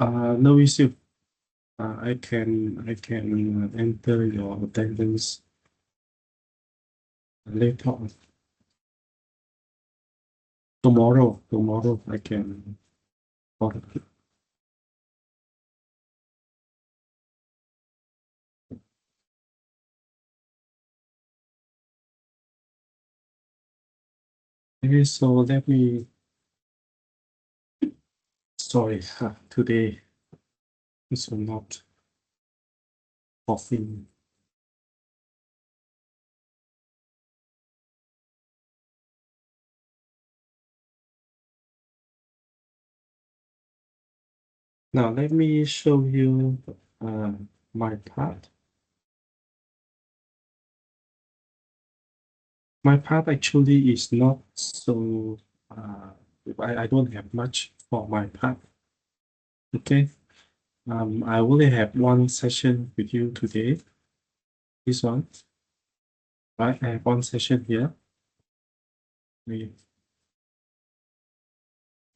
No issue. I can enter your attendance later on. Tomorrow I can. Okay, so let me. Sorry, today this will not coffee. Now let me show you my part. My part actually is not so. I don't have much for my part. Okay. I only have one session with you today. This one. Right. I have one session here. We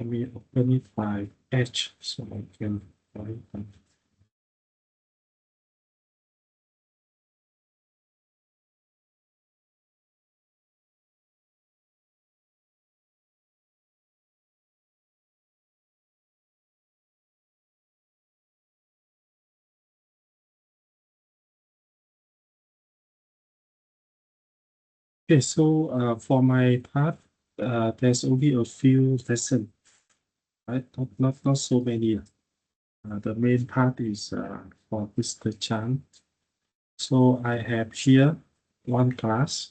Let me open it by Edge so I can find it. Okay, so for my part, there's only a few lessons, right? Not so many. The main part is for Mr. Chan. So I have here one class,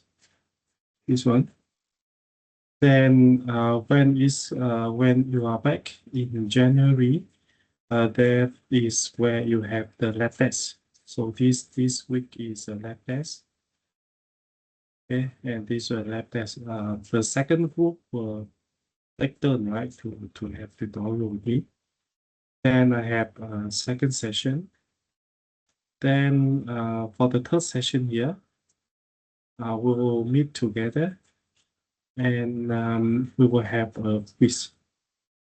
this one. Then when you are back in January, that is where you have the lab test. So this week is a lab test. Okay, and this will lab test. The second group will take turn, right, to have tutorial with me. Then I have a second session. Then for the third session here, we will meet together and we will have a quiz.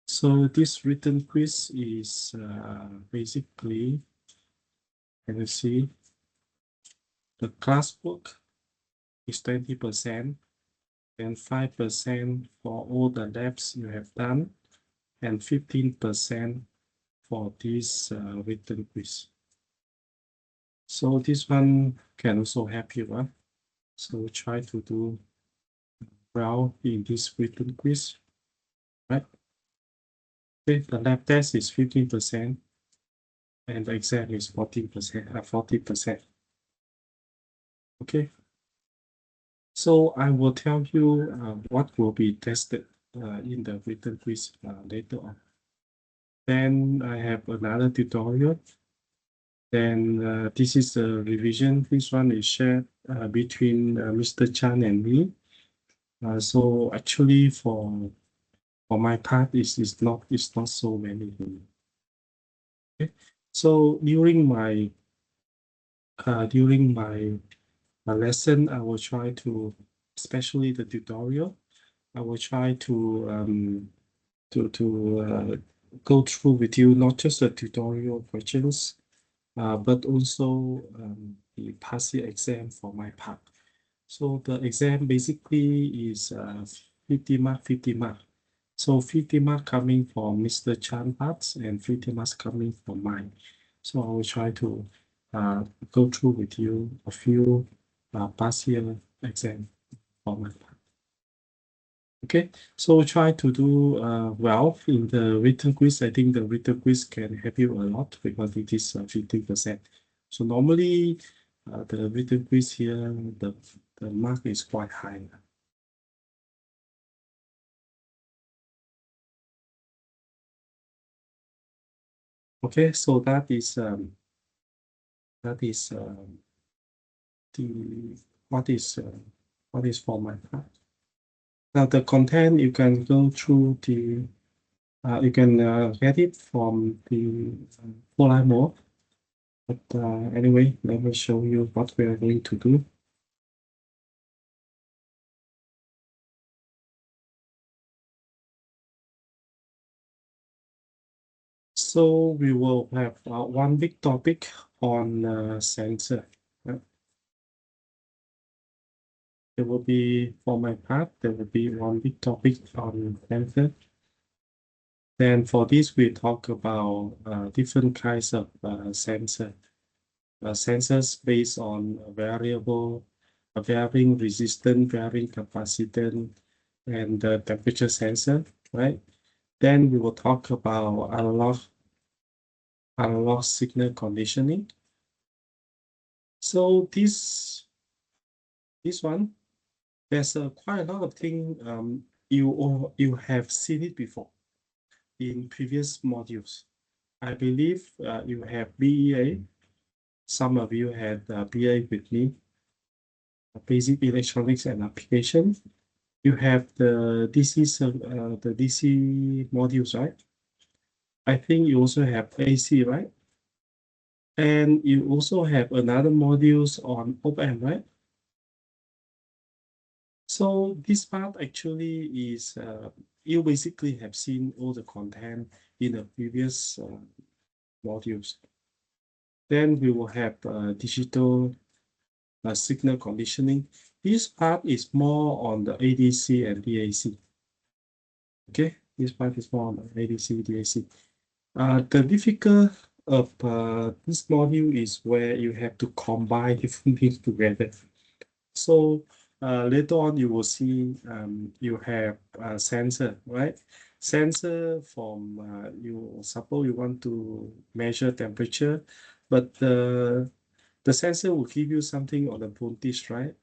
So this written quiz is basically, can you see, the classwork is 20%, and 5% for all the labs you have done, and 15% for this written quiz. So this one can also help you. So try to do well in this written quiz, right? Okay, the lab test is 15% and the exam is 14%, 40%. Okay. So I will tell you what will be tested in the written quiz later on. Then I have another tutorial. Then this is the revision. This one is shared between Mr. Chan and me. So actually for my part it's not so many. Okay. So during my lesson, I will try to, especially the tutorial, I will try to go through with you not just the tutorial questions, but also the passing exam for my part. So the exam basically is 50 mark, 50 mark. So 50 mark coming from Mr. Chan parts and 50 marks coming from mine. So I will try to go through with you a few past year exam for my part. Okay, so try to do well in the written quiz. I think the written quiz can help you a lot because it is 15%. So normally the written quiz here, the mark is quite high. Okay, so that is the what is for my part. Now the content you can go through the you can get it from the Polar mode. But anyway, let me show you what we are going to do. So we will have one big topic on sensor. Right? There will be, for my part, there will be one big topic on sensor. Then for this, we talk about different kinds of sensor. Sensors based on a variable, a varying resistance, varying capacitance, and the temperature sensor, right? Then we will talk about analog signal conditioning. So this one, there's quite a lot of things you have seen it before in previous modules. I believe you have BEA. Some of you had BEA with me, Basic Electronics and Application. You have the DC modules, right? I think you also have AC, right? And you also have another modules on op-amp, right? So this part actually is, you basically have seen all the content in the previous modules. Then we will have digital signal conditioning. This part is more on the ADC and DAC. Okay, this part is more on the ADC, DAC. The difficult of this module is where you have to combine different things together. So later on, you will see you have a sensor, right? Sensor from you suppose you want to measure temperature, but the sensor will give you something on the voltage, right?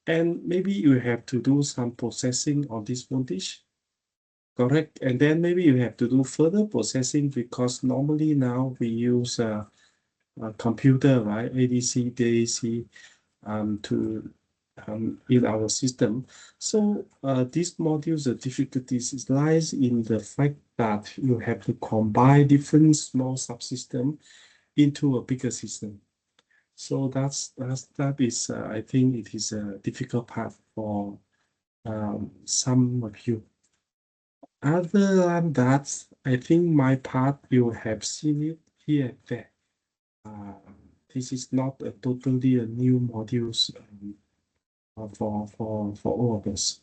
And maybe you have to do some processing on this voltage, correct? And then maybe you have to do further processing because normally now we use a computer, right? ADC, DAC, to in our system. So these modules, the difficulties lies in the fact that you have to combine different small subsystems into a bigger system. So that is I think it is a difficult part for some of you. Other than that, I think my part you have seen it here and there. This is not a totally a new modules for all of us,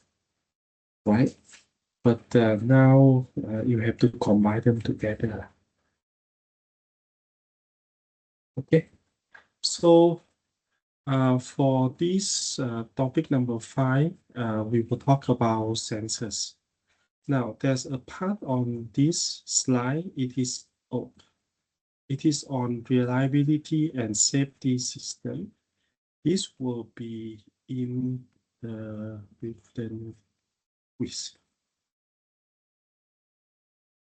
right? But now you have to combine them together. Okay, so for this topic number 5, we will talk about sensors. Now, there's a part on this slide. It is on reliability and safety system. This will be in the written quiz.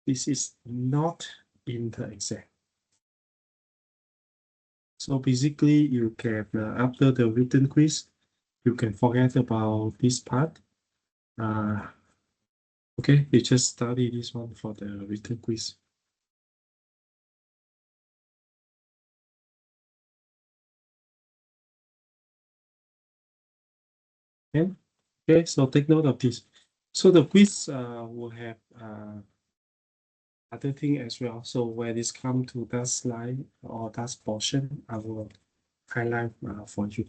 This is not in the exam. So basically, you can, after the written quiz, you can forget about this part. Okay, you just study this one for the written quiz. Okay, so take note of this. So the quiz will have other thing as well. So when this come to that slide or that portion, I will highlight for you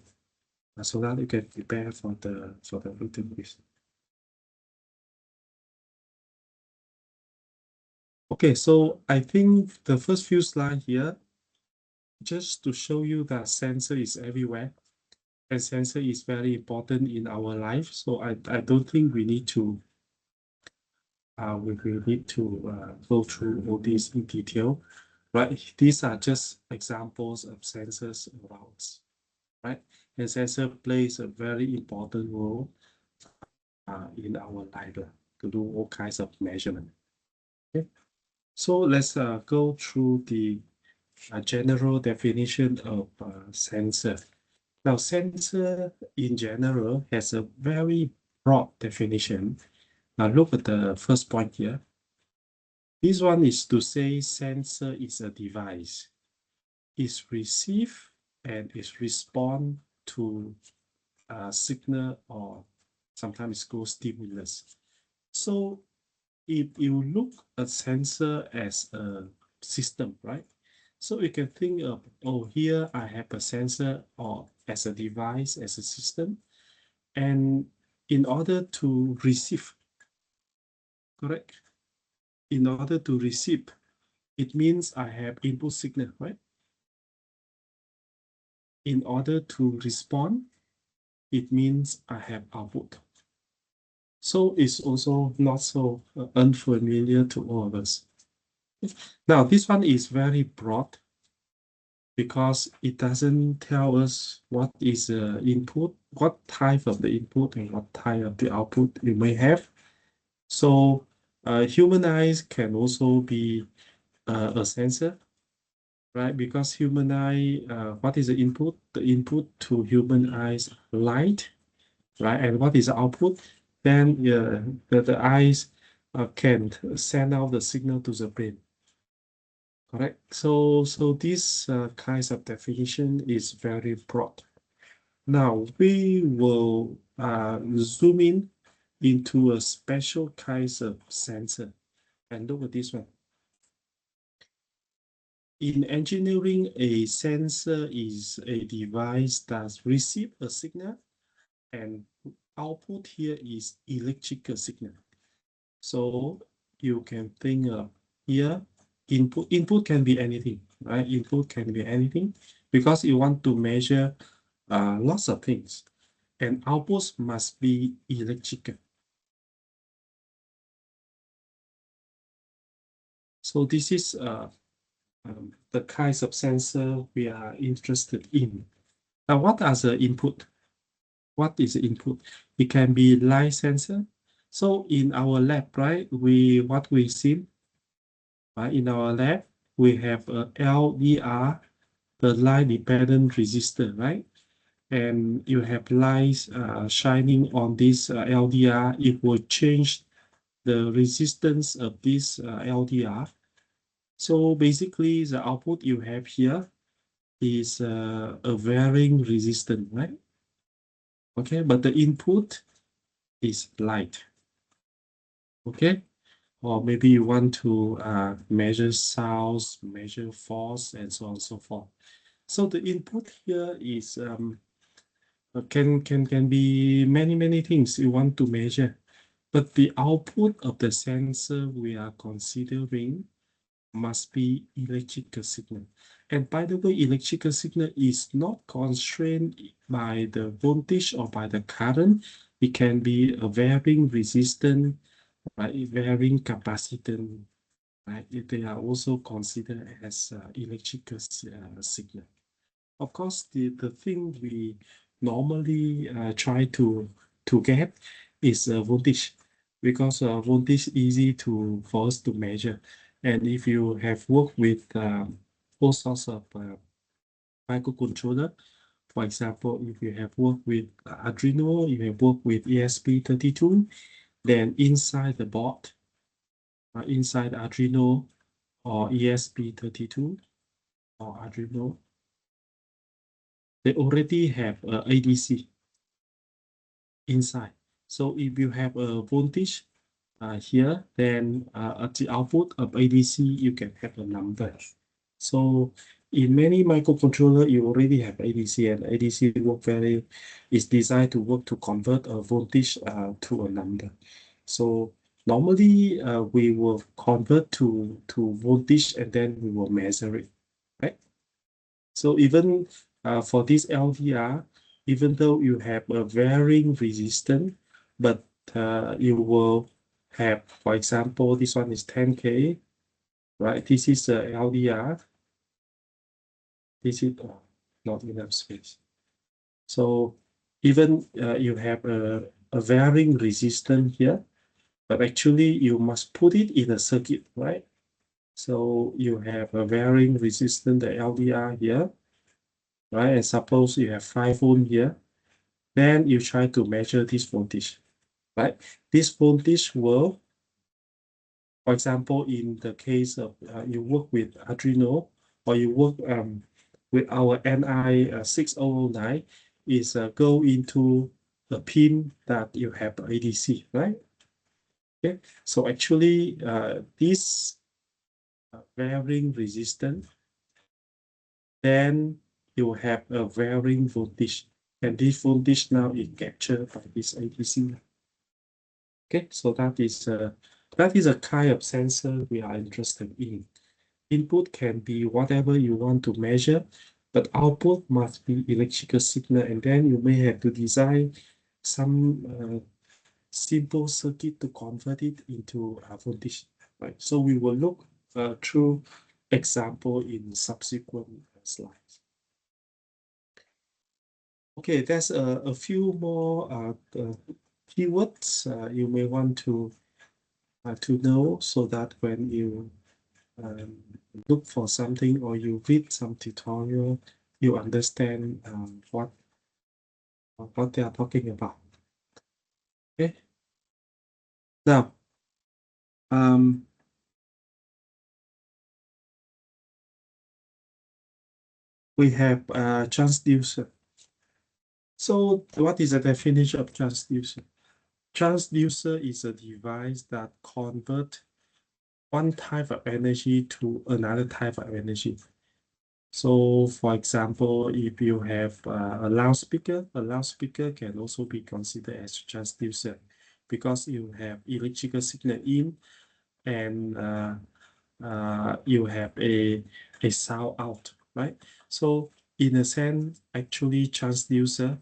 so that you can prepare for the written quiz. Okay, so I think the first few slides here, just to show you that sensor is everywhere and sensor is very important in our life. So I don't think we need to go through all these in detail, right? These are just examples of sensors around us, right? And sensor plays a very important role in our life to do all kinds of measurement. Okay, so let's go through the general definition of sensor. Now, sensor in general has a very broad definition. Now, look at the first point here. This one is to say sensor is a device. It's receive and it's respond to a signal or sometimes called stimulus. So if you look at sensor as a system, right? So you can think of, oh, here I have a sensor or as a device, as a system. And in order to receive, correct? In order to receive, it means I have input signal, right? In order to respond, it means I have output. So it's also not so unfamiliar to all of us. Now, this one is very broad because it doesn't tell us what is the input, what type of the input and what type of the output you may have. So human eyes can also be a sensor, right? Because human eye, what is the input? The input to human eyes, light, right? And what is the output? Then the eyes can send out the signal to the brain. Correct. So this kinds of definition is very broad. Now we will zoom in into a special kinds of sensor, and look at this one. In engineering, a sensor is a device that receives a signal, and output here is electrical signal. So you can think of here, input can be anything, right? Input can be anything because you want to measure lots of things, and outputs must be electrical. So this is the kinds of sensor we are interested in. Now, what are the input? What is the input? It can be light sensor. So in our lab, right, what we see, right, in our lab, we have a LDR, the light dependent resistor, right? And you have lights shining on this LDR. It will change the resistance of this LDR. So basically, the output you have here is a varying resistance, right? Okay, but the input is light. Okay, or maybe you want to measure sounds, measure force, and so on and so forth. So the input here is can be many things you want to measure, but the output of the sensor we are considering must be electrical signal. And by the way, electrical signal is not constrained by the voltage or by the current. It can be a varying resistance, right? Varying capacitance, right? They are also considered as electrical signal. Of course, the thing we normally try to get is voltage, because voltage is easy for us to measure. And if you have worked with all sorts of microcontroller, for example, if you have worked with Arduino, you have worked with ESP32, then inside the board, inside Arduino or ESP32 or Arduino, they already have a ADC inside. So if you have a voltage here, then at the output of ADC, you can have a number. So in many microcontroller, you already have ADC, and ADC is designed to work to convert a voltage to a number. So normally we will convert to voltage, and then we will measure it, right? So even for this LDR, even though you have a varying resistance, but you will have, for example, this one is 10K, right? This is the LDR. This is not enough space. So even you have a varying resistance here, but actually you must put it in a circuit, right? So you have a varying resistance, the LDR here, right? And suppose you have 5 ohm here, then you try to measure this voltage, right? This voltage will, for example, in the case of you work with Arduino, or you work with our NI 6009, is go into the pin that you have ADC, right? Okay, so actually this varying resistance, then you have a varying voltage, and this voltage now is captured by this ADC. Okay, so that is a kind of sensor we are interested in. Input can be whatever you want to measure, but output must be electrical signal, and then you may have to design some simple circuit to convert it into voltage. Right. So we will look through example in subsequent slides. Okay, there's a few more keywords you may want to know, so that when you look for something or you read some tutorial, you understand what they are talking about. Okay. Now, we have transducer. So what is the definition of transducer? Transducer is a device that converts one type of energy to another type of energy. So for example, if you have a loudspeaker can also be considered as a transducer, because you have electrical signal in, and you have a sound out, right? So in a sense, actually transducer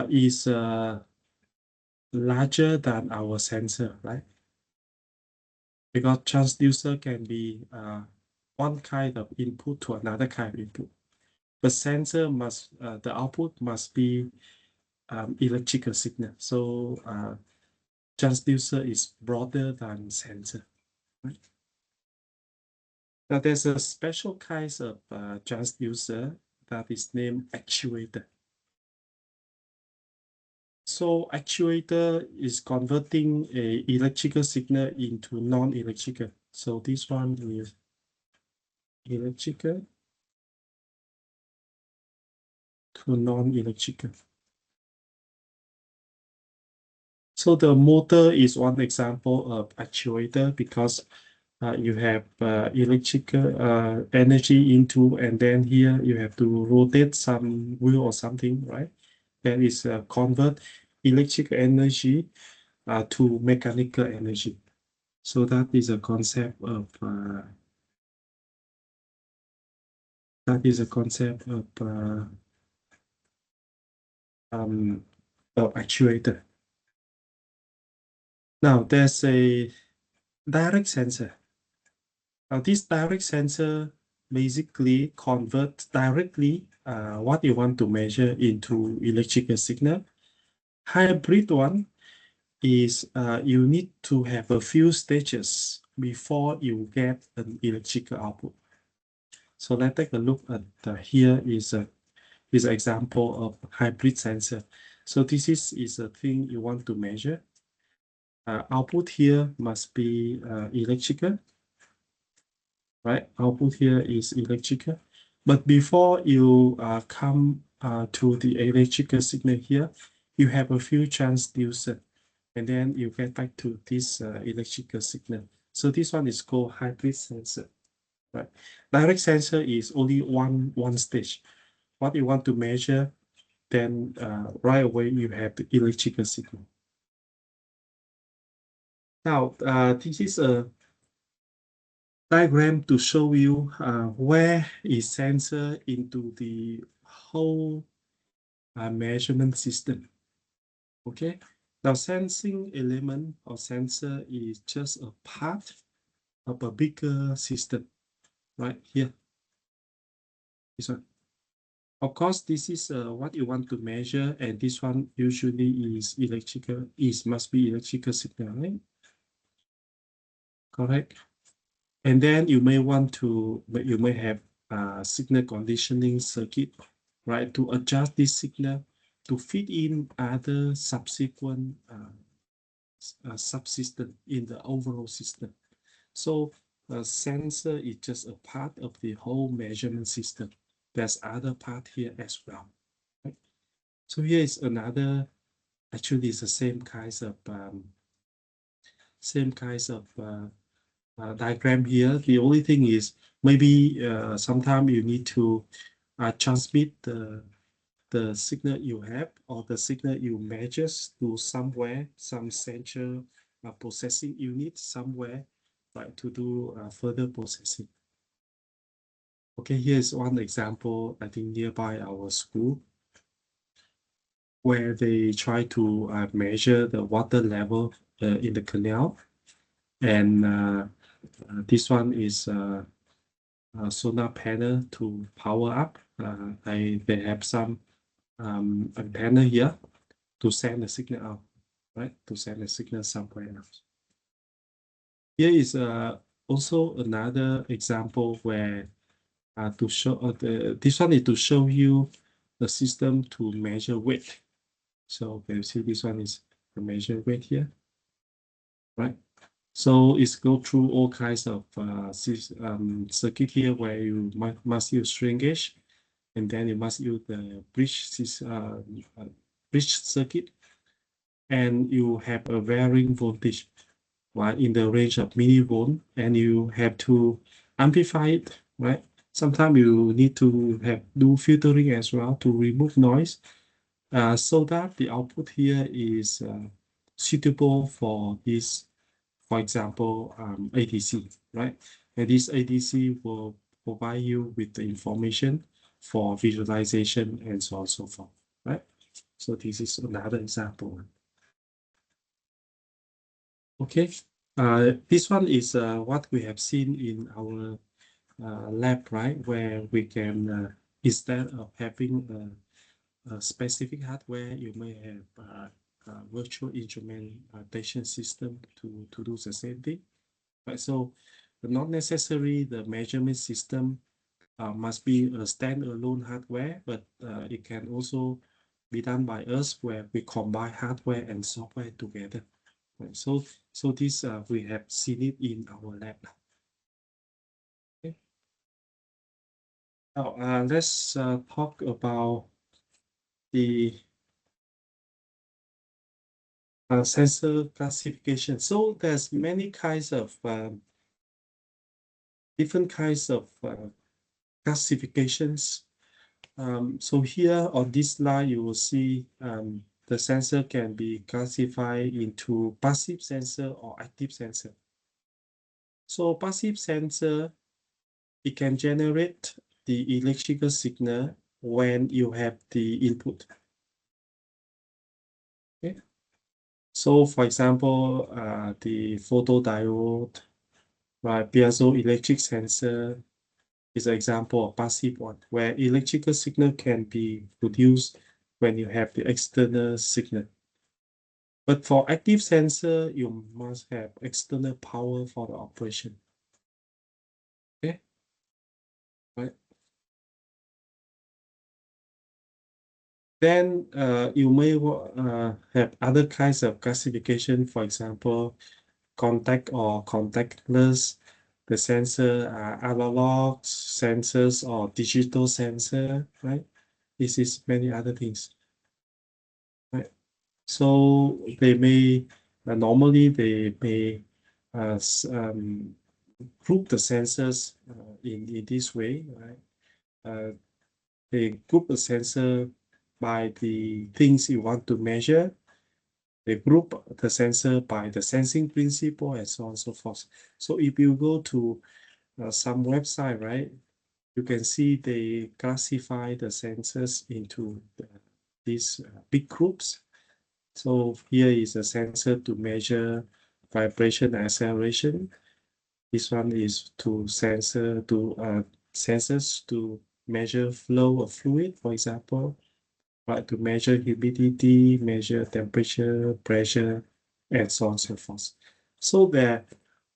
is larger than our sensor, right? Because transducer can be one kind of input to another kind of input. The sensor must, the output must be electrical signal. So transducer is broader than sensor, right? Now there's a special kind of transducer that is named actuator. So actuator is converting a electrical signal into non-electrical. So this one is electrical to non-electrical. So the motor is one example of actuator, because you have electrical energy into, and then here you have to rotate some wheel or something, right? That is convert electrical energy to mechanical energy. So that is a concept of actuator. Now there's a direct sensor. Now this direct sensor basically converts directly what you want to measure into electrical signal. Hybrid one is you need to have a few stages before you get an electrical output. So let's take a look at here is an example of hybrid sensor. So this is a thing you want to measure. Output here must be electrical, right? Output here is electrical. But before you come to the electrical signal here, you have a few transducer, and then you get back to this electrical signal. So this one is called hybrid sensor, right? Direct sensor is only one stage. What you want to measure, then right away you have the electrical signal. Now, this is a diagram to show you where is sensor into the whole measurement system. Okay, now sensing element or sensor is just a part of a bigger system, right here. This one. Of course, this is what you want to measure, and this one usually is electrical, must be electrical signal, right? Correct. And then you may want to, you may have signal conditioning circuit, right, to adjust this signal to fit in other subsequent subsystem in the overall system. So a sensor is just a part of the whole measurement system. There's other part here as well. Right? So here is another, actually it's the same kinds of same kinds of diagram here. The only thing is maybe sometimes you need to transmit the signal you have or the signal you measures to somewhere, some central processing unit somewhere, right, to do further processing. Okay, here's one example, I think nearby our school, where they try to measure the water level in the canal. And this one is a solar panel to power up. They have some antenna here to send the signal out, right? To send the signal somewhere else. Here is also another example where to show this one is to show you the system to measure weight. So can you see this one is to measure weight here, right? So it's go through all kinds of circuit here where you must use strain gauge, and then you must use the bridge circuit, and you have a varying voltage, right, in the range of millivolt, and you have to amplify it, right? Sometimes you need to do filtering as well to remove noise, so that the output here is suitable for this, for example, ADC, right? And this ADC will provide you with the information for visualization and so on and so forth, right? So this is another example. Okay, this one is what we have seen in our lab, right? Where we can, instead of having a specific hardware, you may have a virtual instrumentation system to do the same thing, right? So not necessarily the measurement system must be a standalone hardware, but it can also be done by us where we combine hardware and software together. Right? So this we have seen it in our lab. Okay. Now let's talk about the sensor classification. So there's many kinds of different kinds of classifications. So here on this slide, you will see the sensor can be classified into passive sensor or active sensor. So passive sensor, it can generate the electrical signal when you have the input. Okay. So for example, the photodiode, right, piezoelectric sensor is an example of passive one, where electrical signal can be produced when you have the external signal. But for active sensor, you must have external power for the operation. Okay, right. Then you may have other kinds of classification, for example, contact or contactless. The sensor are analog sensors or digital sensor, right? This is many other things, right? So they may normally they may group the sensors in this way, right? They group the sensor by the things you want to measure. They group the sensor by the sensing principle and so on and so forth. So if you go to some website, right, you can see they classify the sensors into these big groups. So here is a sensor to measure vibration and acceleration. This one is to sensors to measure flow of fluid, for example, right, to measure humidity, measure temperature, pressure, and so on and so forth. So there are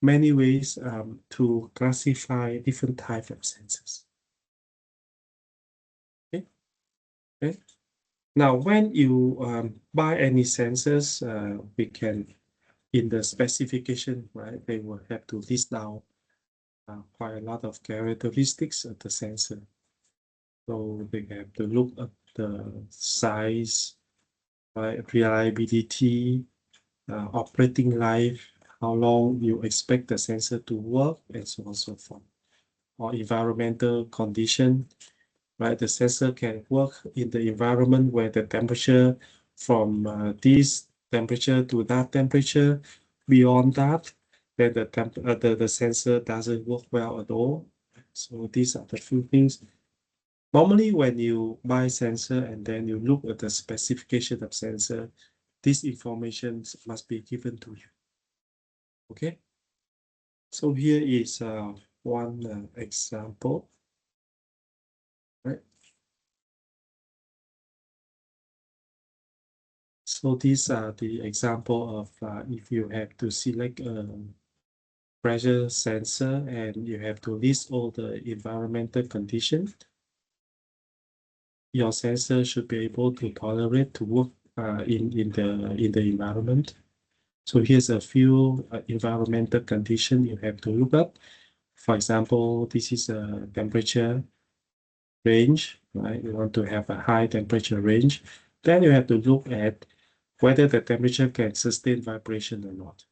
many ways to classify different types of sensors. Okay. Okay. Now, when you buy any sensors, we can, in the specification, right, they will have to list down quite a lot of characteristics of the sensor. So they have to look at the size, right, reliability, operating life, how long you expect the sensor to work, and so on and so forth. Or environmental condition, right? The sensor can work in the environment where the temperature from this temperature to that temperature. Beyond that, then the sensor doesn't work well at all. So these are the few things. Normally, when you buy sensor and then you look at the specification of sensor, this information must be given to you. Okay. So here is one example, right? So these are the example of if you have to select a pressure sensor and you have to list all the environmental conditions. Your sensor should be able to tolerate to work in the environment. So here's a few environmental conditions you have to look up. For example, this is a temperature range, right? You want to have a high temperature range. Then you have to look at whether the temperature can sustain vibration or not,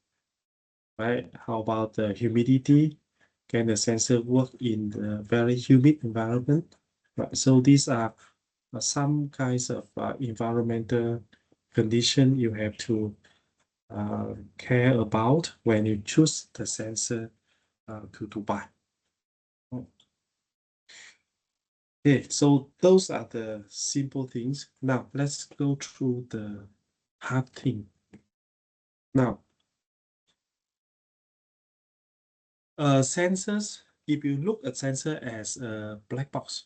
right? How about the humidity? Can the sensor work in the very humid environment? Right. So these are some kinds of environmental condition you have to care about when you choose the sensor to buy. Okay, so those are the simple things. Now let's go through the hard thing. Now, sensors, if you look at sensor as a black box,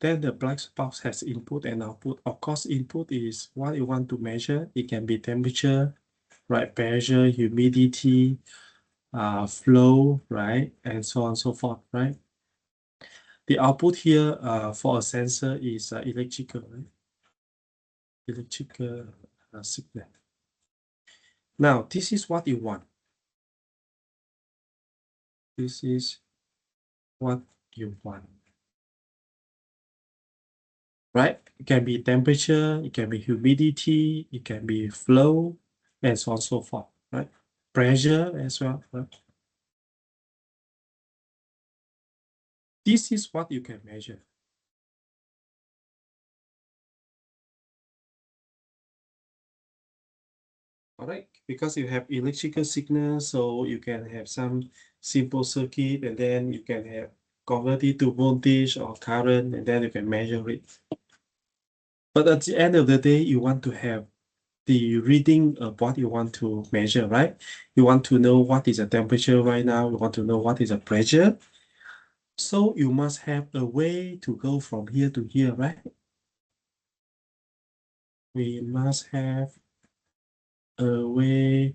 then the black box has input and output. Of course, input is what you want to measure. It can be temperature, right? Pressure, humidity, flow, right? And so on and so forth, right? The output here for a sensor is electrical, right? Electrical signal. Now, this is what you want. This is what you want. Right? It can be temperature, it can be humidity, it can be flow, and so on and so forth, right? Pressure as well, right? This is what you can measure. All right, because you have electrical signal, so you can have some simple circuit, and then you can have convert it to voltage or current, and then you can measure it. But at the end of the day, you want to have the reading of what you want to measure, right? You want to know what is the temperature right now. You want to know what is the pressure. So you must have a way to go from here to here, right? We must have a way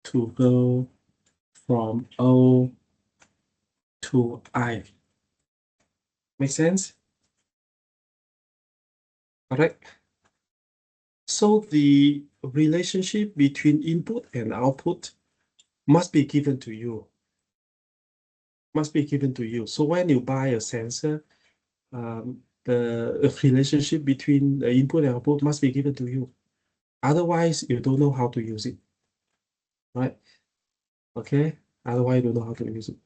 to go from O to I. Make sense? Correct. So the relationship between input and output must be given to you. Must be given to you. So when you buy a sensor, the relationship between the input and output must be given to you. Otherwise, you don't know how to use it, right? Okay. Otherwise, you don't know how to use it.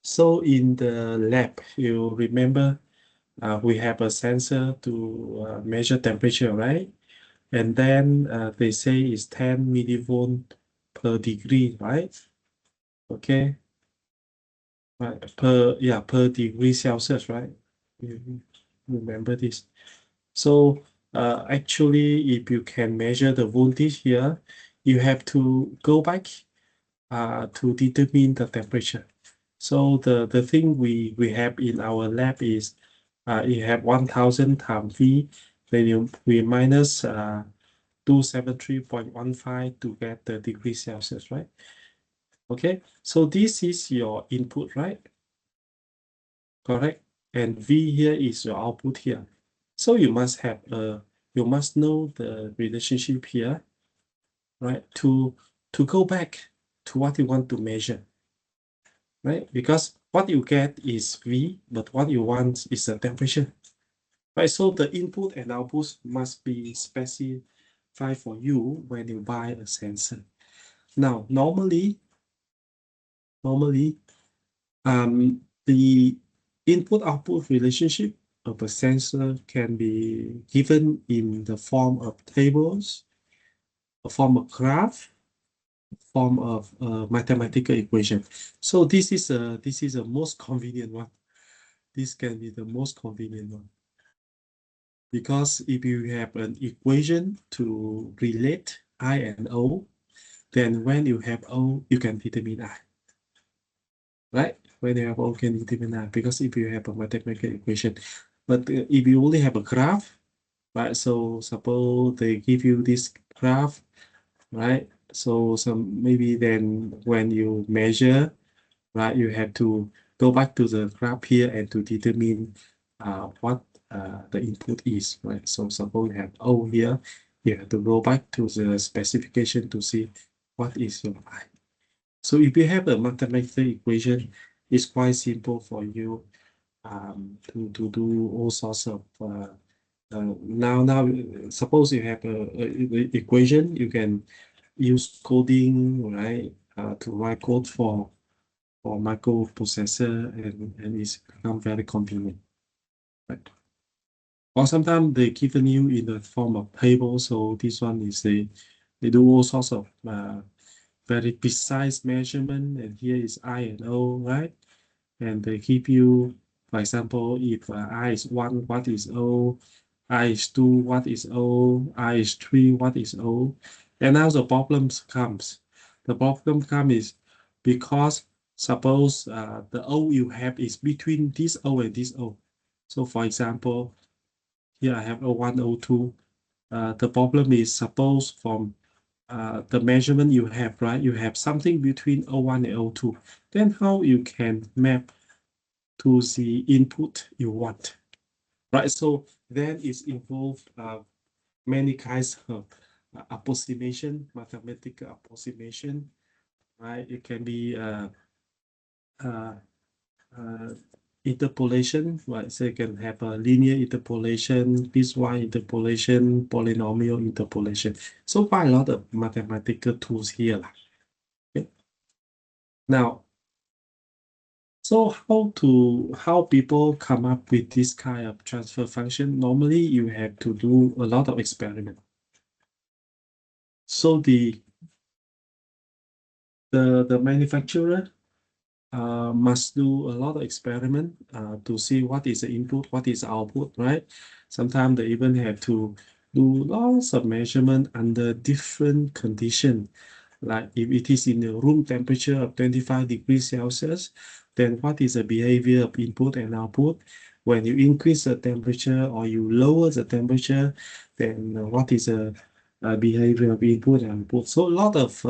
So in the lab, you remember we have a sensor to measure temperature, right? And then they say it's 10 millivolt per degree, right? Okay. Right. Per degree Celsius, right? You remember this. So actually, if you can measure the voltage here, you have to go back to determine the temperature. So the thing we have in our lab is you have 1000 times V, then we minus 273.15 to get the degree Celsius, right? Okay, so this is your input, right? Correct. And V here is your output here. So you must know the relationship here, right? To go back to what you want to measure, right? Because what you get is V, but what you want is the temperature, right? So the input and output must be specified for you when you buy a sensor. Now, normally, the input-output relationship of a sensor can be given in the form of tables, a form of graph, form of mathematical equation. So this is a most convenient one. This can be the most convenient one. Because if you have an equation to relate I and O, then when you have O, you can determine I. Right? When you have O, you can determine I. Because if you have a mathematical equation. But if you only have a graph, right? So suppose they give you this graph, right? So maybe then when you measure, right, you have to go back to the graph here and to determine what the input is, right? So suppose you have O here, you have to go back to the specification to see what is your I. So if you have a mathematical equation, it's quite simple for you to do all sorts of now suppose you have a equation, you can use coding, right, to write code for microprocessor, and it's become very convenient, right? Or sometimes they given you in the form of table. So this one is they do all sorts of very precise measurement, and here is I and O, right? And they give you, for example, if I is 1, what is O? I is 2, what is O? I is 3, what is O? And now the problems comes. The problem comes is because suppose the O you have is between this O and this O. So for example, here I have O1, O2. The problem is suppose from the measurement you have, right? You have something between O1 and O2. Then how you can map to the input you want, right? So then it's involved many kinds of approximation, mathematical approximation, right? It can be uh, interpolation, right? So you can have a linear interpolation, piecewise interpolation, polynomial interpolation. So quite a lot of mathematical tools here. Okay. Now, so how people come up with this kind of transfer function? Normally, you have to do a lot of experiment. So the manufacturer must do a lot of experiment to see what is the input, what is the output, right? Sometimes they even have to do lots of measurement under different conditions. Like if it is in the room temperature of 25 degrees Celsius, then what is the behavior of input and output? When you increase the temperature or you lower the temperature, then what is the behavior of input and output? So a lot of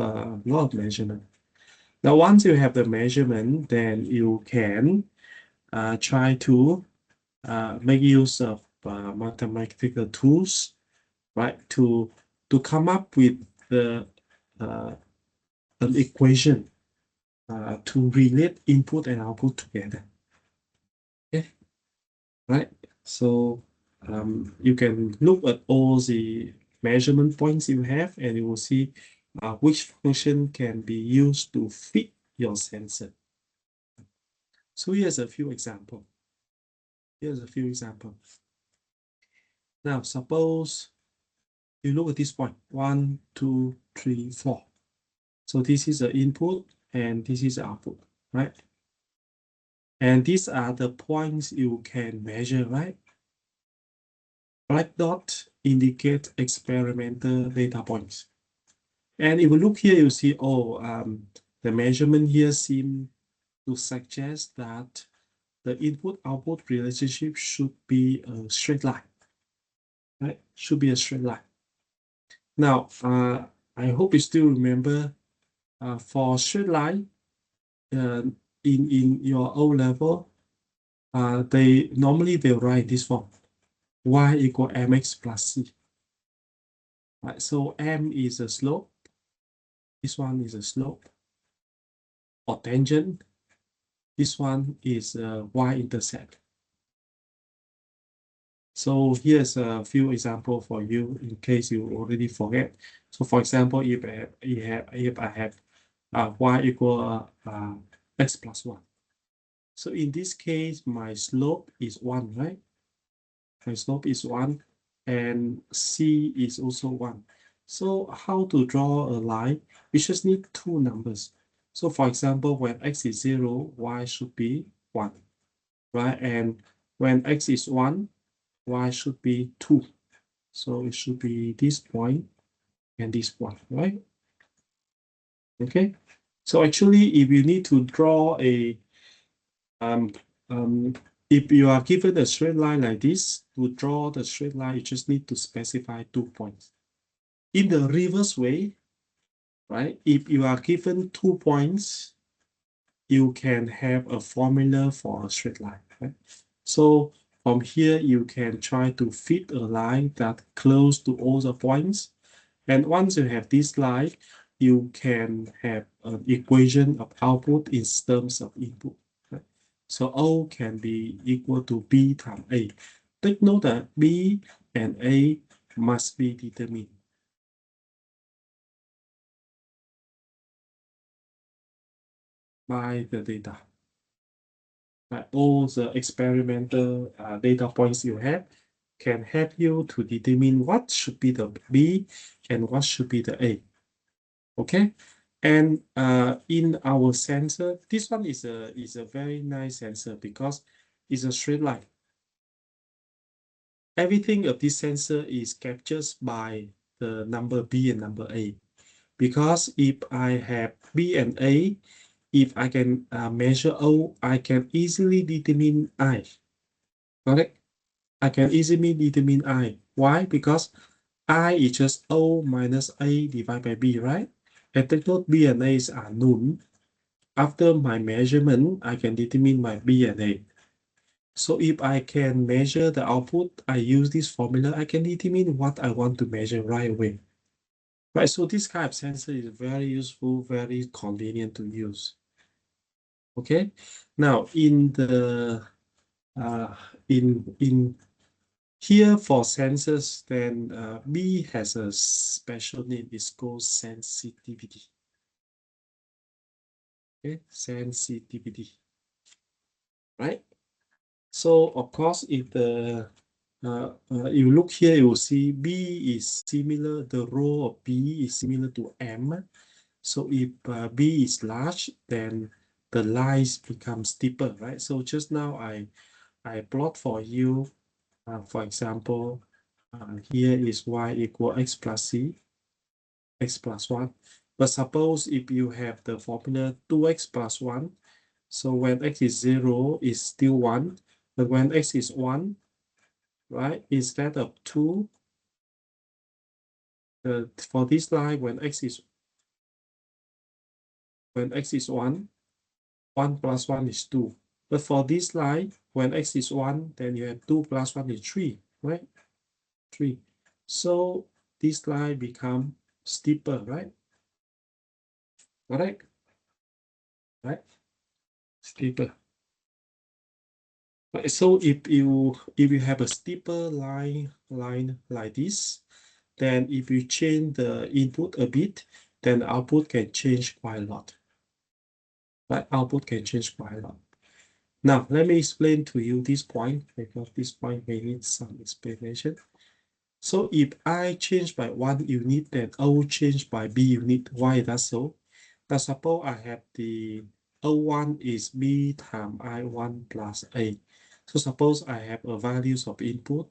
measurement. Now, once you have the measurement, then you can try to make use of mathematical tools, right, to come up with the an equation to relate input and output together. Okay, right? So you can look at all the measurement points you have, and you will see which function can be used to fit your sensor. So here's a few examples. Now, suppose you look at this point, 1, 2, 3, 4. So this is the input and this is the output, right? And these are the points you can measure, right? Black dot indicate experimental data points. And if you look here, you see, the measurement here seem to suggest that the input-output relationship should be a straight line, right? Should be a straight line. Now, I hope you still remember for straight line in your O level, they normally write this form: y equal mx plus c. Right, so m is a slope. This one is a slope or tangent. This one is a y-intercept. So here's a few examples for you in case you already forget. So for example, if I have y equal x plus 1. So in this case, my slope is 1, right? My slope is 1 and c is also 1. So how to draw a line? We just need two numbers. So for example, when x is 0, y should be 1, right? And when x is 1, y should be 2. So it should be this point and this point, right? Okay. So actually, if you need to draw a um if you are given a straight line like this, to draw the straight line, you just need to specify 2 points. In the reverse way, right? If you are given 2 points, you can have a formula for a straight line, right? So from here, you can try to fit a line that close to all the points. And once you have this line, you can have an equation of output in terms of input. Right? So O can be equal to B times A. Take note that B and A must be determined by the data. Right? All the experimental data points you have can help you to determine what should be the B and what should be the A. Okay, and in our sensor, this one is a very nice sensor because it's a straight line. Everything of this sensor is captured by the number B and number A. Because if I have B and A, if I can measure O, I can easily determine I. Correct? I can easily determine I. Why? Because I is just O minus A divided by B, right? And take note B and A are known. After my measurement, I can determine my B and A. So if I can measure the output, I use this formula, I can determine what I want to measure right away. Right, so this kind of sensor is very useful, very convenient to use. Okay, now in the uh, in here for sensors, then B has a special name. It's called sensitivity. Okay, sensitivity. Right. So of course, if the you look here, you will see B is similar. The row of B is similar to M. So if B is large, then the lines become steeper, right? So just now I plot for you, for example, here is y equal x plus c, x plus 1. But suppose if you have the formula 2x plus 1, so when x is 0, is still 1. But when x is 1, right, instead of 2, for this line, when x is 1, 1 plus 1 is 2. But for this line, when x is 1, then you have 2 plus 1 is 3, right? 3. So this line become steeper, right? Correct? Right? Steeper. Right. So if you have a steeper line like this, then if you change the input a bit, then the output can change quite a lot. Right? Output can change quite a lot. Now, let me explain to you this point, because this point may need some explanation. So if I change by 1 unit, then O change by B unit. Why is that so? Now suppose I have the O1 is B times I1 plus A. So suppose I have a values of input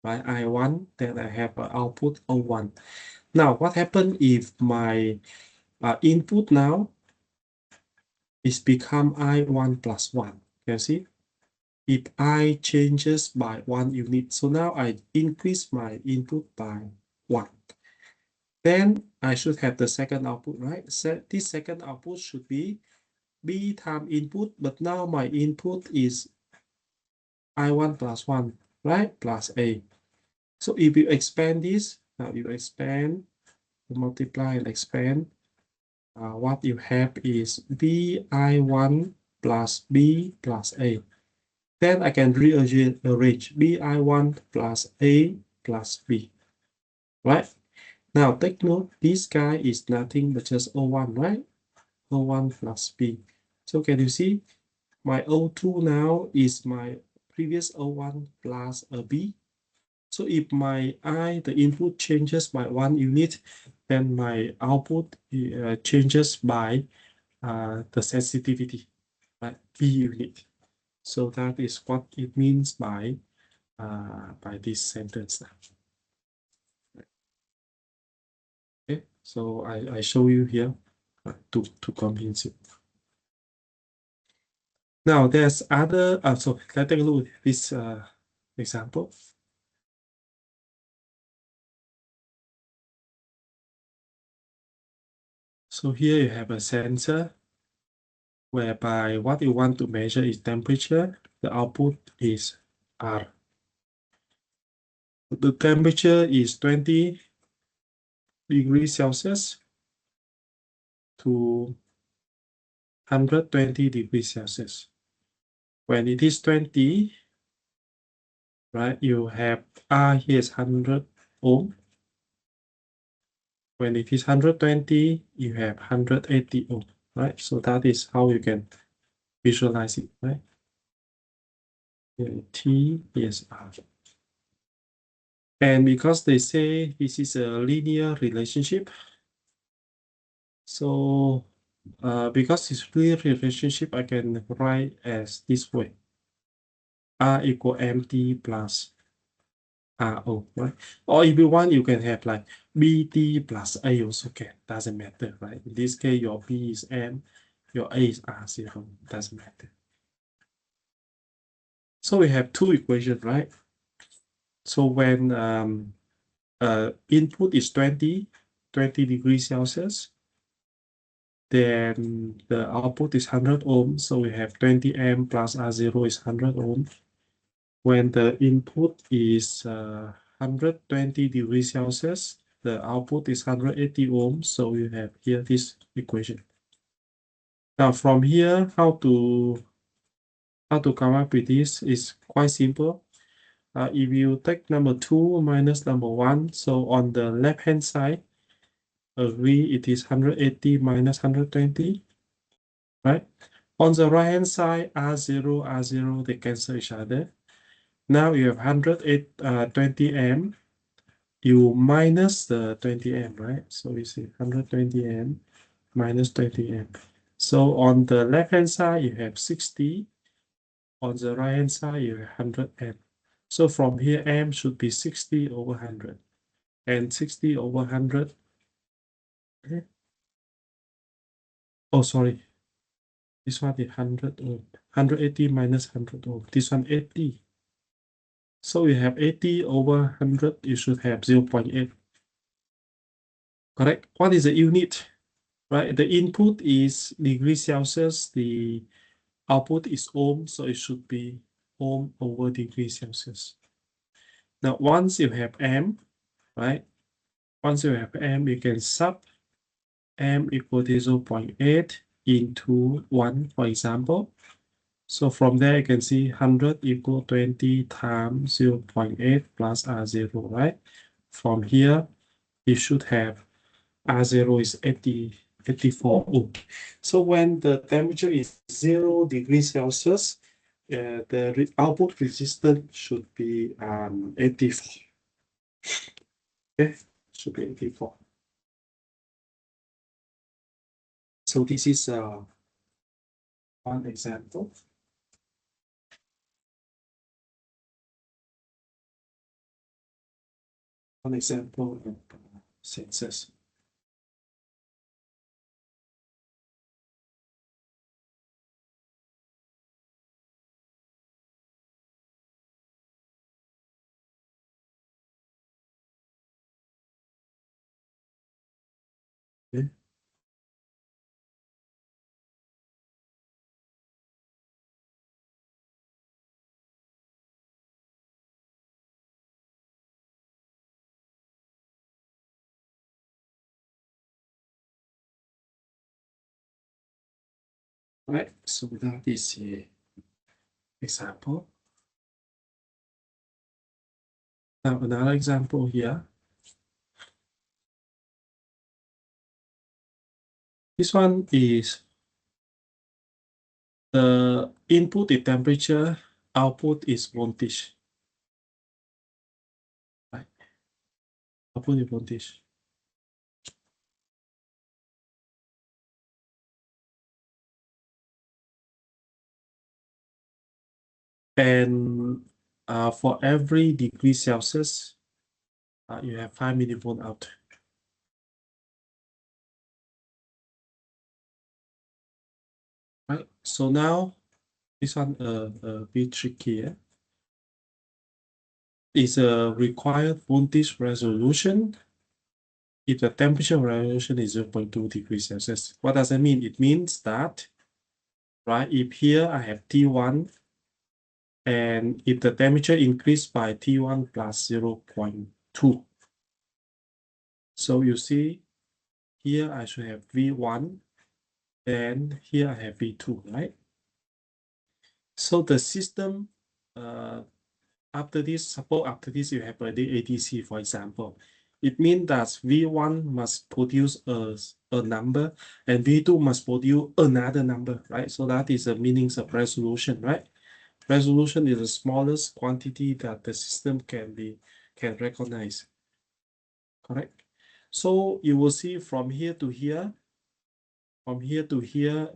by I1, then I have an output O1. Now what happens if my input now is become I1 plus 1? Can you see? If I changes by 1 unit, so now I increase my input by 1. Then I should have the second output, right? So this second output should be B times input, but now my input is I1 plus 1, right? Plus A. So if you expand this, now you expand, multiply and expand, what you have is B I1 plus B plus A. Then I can rearrange bi1 plus a plus b, right? Now take note, this guy is nothing but just O1, right? O1 plus b. So can you see my O2 now is my previous O1 plus a b. So if my the input changes by 1 unit, then my output changes by the sensitivity, right? B unit. So that is what it means by this sentence. Okay, so I show you here to convince you. Now there's other. So let's take a look at this example. So here you have a sensor whereby what you want to measure is temperature. The output is R. The temperature is 20 degrees Celsius to 120 degrees Celsius. When it is 20, right, you have R here is 100 ohm. When it is 120, you have 180 ohm, right? So that is how you can visualize it, right? Here T is R. And because they say this is a linear relationship, so because it's linear relationship, I can write as this way. R equal MT plus RO, right? Or if you want, you can have like BT plus A also can, doesn't matter, right? In this case, your B is M, your A is R0, doesn't matter. So we have two equations, right? So when input is 20 degrees Celsius, then the output is 100 ohm. So we have 20 M plus R0 is 100 ohm. When the input is 120 degrees Celsius, the output is 180 ohms. So you have here this equation. Now from here, how to come up with this is quite simple. If you take number 2 minus number 1, so on the left hand side, agree it is 180 minus 120, right? On the right hand side, R0, they cancel each other. Now you have 120 M, you minus the 20 M, right? So you see 120 M minus 20 M. So on the left hand side, you have 60. On the right hand side, you have 100 M. So from here, M should be 60 over 100. And 60 over 100. Okay. Oh, sorry. This one is 100 ohm. 180 minus 100 ohm. This one 80. So you have 80 over 100. You should have 0.8. Correct. What is the unit? Right. The input is degrees Celsius. The output is ohm. So it should be ohm over degrees Celsius. Now, once you have M, right? Once you have M, you can sub M equal to 0.8 into 1, for example. So from there, you can see 100 equal 20 times 0.8 plus R0, right? From here, you should have R0 is 84 ohm. So when the temperature is 0 degrees Celsius, the output resistance should be 84. Okay, should be 84. So this is one example. One example of sensors. Okay. Right, so that is a example. Now another example here. This one is the input is temperature, output is voltage. Right? Output is voltage. And for every degree Celsius, you have 5 millivolt out. Right. So now this one a bit tricky. Is a required voltage resolution if the temperature resolution is 0.2 degrees Celsius. What does that mean? It means that, right, if here I have T1 and if the temperature increased by T1 plus 0.2. So you see here I should have V1 and here I have V2, right? So the system after this, suppose after this you have a ADC, for example. It means that V1 must produce a number and V2 must produce another number, right? So that is the meaning of resolution, right? Resolution is the smallest quantity that the system can recognize, correct? So you will see from here to here,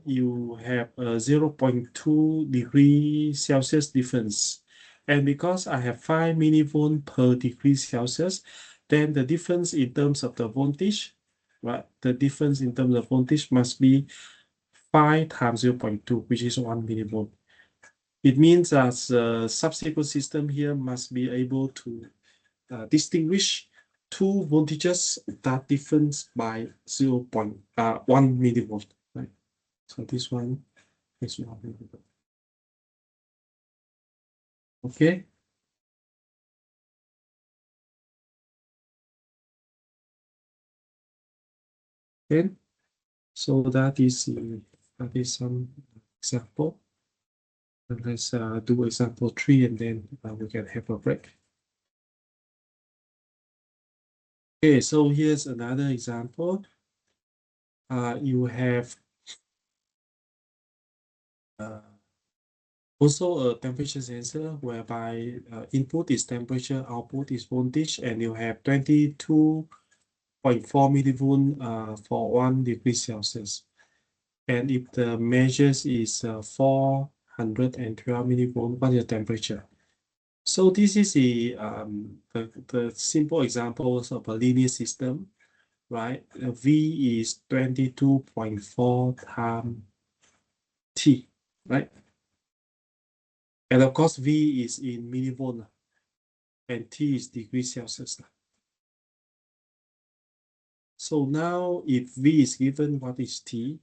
you have a 0.2 degree Celsius difference. And because I have 5 millivolt per degree Celsius, then the difference in terms of the voltage, right? The difference in terms of voltage must be 5 times 0.2, which is 1 millivolt. It means that the subsequent system here must be able to distinguish two voltages that difference by 0.1 millivolt, right? So this one is 1 millivolt. Okay. Okay. So that is some example. And let's do example 3 and then we can have a break. Okay, so here's another example. You have also a temperature sensor whereby input is temperature, output is voltage, and you have 22.4 millivolt for 1 degree Celsius. And if the measures is 412 millivolt, what is the temperature? So this is the simple examples of a linear system, right? V is 22.4 times T, right? And of course, V is in millivolt and T is degrees Celsius. So now if V is given, what is T?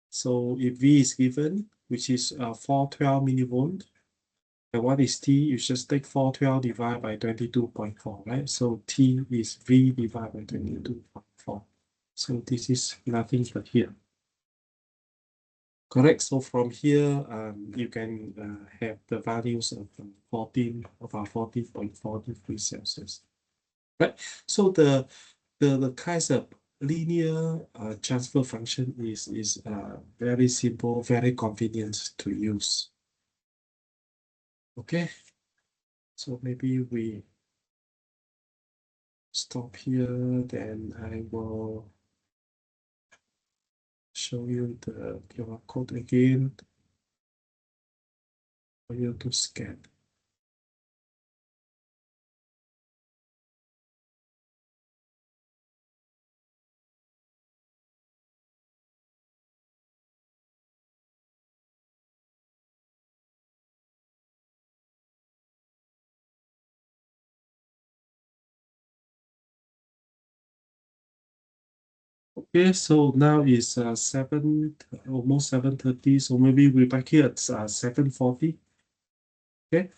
So if V is given, which is 412 millivolt, and what is T? You just take 412 divided by 22.4, right? So T is V divided by 22.4. So this is nothing but here. Correct. So from here, you can have the values of 14, about 14.4 degrees Celsius. Right. So the kinds of linear transfer function is very simple, very convenient to use. Okay. So maybe we stop here, then I will show you the QR code again for you to scan. Okay, so now is almost 7:30, so maybe we're back here at 7:40. Okay.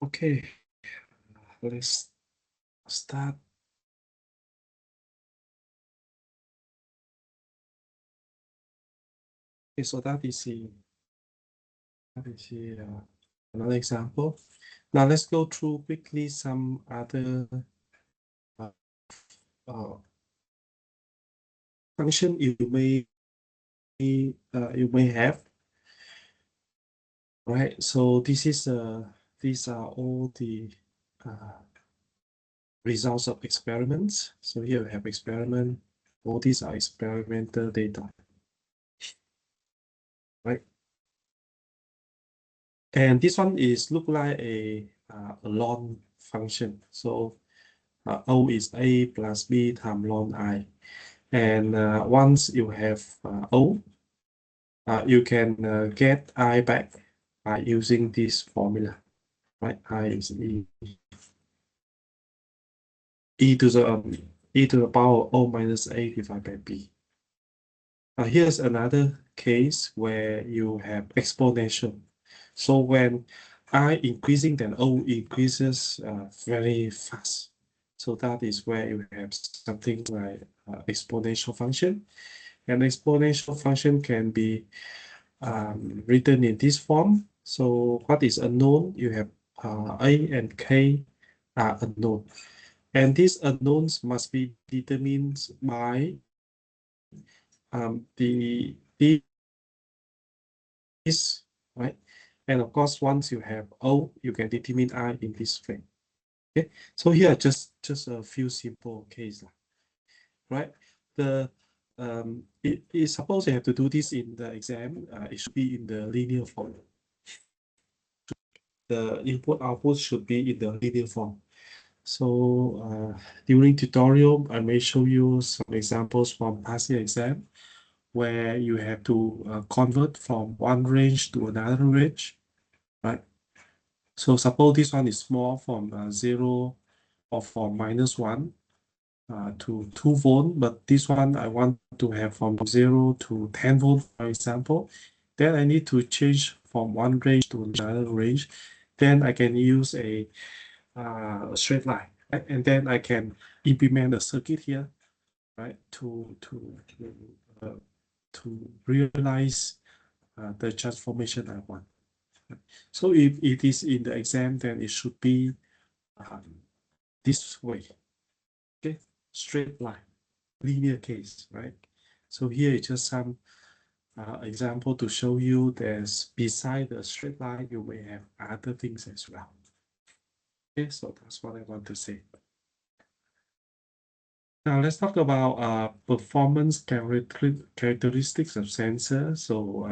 Okay, let's start. Okay, so that is another example. Now let's go through quickly some other uh, uh, function you may have. Right, so these are all the results of experiments. So here we have experiment. All these are experimental data, right? And this one is look like a ln function. So O is A plus B times ln I. And once you have O, you can get I back by using this formula, right? I is e to the power O minus A divided by B. Here's another case where you have exponential. So when I increasing, then O increases very fast. So that is where you have something like exponential function. An exponential function can be written in this form. So what is unknown? You have A and K are unknown. And these unknowns must be determined by this, right? And of course, once you have O, you can determine I in this way. Okay, so here just a few simple cases, right? The suppose you have to do this in the exam, it should be in the linear form. The input output should be in the linear form. So during tutorial, I may show you some examples from past year exam where you have to convert from one range to another range, right? So suppose this one is small from 0 or from -1 to 2 volt, but this one I want to have from 0 to 10 volt, for example. Then I need to change from one range to another range. Then I can use a straight line, right? And then I can implement a circuit here, right, to realize the transformation I want. So if it is in the exam, then it should be this way, okay? Straight line, linear case, right? So here is just some example to show you there's beside the straight line, you may have other things as well. Okay, so that's what I want to say. Now let's talk about performance characteristics of sensor. So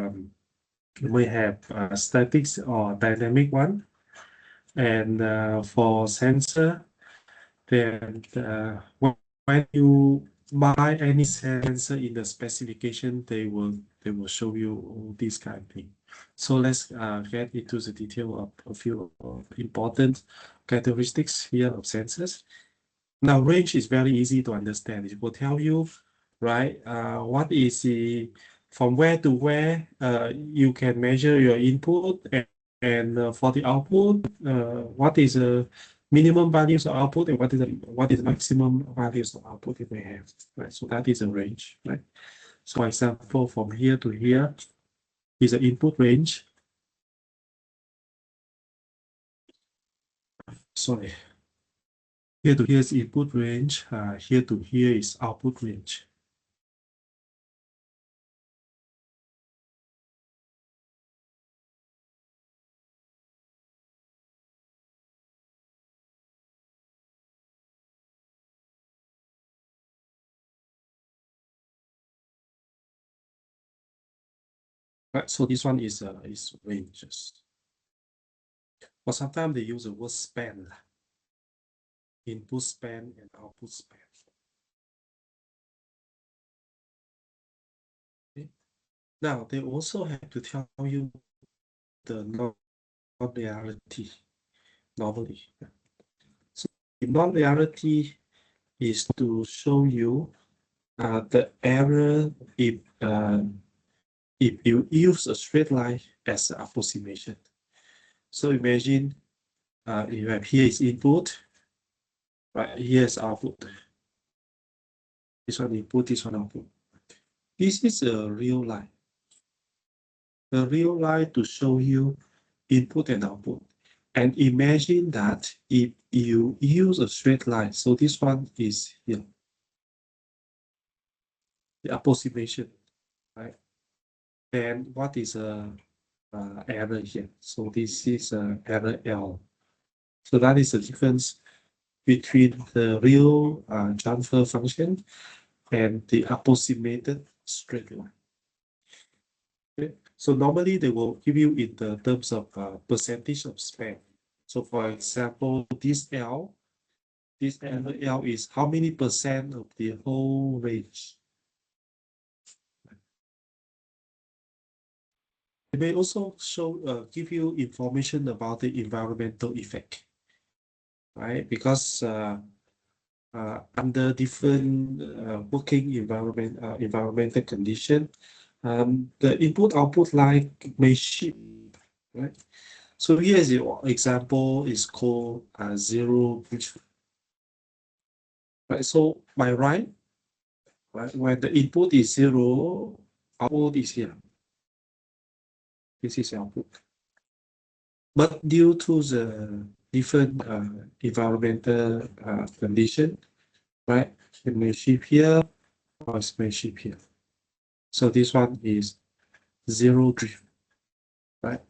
we have statics or dynamic one. And for sensor, then when you buy any sensor in the specification, they will show you all these kind of thing. So let's get into the detail of a few important characteristics here of sensors. Now range is very easy to understand. It will tell you, right, what is the from where to where you can measure your input, and for the output, what is the minimum values of output and what is the maximum values of output it may have, right? So that is a range, right? So for example, from here to here is the input range. Sorry, here to here is input range. Here to here is output range. Right, so this one is ranges. But sometimes they use the word span, input span and output span. Okay. Now they also have to tell you the non-linearity normally. So the non-linearity is to show you the error if you use a straight line as an approximation. So imagine you have here is input, right? Here is output. This one input, this one output. This is a real line. The real line to show you input and output. And imagine that if you use a straight line, so this one is here, the approximation, right? Then what is a error here? So this is error L. So that is the difference between the real transfer function and the approximated straight line. Okay. So normally they will give you in the terms of percentage of span. So for example, this L is how many percent of the whole range. It may also give you information about the environmental effect, right? Because under different working environmental condition, the input-output line may shift, right? So here is the example is called zero bridge. Right, so by right, when the input is zero, output is here. This is output. But due to the different environmental condition, right, it may shift here or it may shift here. So this one is zero drift, right?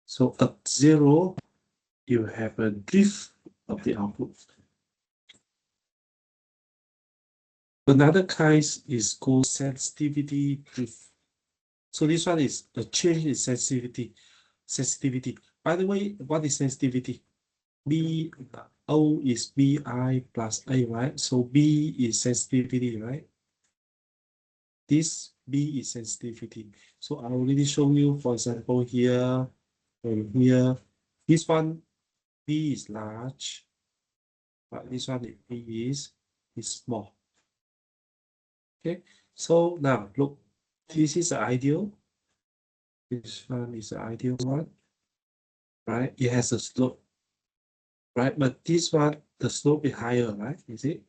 So at zero, you have a drift of the output. Another case is called sensitivity drift. So this one is a change in sensitivity. By the way, what is sensitivity? B O is BI plus A, right? So B is sensitivity, right? This B is sensitivity. So I already show you, for example, here and here. This one B is large, but this one B is small. Okay, so now look, this is the ideal. This one is the ideal one, right? It has a slope, right? But this one, the slope is higher, right? Is it?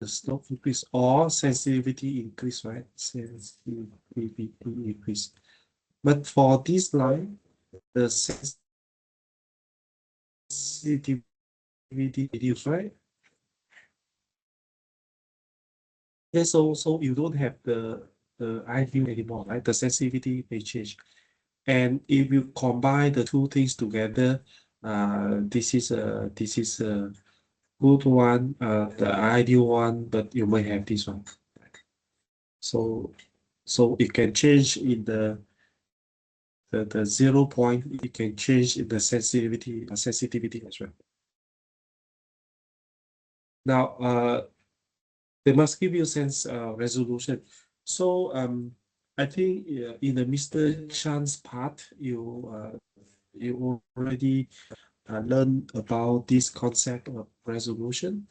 The slope increase or sensitivity increase, right? Sensitivity increase. But for this line, the sensitivity reduce, right? Yeah, so you don't have the ideal anymore, right? The sensitivity may change. And if you combine the two things together, this is a good one, the ideal one, but you may have this one. So it can change in the 0 point, it can change in the sensitivity as well. Now they must give you sense resolution. So I think in the Mr. Chan's part, you already learned about this concept of resolution.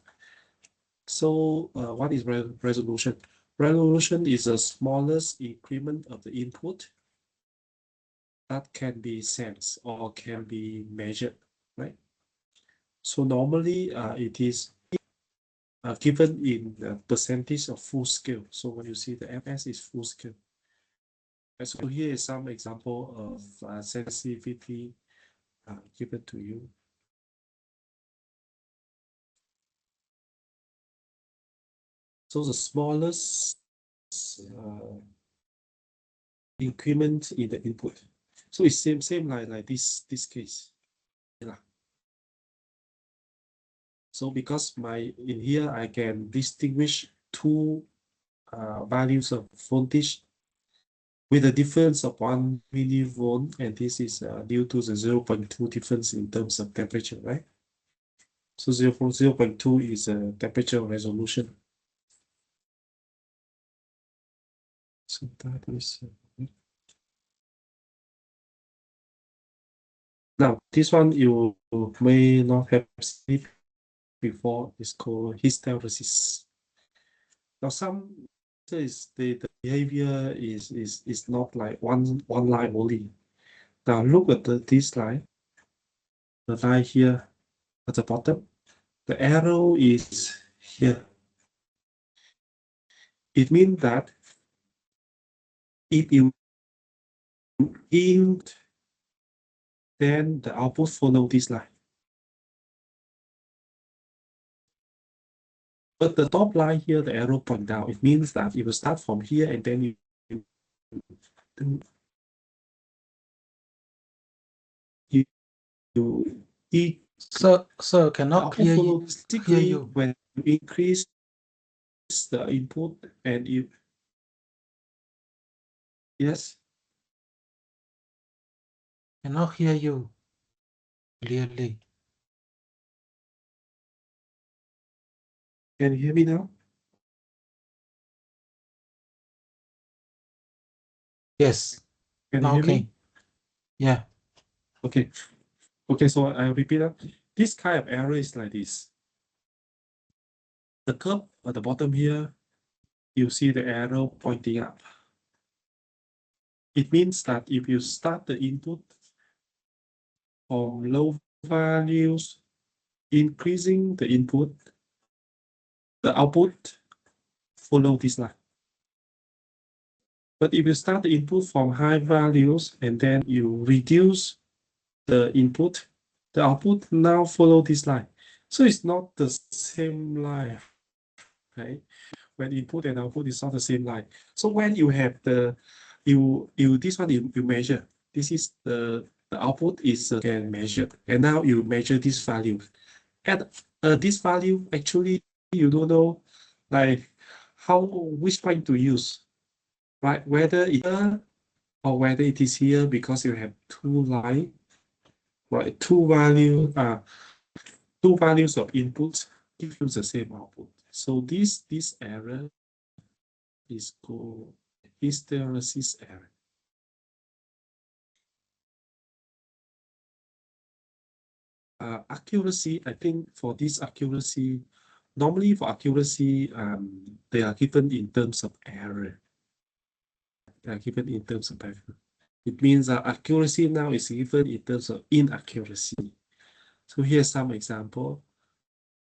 So what is resolution? Resolution is the smallest increment of the input that can be sensed or can be measured, right? So normally it is given in the percentage of full scale. So when you see the MS is full scale. And so here is some example of sensitivity given to you. So the smallest increment in the input. So it's same like this case. Yeah. So because in here I can distinguish two values of voltage with a difference of 1 millivolt, and this is due to the 0.2 difference in terms of temperature, right? So 0.2 is a temperature resolution. So that is now this one you may not have seen before. It's called hysteresis. Now some is the behavior is not like one line only. Now look at this line. the line here at the bottom. The arrow is here. It means that if you in, then the output follow this line. But the top line here, the arrow point down, it means that it will start from here and then you Sir, cannot hear you. When you increase the input and you, yes, Cannot hear you clearly. can you hear me now? Yes. Can you hear me? Yeah. Okay. Okay, so I'll repeat that. This kind of error is like this. The curve at the bottom here, you see the arrow pointing up. It means that if you start the input from low values, increasing the input, the output follow this line. But if you start the input from high values and then you reduce the input, the output now follow this line. So it's not the same line, right? When input and output is not the same line. So when you have the, this one you measure, this is the output is again measured, and now you measure this value. At this value, actually, you don't know like which point to use, right? Whether it's here or whether it is here, because you have two line, right? Two values of inputs give you the same output. So this error is called hysteresis error. Accuracy, I think for this accuracy, normally for accuracy, they are given in terms of error. They are given in terms of error. It means that accuracy now is given in terms of inaccuracy. So here's some example.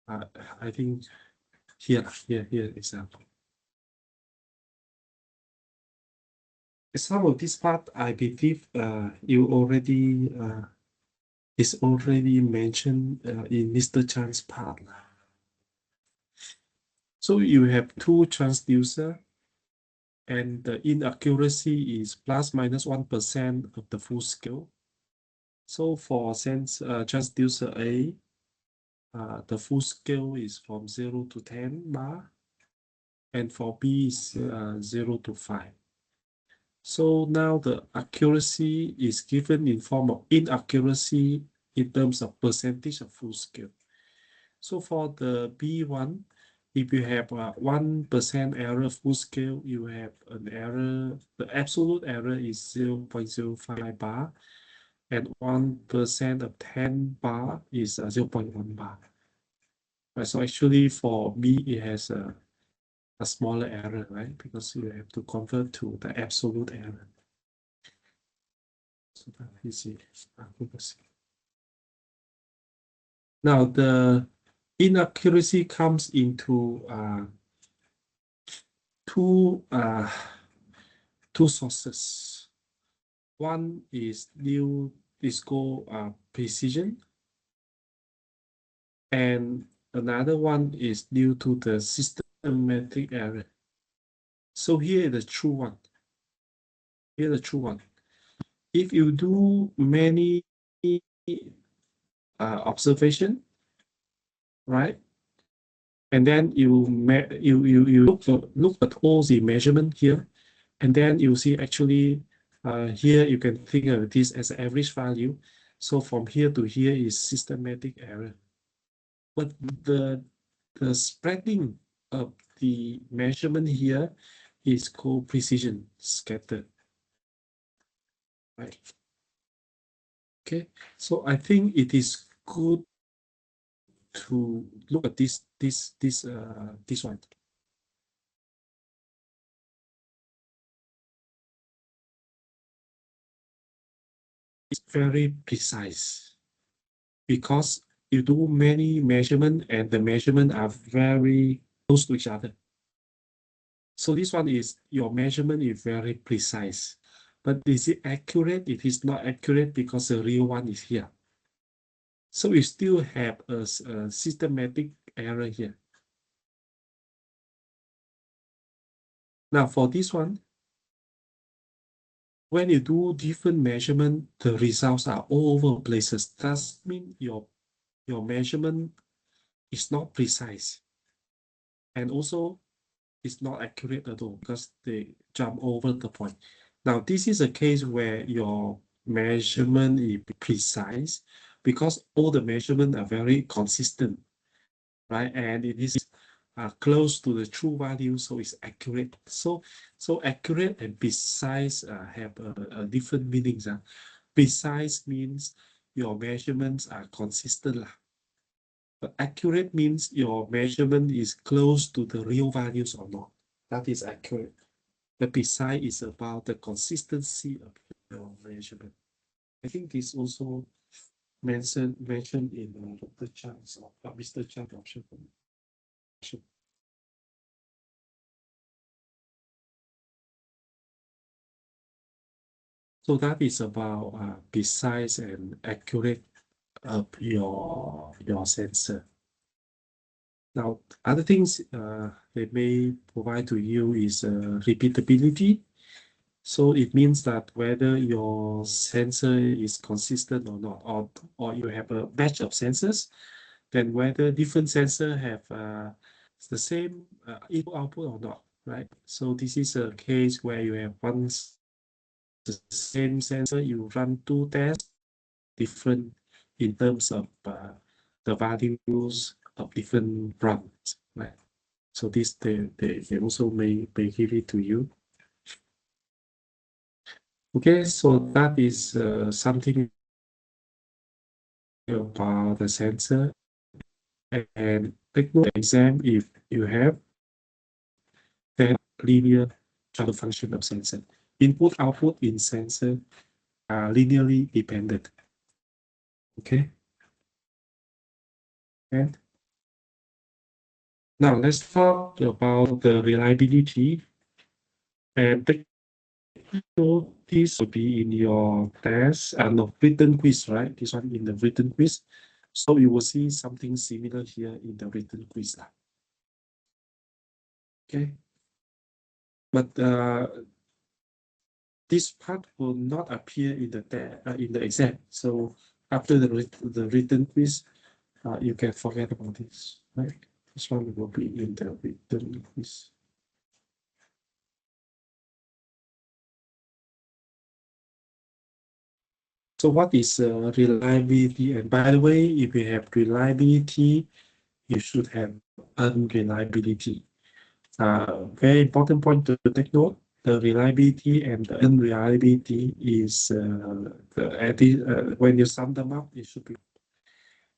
I think here example. Some of this part, I believe you already is already mentioned in Mr. Chan's part. So you have two transducer, and the inaccuracy is plus minus 1% of the full scale. So for transducer A, the full scale is from 0 to 10 bar, and for B is 0 to 5. So now the accuracy is given in form of inaccuracy in terms of percentage of full scale. So for the B1, if you have 1% error full scale, you have an error, the absolute error is 0.05 bar, and 1% of 10 bar is 0.1 bar. Right, so actually for B, it has a smaller error, right? Because you have to convert to the absolute error. So that is it. Now the inaccuracy comes into two sources. One is called precision, and another one is due to the systematic error. So here is the true one. Here the true one. If you do many observation, right? And then you look at all the measurement here, and then you see actually here you can think of this as average value. So from here to here is systematic error. But the spreading of the measurement here is called precision scatter. Right. Okay. So I think it is good to look at this one. It's very precise. because you do many measurement and the measurement are very close to each other. So this one is your measurement is very precise, but is it accurate? It is not accurate because the real one is here. So we still have a systematic error here. Now for this one, when you do different measurement, the results are all over places. That means your measurement is not precise. And also it's not accurate at all because they jump over the point. Now, this is a case where your measurement is precise because all the measurements are very consistent, right? And it is close to the true value, so it's accurate. So accurate and precise have a different meanings. Precise means your measurements are consistent. But accurate means your measurement is close to the real values or not. That is accurate. The precise is about the consistency of your measurement. I think this also mentioned in Dr. Chan's or Mr. Chan's option. So that is about precise and accurate of your sensor. Now, other things they may provide to you is repeatability. So it means that whether your sensor is consistent or not, or you have a batch of sensors, then whether different sensors have the same input output or not, right? So this is a case where you have the same sensor, you run two tests, different in terms of the values of different runs, right? So this they also may give it to you. Okay, so that is something about the sensor. And take note exam if you have then linear transfer function of sensor. Input output in sensor are linearly dependent. Okay. And now let's talk about the reliability. And take note this will be in your test and the written quiz, right? This one in the written quiz. So you will see something similar here in the written quiz. Okay. But this part will not appear in the exam. So after the written quiz, you can forget about this, right? This one will be in the written quiz. So what is reliability? And by the way, if you have reliability, you should have unreliability. Very important point to take note. The reliability and the unreliability is when you sum them up, it should be,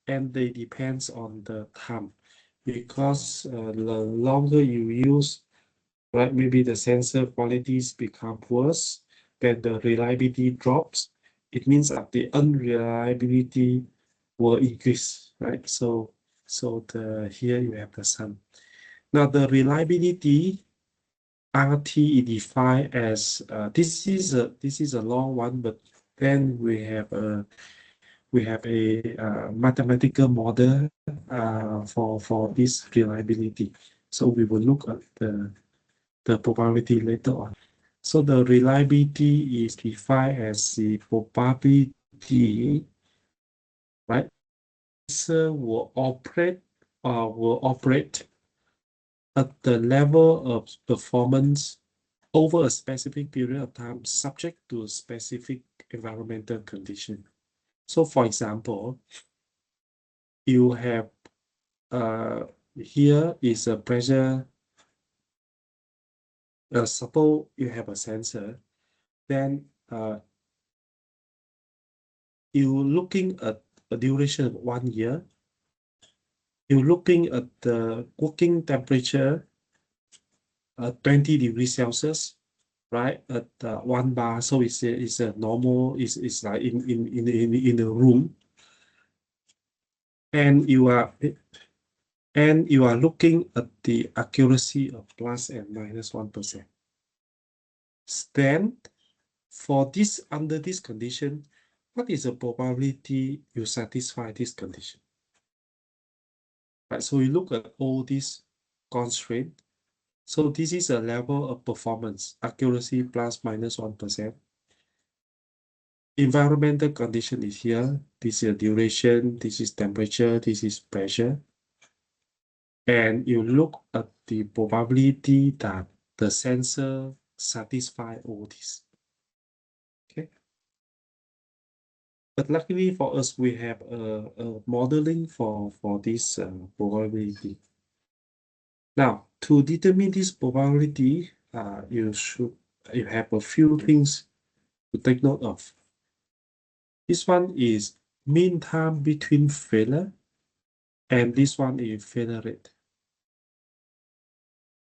and they depends on the time, because the longer you use, right, maybe the sensor qualities become worse, then the reliability drops. It means that the unreliability will increase, right? So here you have the sum. Now the reliability RT is defined as this is a long one, but then we have a mathematical model for this reliability. So we will look at the probability later on. So the reliability is defined as the probability, right? Sensor will operate at the level of performance over a specific period of time, subject to specific environmental condition. So for example, you have here is a pressure. Suppose you have a sensor, then you looking at a duration of 1 year. You're looking at the working temperature at 20 degrees Celsius, right? At 1 bar, so it's a normal. It's like in the room. and you are looking at the accuracy of plus and minus 1%. Then for this, under this condition, what is the probability you satisfy this condition? Right, so you look at all these constraints. So this is a level of performance, accuracy plus minus 1%. Environmental condition is here. This is duration, this is temperature, this is pressure. And you look at the probability that the sensor satisfy all this. Okay. But luckily for us, we have a modeling for this probability. Now, to determine this probability, you have a few things to take note of. This one is mean time between failure, and this one is failure rate.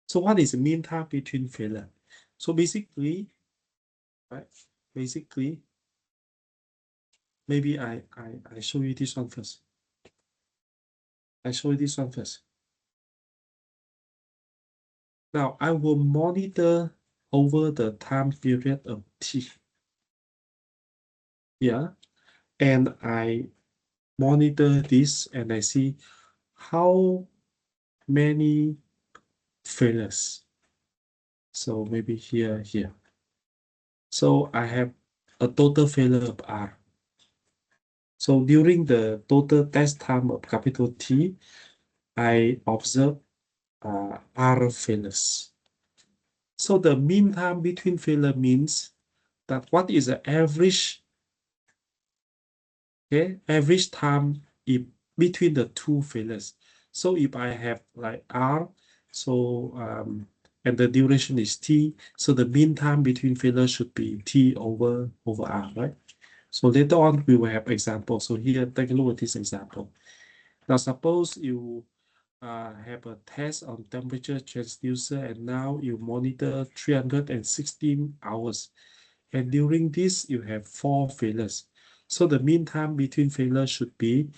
So what is mean time between failure? So basically, right? Basically, maybe I show you this one first. I show you this one first. Now I will monitor over the time period of T. Yeah, and I monitor this and I see how many failures. So maybe here. So I have a total failure of R. So during the total test time of capital T, I observe R failures. So the mean time between failure means that what is the average, okay, average time between the two failures. So if I have like R, so and the duration is T, so the mean time between failures should be T over R, right? So later on we will have examples. So here, take a look at this example. Now suppose you have a test on temperature transducer and now you monitor 316 hours. And during this, you have 4 failures. So the mean time between failures should be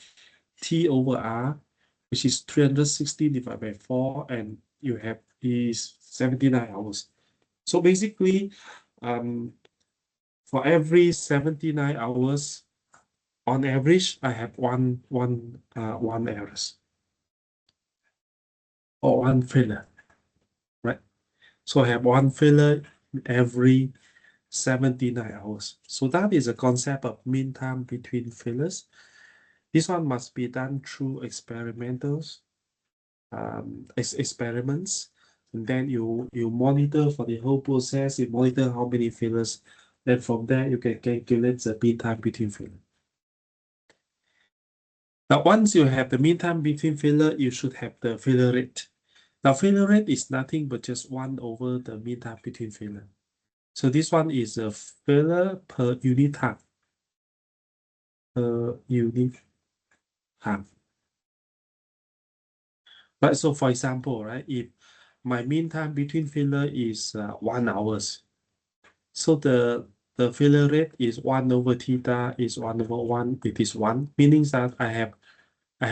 T over R, which is 316 divided by 4, and you have is 79 hours. So basically, for every 79 hours, on average, I have one errors or one failure, right? So I have one failure every 79 hours. So that is a concept of mean time between failures. This one must be done through experiments, and then you monitor for the whole process. You monitor how many failures. Then from there you can calculate the mean time between failure. Now, once you have the mean time between failure, you should have the failure rate. Now, failure rate is nothing but just 1 over the mean time between failure. So this one is a failure per unit time. Per unit time. Right, so for example, right, if my mean time between failure is 1 hours, so the failure rate is 1 over theta is 1 over 1, it is 1, meaning that I have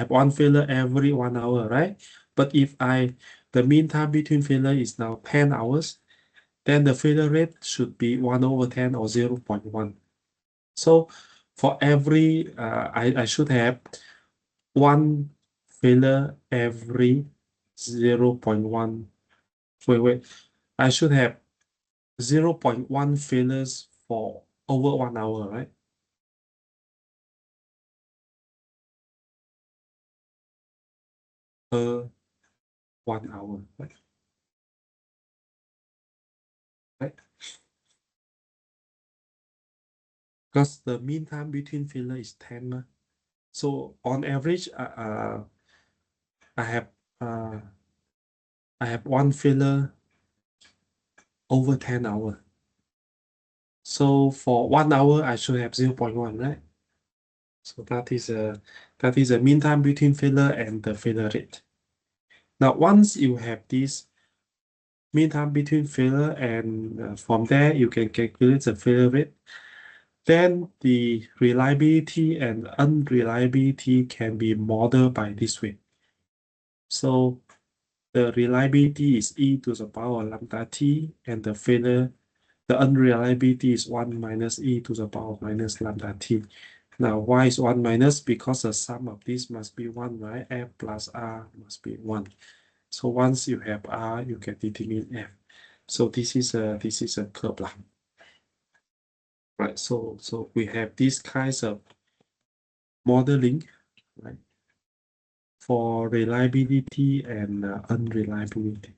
one failure every 1 hour, right? But if the mean time between failure is now 10 hours, then the failure rate should be 1 over 10 or 0.1. So for every, I should have one failure every 0.1. Wait. I should have 0.1 failures for over 1 hour, right? Per 1 hour, right? Because the mean time between failure is 10. So on average, I have one failure over 10 hours. So for 1 hour, I should have 0.1, right? So that is a mean time between failure and the failure rate. Now, once you have this mean time between failure, and from there you can calculate the failure rate. then the reliability and unreliability can be modeled by this way. So the reliability is e to the power lambda t, and the unreliability is 1 minus e to the power minus lambda t. Now, why is 1 minus? Because the sum of this must be 1, right? F plus R must be 1. So once you have R, you can determine F. So this is a curve lah. Right, so we have these kinds of modeling, right, for reliability and unreliability.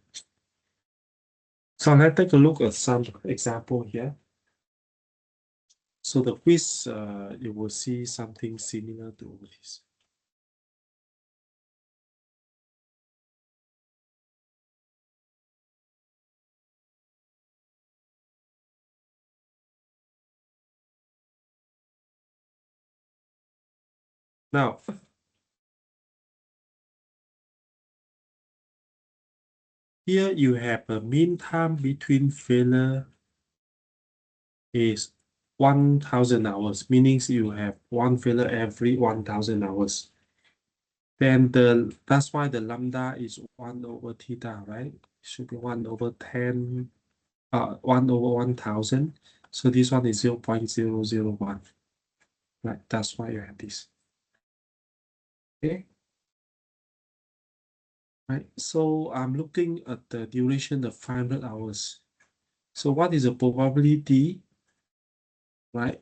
So let's take a look at some example here. So the quiz, you will see something similar to this. Now, here you have a mean time between failure is 1,000 hours, meaning you have one failure every 1,000 hours. Then that's why the lambda is 1 over theta, right? It should be 1 over 10, 1 over 1,000. So this one is 0.001, right? That's why you have this. Okay. Right. So I'm looking at the duration of 500 hours. So what is the probability, right?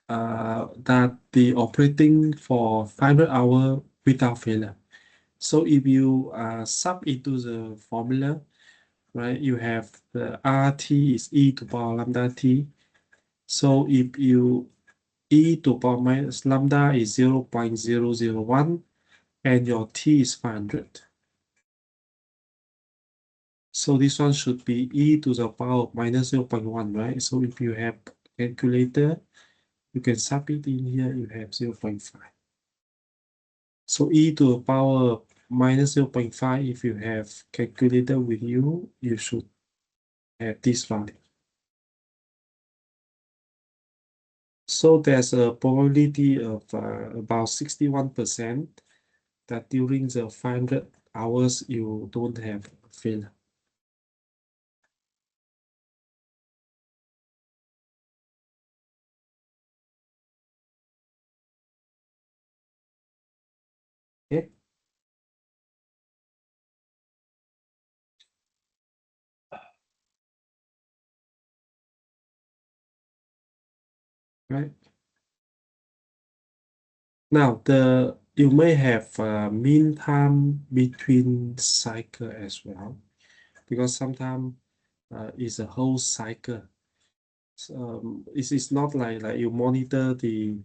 That the operating for 500 hours without failure. So if you sub into the formula, right, you have the RT is e to power lambda t. So if you e to power minus lambda is 0.001 and your t is 500. So this one should be e to the power of minus 0.1, right? So if you have calculator, you can sub it in here, you have 0.5. So e to the power minus 0.5, if you have calculator with you, you should have this value. So there's a probability of about 61% that during the 500 hours, you don't have failure. Okay. Right. Now, you may have mean time between cycle as well, because sometimes it's a whole cycle. It's not like you monitor the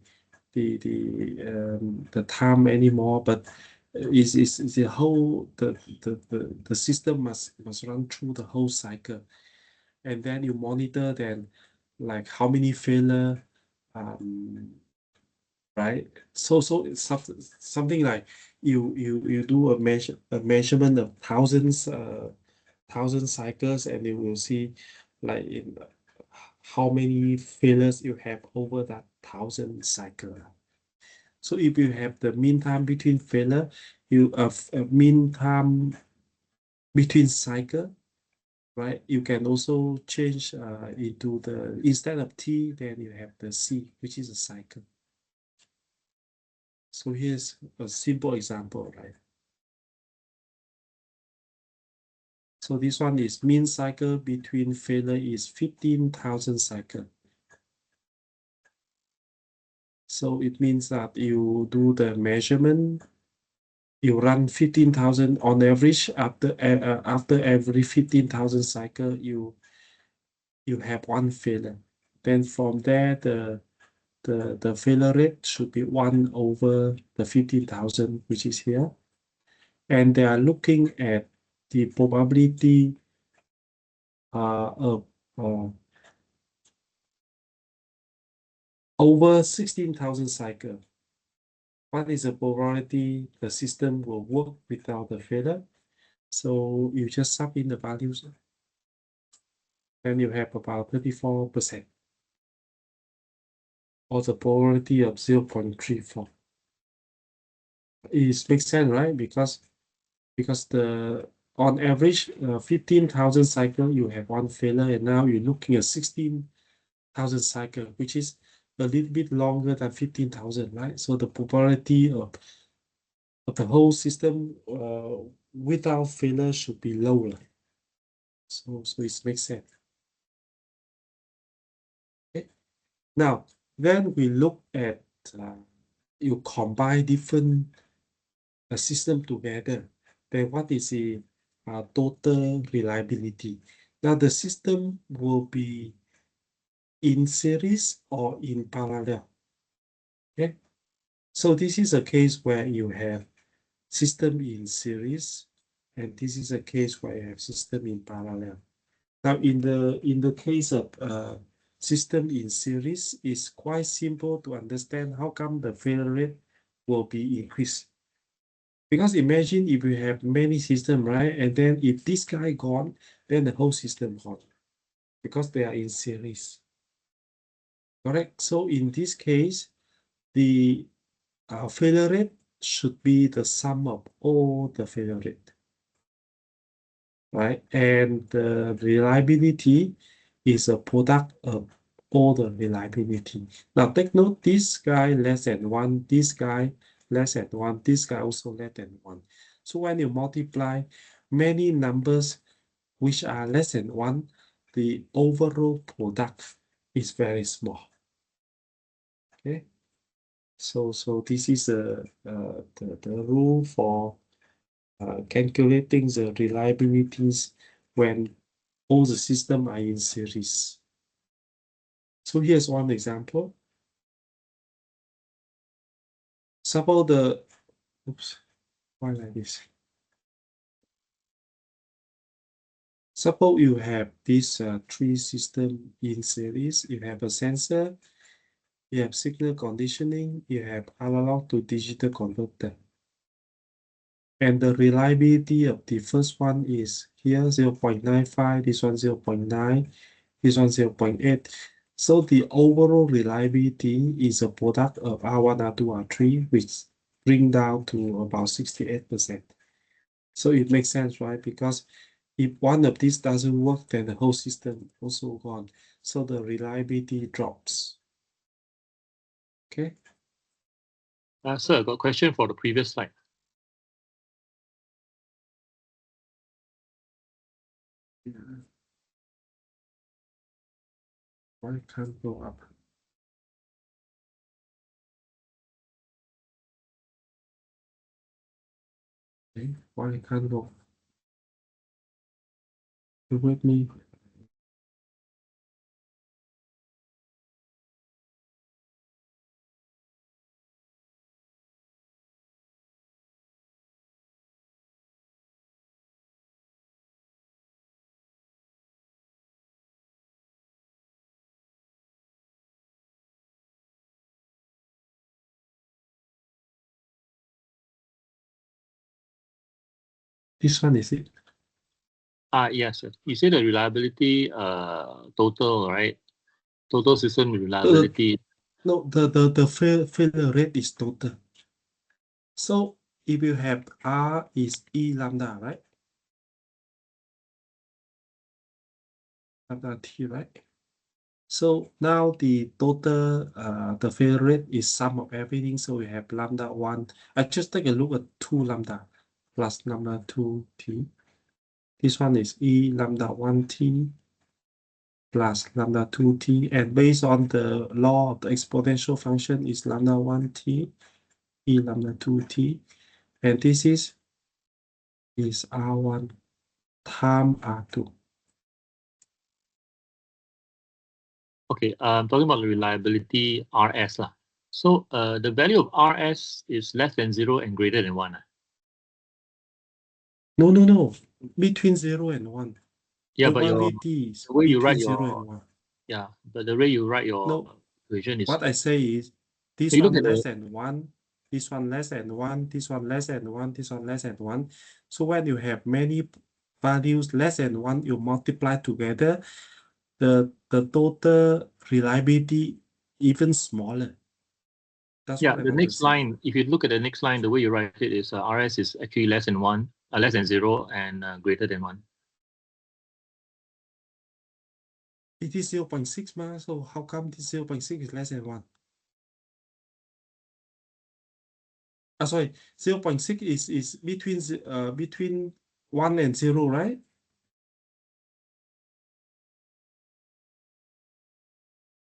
time anymore, but it's the whole the system must run through the whole cycle, and then you monitor then like how many failure, right? So it's something like you do a measurement of thousand cycles, and you will see like in how many failures you have over that 1,000 cycle. So if you have the mean time between failure, you mean time between cycle, right? You can also change into the, instead of t, then you have the c, which is a cycle. So here's a simple example, right? So this one is mean cycle between failure is 15,000 cycle. So it means that you do the measurement, you run 15,000 on average. After every 15,000 cycle, you have one failure. Then from there, the failure rate should be 1 over the 15,000, which is here. And they are looking at the probability of over 16,000 cycle. What is the probability the system will work without the failure? So you just sub in the values, and you have about 34%. or the probability of 0.34. It makes sense, right? Because the on average 15,000 cycle you have one failure, and now you're looking at 16,000 cycle, which is a little bit longer than 15,000, right? So the probability of the whole system without failure should be lower. So it makes sense. Okay. Now, when we look at you combine different system together, then what is the total reliability? Now the system will be in series or in parallel. Okay, so this is a case where you have system in series, and this is a case where you have system in parallel. Now in the case of system in series, it's quite simple to understand how come the failure rate will be increased. Because imagine if you have many systems, right? And then if this guy gone, then the whole system gone, because they are in series. Correct? So in this case, the failure rate should be the sum of all the failure rate, right? And the reliability is a product of all the reliability. Now take note, this guy less than 1, this guy less than 1, this guy also less than 1. So when you multiply many numbers which are less than 1, the overall product is very small. Okay, so this is the rule for calculating the reliabilities when all the systems are in series. So here's one example. Suppose the, oops, why like this? Suppose you have these three systems in series. You have a sensor, you have signal conditioning, you have analog to digital converter. And the reliability of the first one is here 0.95, this one 0.9, this one 0.8. So the overall reliability is a product of R1, R2, R3, which bring down to about 68%. So it makes sense, right? Because if one of these doesn't work, then the whole system also gone. So the reliability drops. Okay. Sir, I got a question for the previous slide. Yeah. Why can't go up? Okay. Why can't go? You with me? This one is it? Yes, sir. You say the reliability total, right? Total system reliability. No, the failure rate is total. So if you have R is E lambda, right? Lambda T, right? So now the total, the failure rate is sum of everything. So we have lambda 1. I just take a look at 2 lambda plus lambda 2t. This one is E lambda 1t plus lambda 2t. And based on the law of the exponential function is lambda 1t, E lambda 2t. And this is R1 times R2. Okay, I'm talking about the reliability RS lah. So the value of RS is less than 0 and greater than 1. No. Between 0 and 1. Yeah, but probability is the way you between write 0 your and 1. yeah, but the way you write your No, equation is what I say is this you look one at less than 1, this one less than 1, this one less than 1, this one less than 1. So when you have many values less than 1, you multiply together, the total reliability even smaller. That's Yeah, what I the want to next say. line, if you look at the next line, the way you write it is RS is actually less than 1, less than 0 and greater than 1. It is 0.6 ma, so how come this 0.6 is less than 1? Sorry, 0.6 is between 1 and 0, right?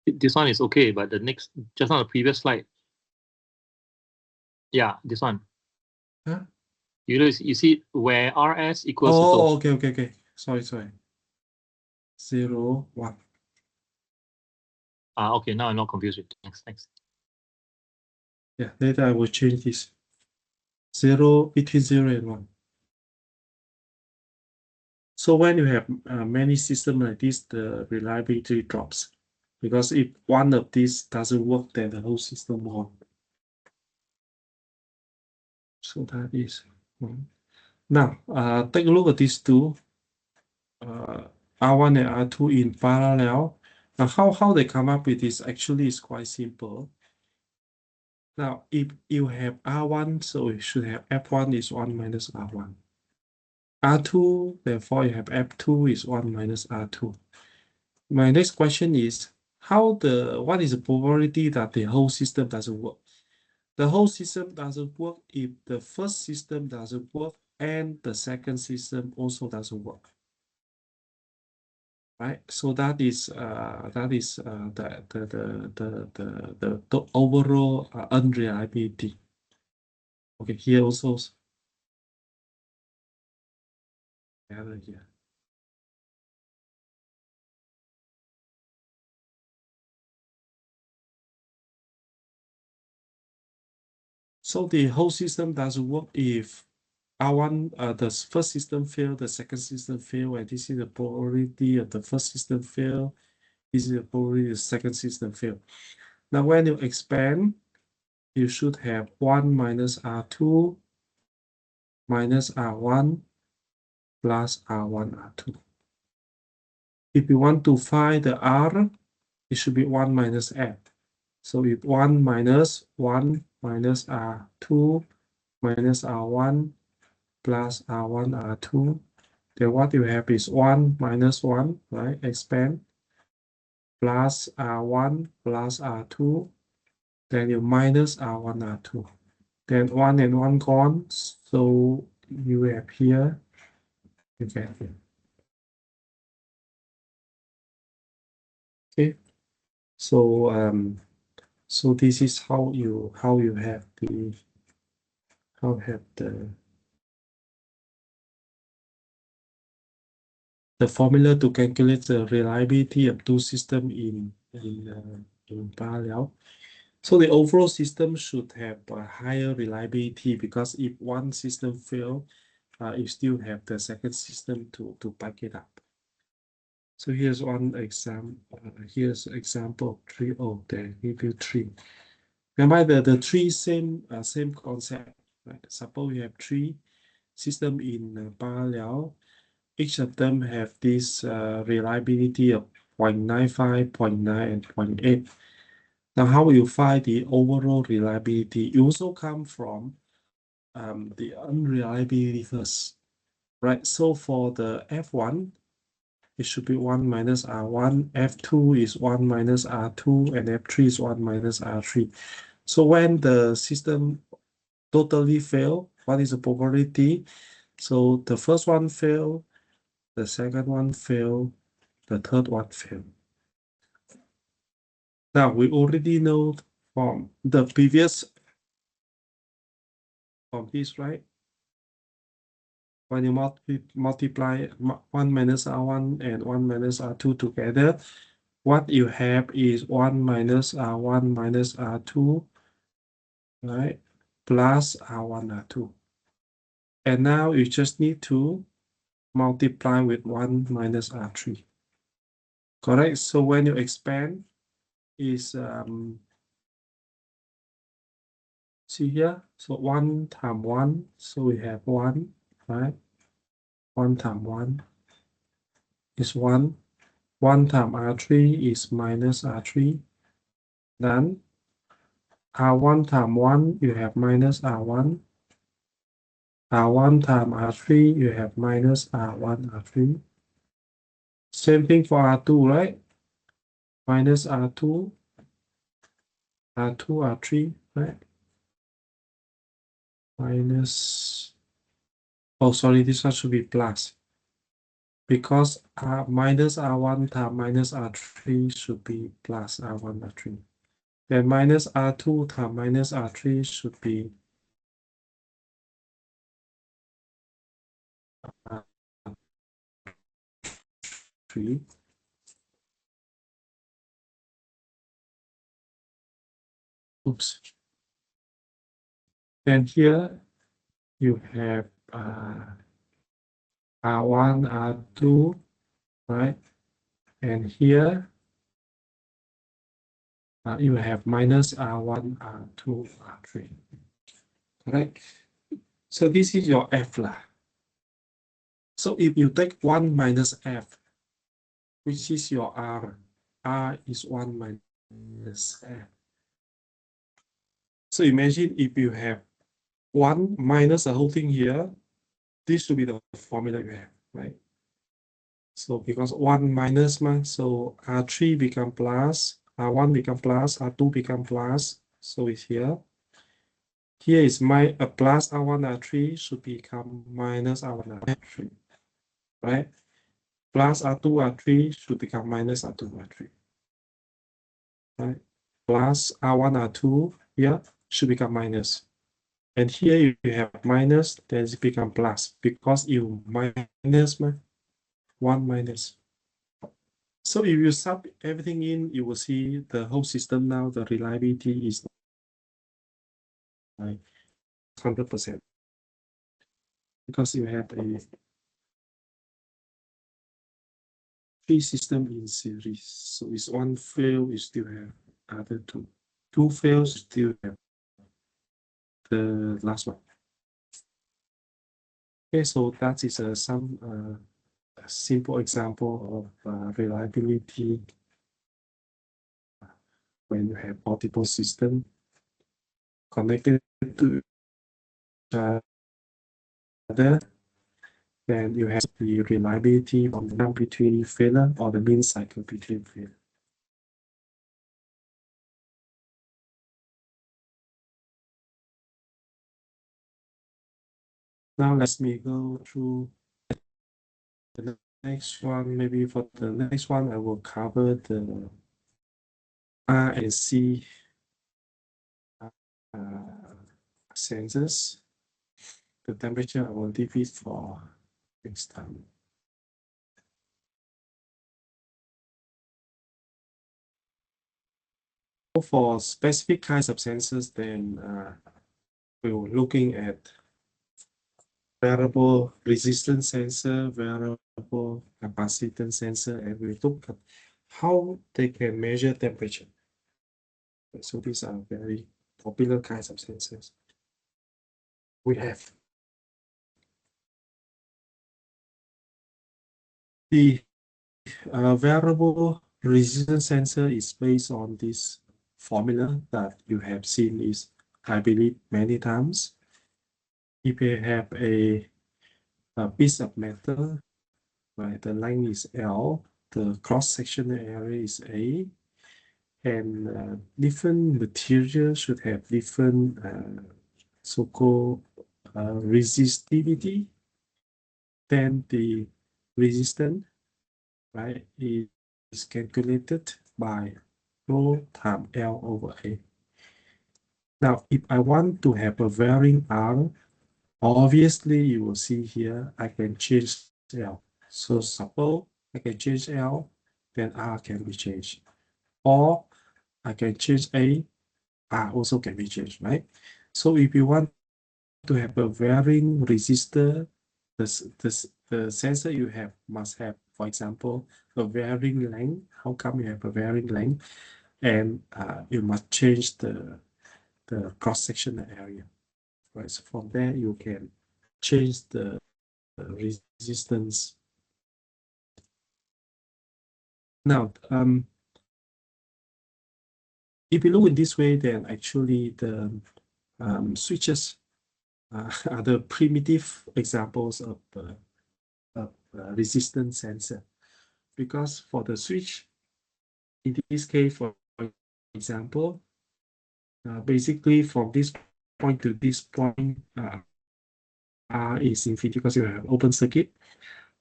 This one is okay, but the next, just on the previous slide. Yeah, this one. Huh? You see where RS equals to Oh, okay. Sorry. 0, 1. okay, now I'm not confused with thanks. Yeah, later I will change this. 0 between 0 and 1. So when you have many systems like this, the reliability drops. Because if one of these doesn't work, then the whole system won't. So that is one. Now, take a look at these two. R1 and R2 in parallel. Now, how they come up with this actually is quite simple. Now, if you have R1, so you should have F1 is 1 minus R1. R2, therefore you have F2 is 1 minus R2. My next question is, what is the probability that the whole system doesn't work? The whole system doesn't work if the first system doesn't work and the second system also doesn't work. Right, so that is the overall unreliability. Okay, here also here. So the whole system doesn't work if R1 the first system fail, the second system fail, and this is the probability of the first system fail. This is the probability the second system fail. Now when you expand, you should have 1 minus R2 minus R1 plus R1 R2. If you want to find the R, it should be 1 minus F. So if 1 minus R2 minus R1 plus R1 R2, then what you have is 1 minus 1, right? Expand plus R1 plus R2, then you minus R1 R2. Then 1 and 1 gone, so you have here, you get here. Okay, so this is how you have the formula to calculate the reliability of two systems in parallel. So the overall system should have a higher reliability because if one system fails, you still have the second system to back it up. So here's one example. Here's example of 3. Oh, there give you 3. Remember the 3 same concept. Right? Suppose you have 3 systems in parallel. Each of them have this reliability of 0.95, 0.9, and 0.8. Now, how will you find the overall reliability? It also come from the unreliability first, right? So for the F1, it should be 1 minus R1, F2 is 1 minus R2, and F3 is 1 minus R3. So when the system totally fail, what is the probability? So the first one fail, the second one fail, the third one fail. Now we already know from the previous from this, right? When you multiply 1 minus R1 and 1 minus R2 together, what you have is 1 minus R1 minus R2, right? Plus R1 R2. And now you just need to multiply with 1 minus R3. Correct? So when you expand, is see here, so 1 times 1, so we have 1, right? 1 times 1 is 1. 1 times R3 is minus R3. Then R1 times 1, you have minus R1. R1 times R3, you have minus R1, R3. Same thing for R2, right? Minus R2, R2, R3, right? Minus, oh, sorry, this one should be plus. Because minus R1 times minus R3 should be plus R1, R3. Then minus R2 times minus R3 should be R3. Oops. Then here you have R1, R2, right? And here you have minus R1, R2, R3. Right? So this is your F lah. So if you take 1 minus F, which is your R, R is 1 minus F. So imagine if you have 1 minus the whole thing here, this should be the formula you have, right? So because 1 minus, so R3 become plus, R1 become plus, R2 become plus, so it's here. Here is a plus R1, R3 should become minus R1, R3, right? Plus R2, R3 should become minus R2, R3, right? Plus R1, R2 here should become minus. And here you have minus, then it become plus because you minus 1 minus. So if you sub everything in, you will see the whole system now, the reliability is like 100% because you have a three system in series. So it's one fail, you still have other two. Two fails, you still have the last one. Okay, so that is some simple example of reliability when you have multiple systems connected to each other. Then you have the reliability from the between failure or the mean cycle between failure. Now let me go through the next one. Maybe for the next one, I will cover the R and C sensors. The temperature I will leave it for next time. For specific kinds of sensors, then we were looking at variable resistance sensor, variable capacitance sensor, and we look at how they can measure temperature. So these are very popular kinds of sensors. We have the variable resistance sensor is based on this formula that you have seen is, I believe, many times. If you have a piece of metal, right, the length is L, the cross-sectional area is A, and different materials should have different so-called resistivity. Then the resistance, right, is calculated by rho times L over A. Now, if I want to have a varying R, obviously you will see here, I can change L. So suppose I can change L, then R can be changed. Or I can change A, R also can be changed, right? So if you want to have a varying resistor, the sensor you have must have, for example, a varying length. How come you have a varying length? And you must change the cross-sectional area. Right, so from there you can change the resistance. Now, if you look in this way, then actually the switches are the primitive examples of resistance sensor. Because for the switch, in this case, for example, basically from this point to this point, R is infinity because you have open circuit.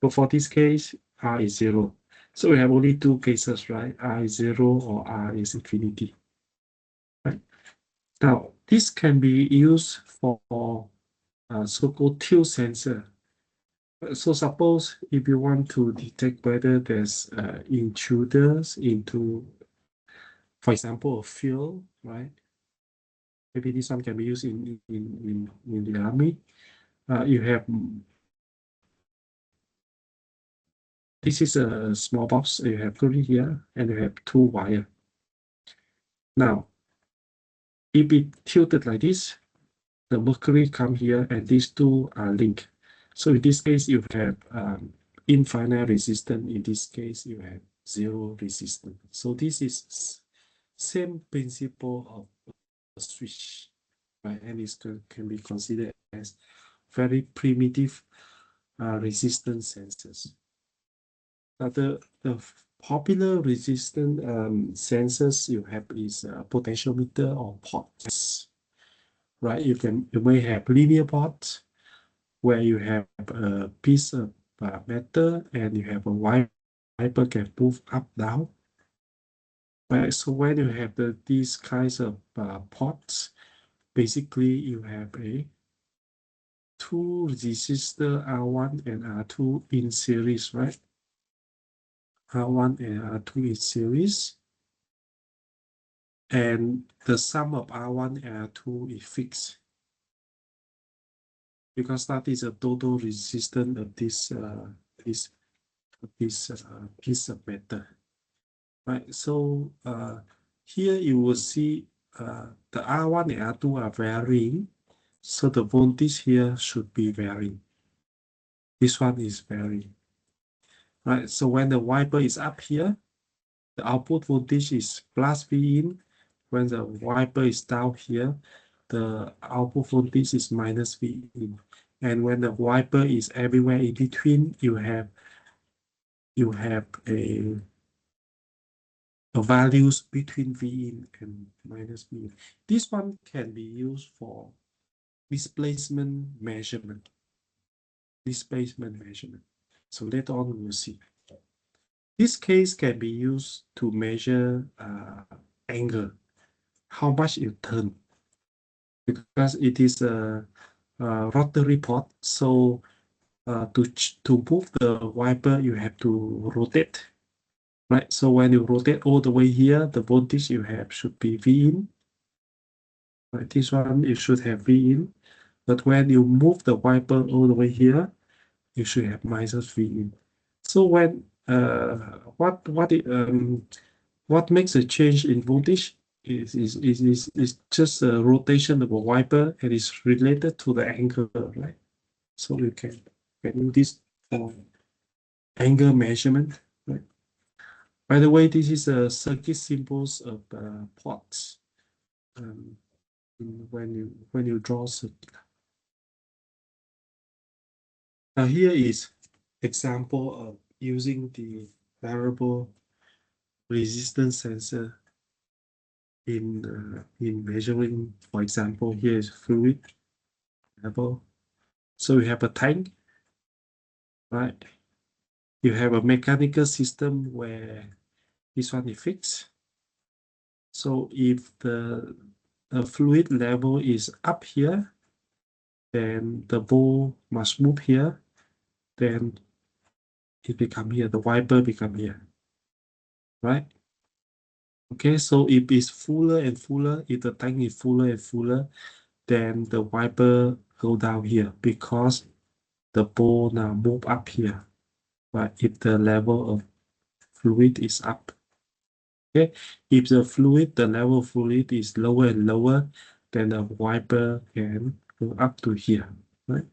But for this case, R is 0. So we have only two cases, right? R is 0 or R is infinity. Right. Now, this can be used for so-called tilt sensor. So suppose if you want to detect whether there's intruders into, for example, a field, right? Maybe this one can be used in the army. You have this is a small box. You have three here, and you have two wire. Now, if it tilted like this, the mercury come here, and these two are linked. So in this case, you have infinite resistance. In this case, you have zero resistance. So this is same principle of a switch, right? And it can be considered as very primitive resistance sensors. The popular resistance sensors you have is potentiometer or pots, right? You may have linear pots where you have a piece of metal and you have a wiper can move up down. Right, so when you have these kinds of pots, basically you have a two resistor R1 and R2 in series, right? R1 and R2 in series. And the sum of R1 and R2 is fixed. Because that is a total resistance of this piece of metal. Right, so here you will see the R1 and R2 are varying. So the voltage here should be varying. This one is varying. Right, so when the wiper is up here, the output voltage is plus V in. When the wiper is down here, the output voltage is minus V in. And when the wiper is everywhere in between, you have a values between V in and minus V in. This one can be used for displacement measurement. So later on we will see. This case can be used to measure angle, how much you turn, because it is a rotary pot. So to move the wiper, you have to rotate, right? So when you rotate all the way here, the voltage you have should be V in. Right, this one you should have V in, but when you move the wiper all the way here, you should have minus V in. So when what makes a change in voltage is just a rotation of a wiper and is related to the angle, right? So you can do this for angle measurement, right? By the way, this is a circuit symbols of pots. When you draw circuit. Now here is example of using the variable resistance sensor in measuring. For example, here is fluid level. So you have a tank, right? You have a mechanical system where this one is fixed. So if the fluid level is up here, then the ball must move here. Then it become here. The wiper become here, right? Okay, so if it's fuller and fuller, if the tank is fuller and fuller, then the wiper go down here because the ball now move up here. But if the level of fluid is up, okay, if the level of fluid is lower and lower, then the wiper can go up to here, right?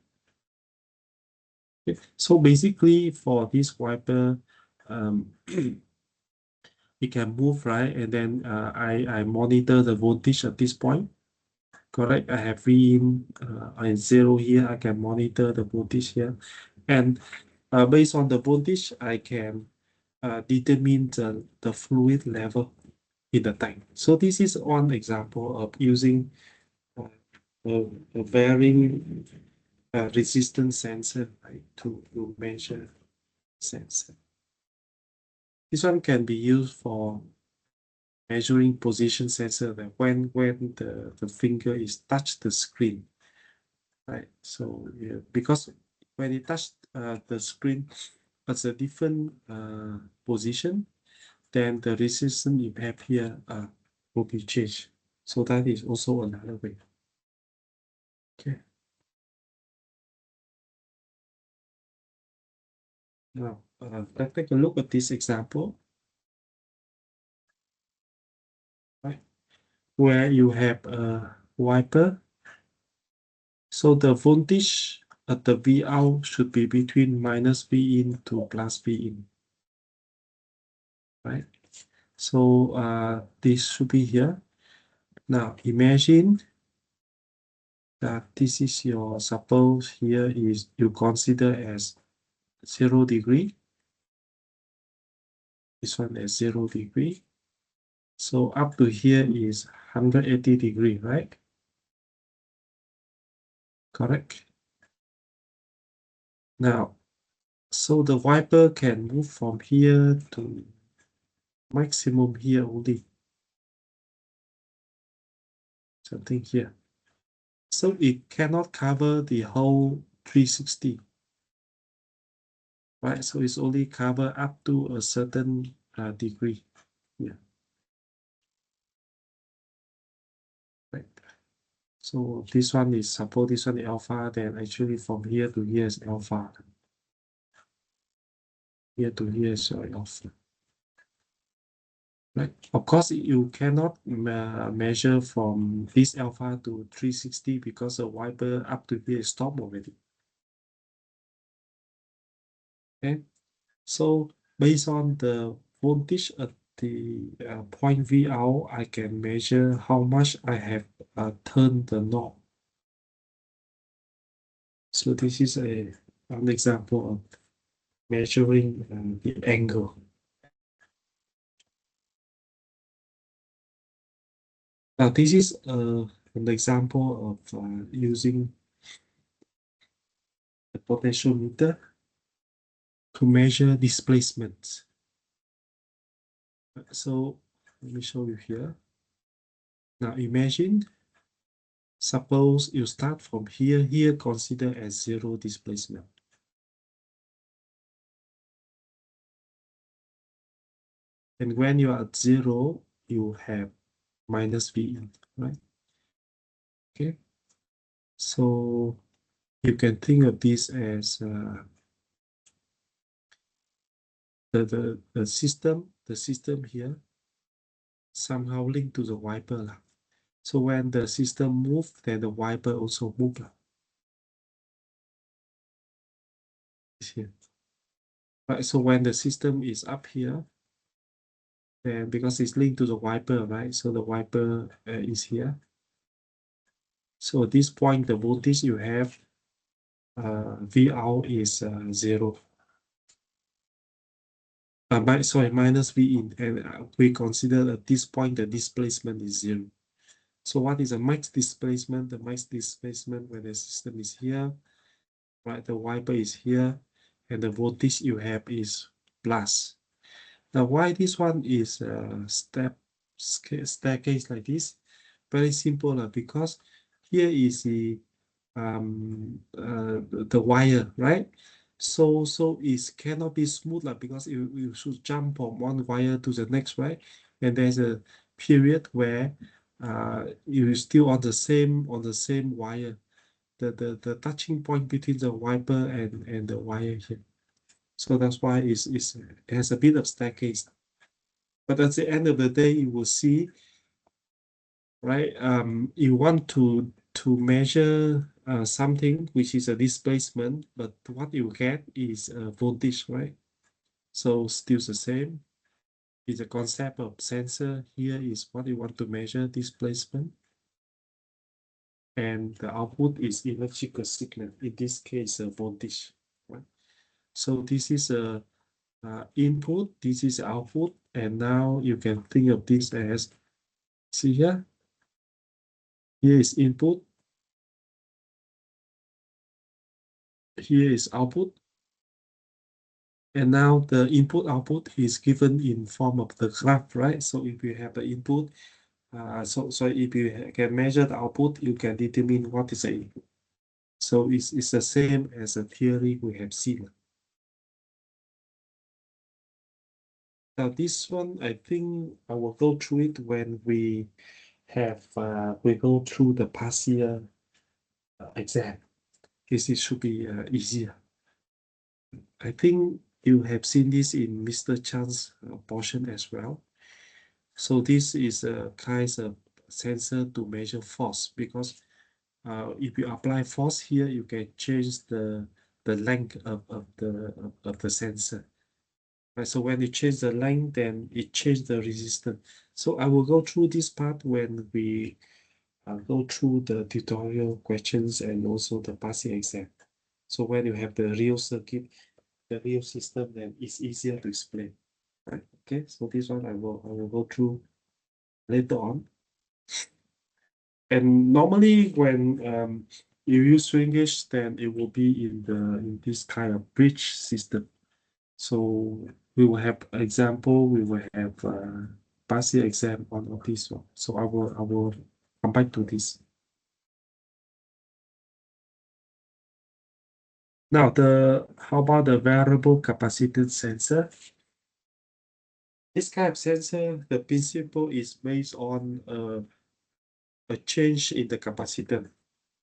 Okay. So basically, for this wiper, it can move, right? And then I monitor the voltage at this point. Correct. I have V in and 0 here. I can monitor the voltage here. And based on the voltage, I can determine the fluid level in the tank. So this is one example of using a varying resistance sensor, right, to measure sensor. This one can be used for measuring position sensor, that when the finger is touch the screen, right? So yeah, because when it touch the screen, it's a different position, then the resistance you have here will be changed. So that is also another way. Okay. Now let's take a look at this example, right? Where you have a wiper. So the voltage at the V out should be between minus V in to plus V in, right? So this should be here. Now imagine that this is your, suppose here is you consider as 0 degree. This one is 0 degree. So up to here is 180 degree, right? Correct. Now, so the wiper can move from here to maximum here only. Something here. So it cannot cover the whole 360. Right, so it's only cover up to a certain degree. Yeah. Right. So this one is, suppose this one is alpha, then actually from here to here is alpha. Here to here is alpha. Right. Of course, you cannot measure from this alpha to 360 because the wiper up to here is stopped already. Okay. So based on the voltage at the point V out, I can measure how much I have turned the knob. So this is an example of measuring the angle. Now this is an example of using the potentiometer to measure displacement. So let me show you here. Now imagine, suppose you start from here, here consider as 0 displacement. And when you are at 0, you have minus V in, right? Okay. So you can think of this as the system here somehow linked to the wiper. So when the system moves, then the wiper also moves. Here. Right, so when the system is up here, then because it's linked to the wiper, right? So the wiper is here. So at this point, the voltage you have, V out is 0. Sorry, minus V in, and we consider at this point the displacement is 0. So what is the max displacement? The max displacement when the system is here, right? The wiper is here, and the voltage you have is plus. Now, why this one is staircase like this? Very simple, because here is the wire, right? So it cannot be smooth because you should jump from one wire to the next, right? And there's a period where you still on the same wire. The touching point between the wiper and the wire here. So that's why it has a bit of staircase. But at the end of the day, you will see, right? You want to measure something which is a displacement, but what you get is a voltage, right? So still the same. is a concept of sensor. Here is what you want to measure, displacement. And the output is electrical signal, in this case, a voltage. Right? So this is a input, this is output, and now you can think of this as, see here, here is input, here is output, and now the input output is given in form of the graph, right? So if you have the input, so if you can measure the output, you can determine what is the input. So it's the same as a theory we have seen. Now this one, I think I will go through it when we have we go through the past year exam. This should be easier. I think you have seen this in Mr. Chan's portion as well. So this is a kind of sensor to measure force, because if you apply force here, you can change the length of the sensor. Right, so when you change the length, then it changes the resistance. So I will go through this part when we go through the tutorial questions and also the passing exam. So when you have the real circuit, the real system, then it's easier to explain. Right? Okay, so this one I will go through later on. And normally when you use strain gauge, then it will be in this kind of bridge system. So we will have example, we will have partial exam on this one. So I will come back to this. Now how about the variable capacitance sensor? This kind of sensor, the principle is based on a change in the capacitance.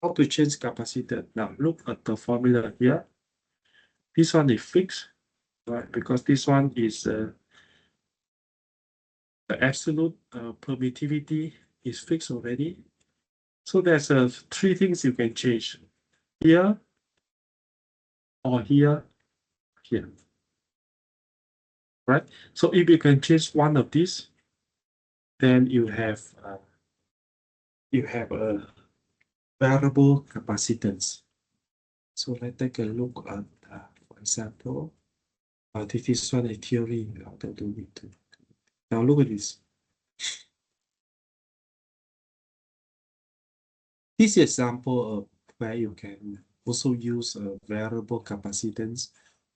How to change capacitance? Now look at the formula here. This one is fixed, right? Because this one is the absolute permittivity is fixed already. So there's three things you can change here, or here, here. Right? So if you can change one of these, then you have a variable capacitance. So let's take a look at, for example, this is one a theory how to do it. Now look at this. This example of where you can also use a variable capacitance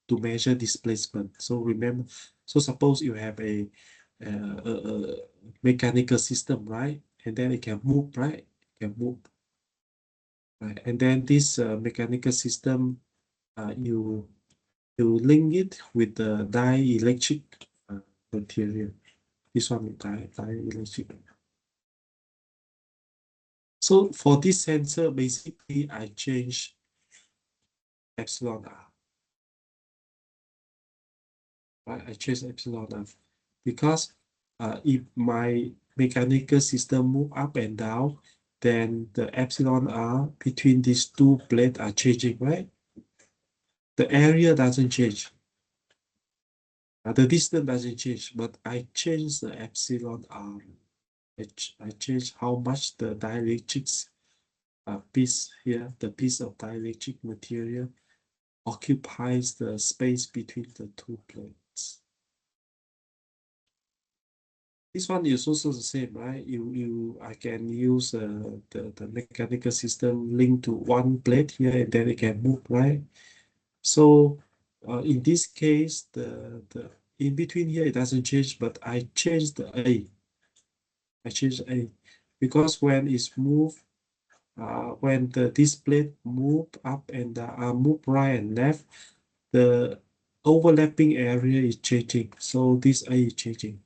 to measure displacement. So remember, so suppose you have a mechanical system, right? And then it can move, right? It can move. Right? And then this mechanical system, you link it with the dielectric material. This one is dielectric. So for this sensor, basically I change epsilon r. Right? I change epsilon r because if my mechanical system move up and down, then the epsilon r between these two plates are changing, right? The area doesn't change. The distance doesn't change, but I change the epsilon r. I change how much the dielectric piece here, the piece of dielectric material occupies the space between the two plates. This one is also the same, right? I can use the mechanical system linked to one plate here, and then it can move, right? So in this case, the in between here it doesn't change, but I change the A. I change A because when it's moved, when this plate move up and move right and left, the overlapping area is changing. So this A is changing.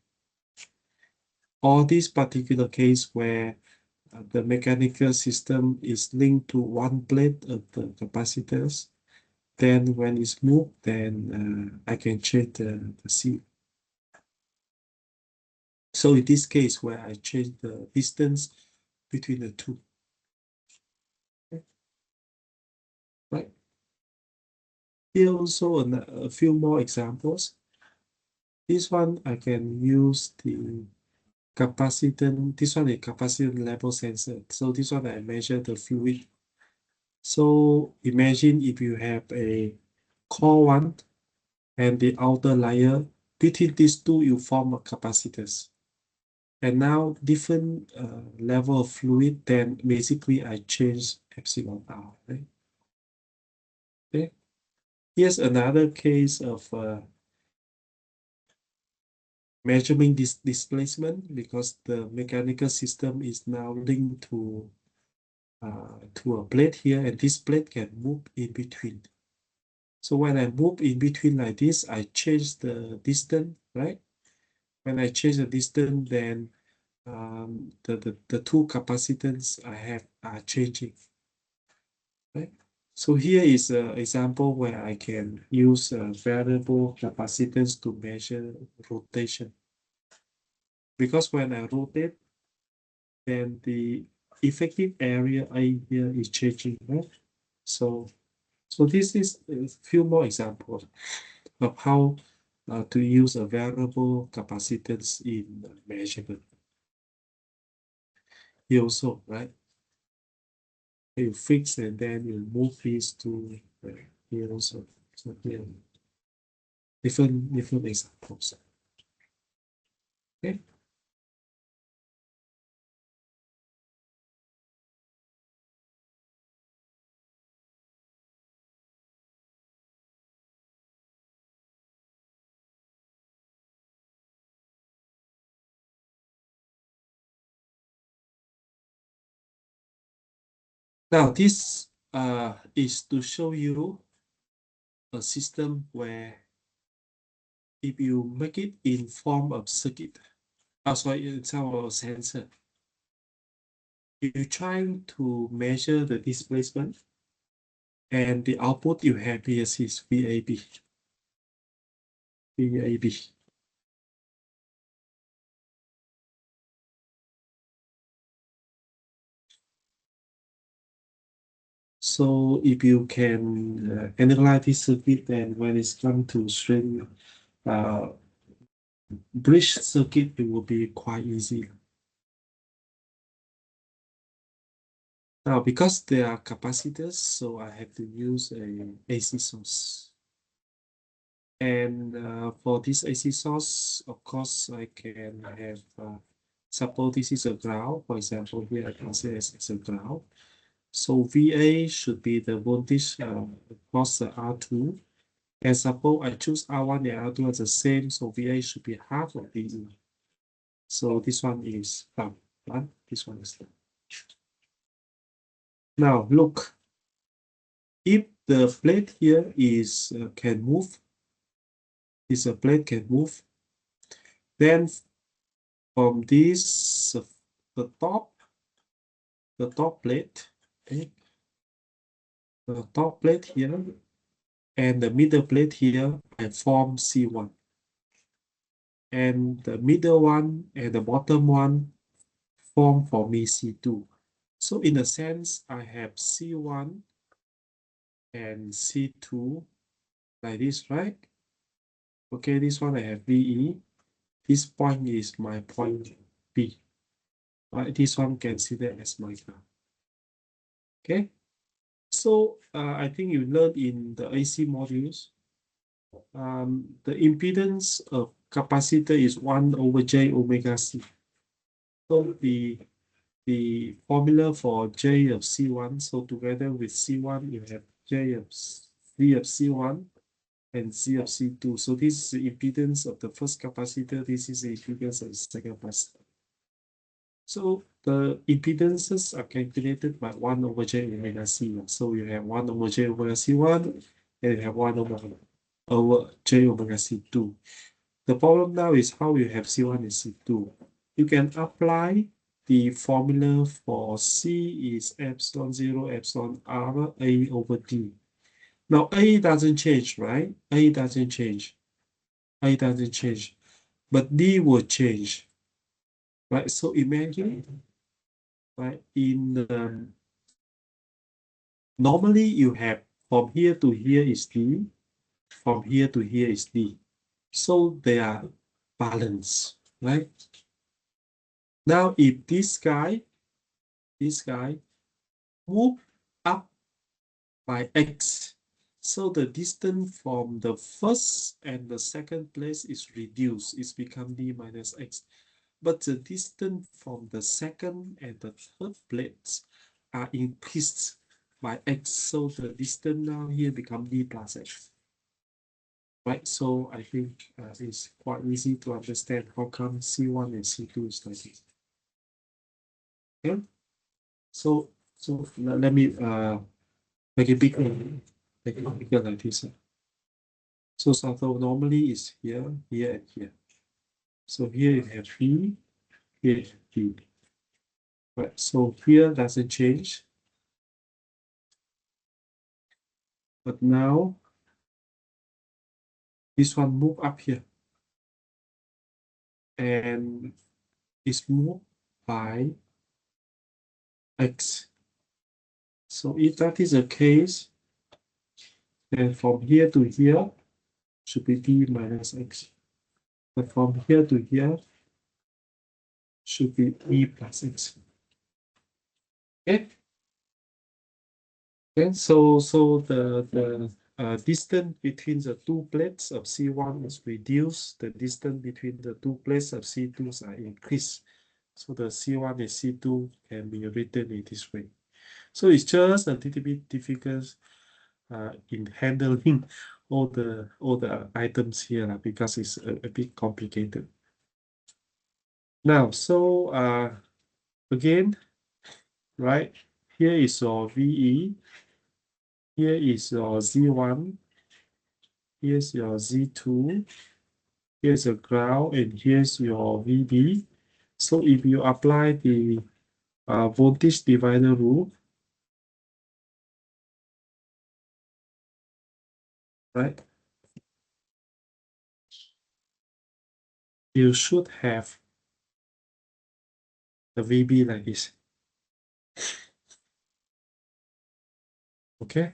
Or this particular case where the mechanical system is linked to one plate of the capacitors, then when it's moved, then I can change the C. So in this case where I change the distance between the two. Okay. Right. Here also a few more examples. This one I can use the capacitance. This one is capacitance level sensor. So this one I measure the fluid. So imagine if you have a core one and the outer layer, between these two you form a capacitors. And now different level of fluid, then basically I change epsilon r, right? Okay. Here's another case of measuring this displacement, because the mechanical system is now linked to a plate here, and this plate can move in between. So when I move in between like this, I change the distance, right? When I change the distance, then the two capacitance I have are changing, right? So here is an example where I can use variable capacitance to measure rotation. Because when I rotate, then the effective area I here is changing, right? So this is a few more examples of how to use a variable capacitance in measurement. Here also, right? You fix and then you move these to here also. So here, different examples. Okay. Now this is to show you a system where if you make it in form of circuit, sorry, in form of sensor, you're trying to measure the displacement, and the output you have here is VAB. VAB. So if you can analyze this circuit, then when it's come to string bridge circuit, it will be quite easy. Now, because there are capacitors, so I have to use a AC source. And for this AC source, of course, I can have, suppose this is a ground. For example, here I can say it's a ground. So VA should be the voltage across the R2. And suppose I choose R1 and R2 as the same, so VA should be half of VE. So this one is done, right? This one is done. Now look, if the plate here is can move, this plate can move, then from this the top plate, okay, the top plate here and the middle plate here, I form C1, and the middle one and the bottom one form for me C2. So in a sense, I have C1 and C2 like this, right? Okay, this one I have VE. This point is my point B. Right, this one considered as my ground. Okay, so I think you learned in the AC modules. The impedance of capacitor is 1 over J omega C. So the formula for J of C1, so together with C1, you have J of V of C1 and C of C2. So this is the impedance of the first capacitor. This is the impedance of the second capacitor. So the impedances are calculated by 1 over J omega C. So you have 1 over J omega C1, and you have 1 over J omega C2. The problem now is how you have C1 and C2. You can apply the formula for C is epsilon 0 epsilon R A over D. Now A doesn't change, right? A doesn't change. A doesn't change. But D will change. Right? So imagine, right, in normally you have from here to here is D, from here to here is D. So they are balanced, right? Now, if this guy move up by x, so the distance from the first and the second place is reduced. It's become d minus x. But the distance from the second and the third plates are increased by x. So the distance now here become d plus x. Right, so I think it's quite easy to understand how come C1 and C2 is like this. Okay, so let me make it bigger, like this. So normally is here, here, and here. So here you have V, here you have V. Right, so here doesn't change. But now this one move up here. And is moved by x. So if that is the case, then from here to here should be d minus x. But from here to here should be e plus x. Okay. Okay. So the distance between the two plates of C1 is reduced. The distance between the two plates of C2s are increased. So the C1 and C2 can be written in this way. So it's just a little bit difficult in handling all the items here because it's a bit complicated. Now, so again, right, here is your VE, here is your Z1, here's your Z2, here's your ground, and here's your VB. So if you apply the voltage divider rule, right, you should have the VB like this. Okay.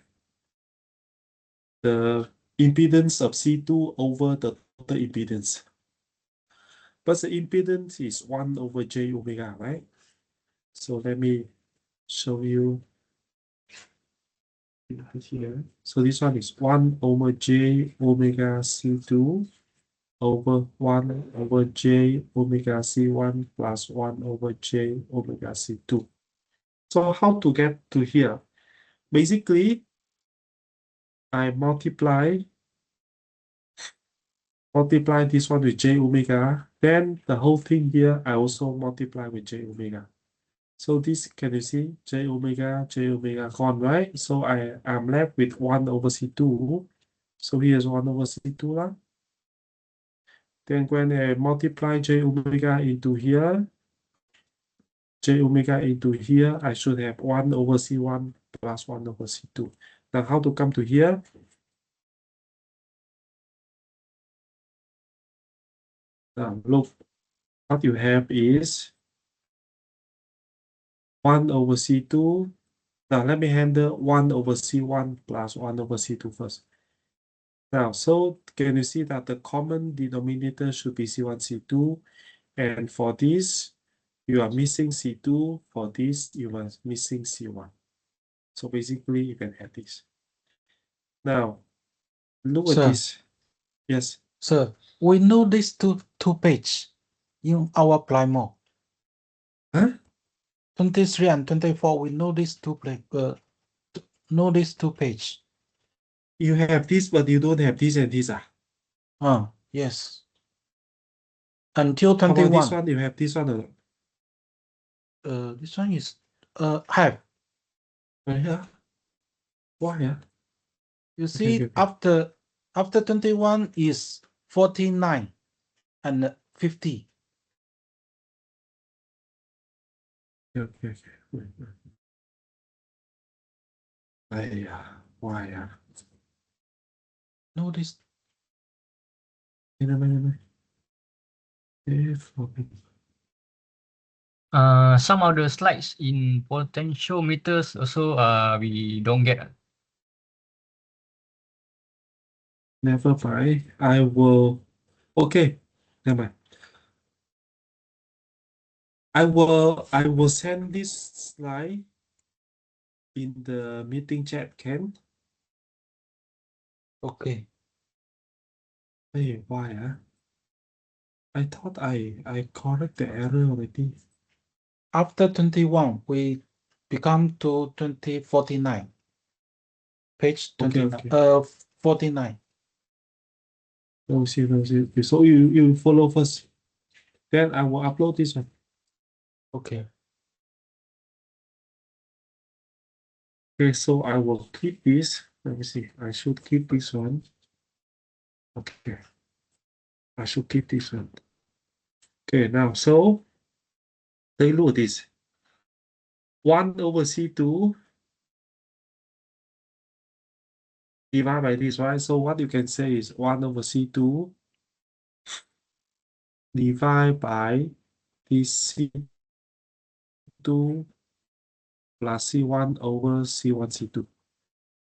The impedance of C2 over the total impedance. But the impedance is 1 over j omega, right? So let me show you here. So this one is 1 over j omega C2 over 1 over j omega C1 plus 1 over j omega C2. So how to get to here? Basically, I multiply this one with j omega, then the whole thing here, I also multiply with j omega. So this, can you see, j omega gone, right? So I'm left with 1 over C2. So here's 1 over C2 lah. Then when I multiply j omega into here, I should have 1 over C1 plus 1 over C2. Now how to come to here? Now look, what you have is 1 over C2. Now let me handle 1 over C1 plus 1 over C2 first. Now, so can you see that the common denominator should be C1, C2, and for this, you are missing C2. For this, you are missing C1. So basically, you can have this. Now, look at Sir. this. Yes. Sir, we know these two page in our Plymouth. Huh? 23 and 24, we know these two page. You have this, but you don't have this and this. Yes. Until How about 21. this one? You have this one or not? This one is have. Yeah. Why? Yeah. You see, Okay. after 21 is 49 and 50. Okay. Wait. Why? Yeah. No, this. Some of the slides in potentiometers also we don't get. Never mind. I will Okay, never mind. I will send this slide in the meeting chat, Ken. Okay. Hey, why? I thought I correct the error already. After 21, we become to 2049. Page Okay, 29. okay. 49. No, see. So you follow first. Then I will upload this one. Okay. Okay, so I will keep this. Let me see. I should keep this one. Okay. I should keep this one. Okay, now so take a look at this. 1 over C2 divided by this, right? So what you can say is 1 over C2 divided by this C2 plus C1 over C1, C2.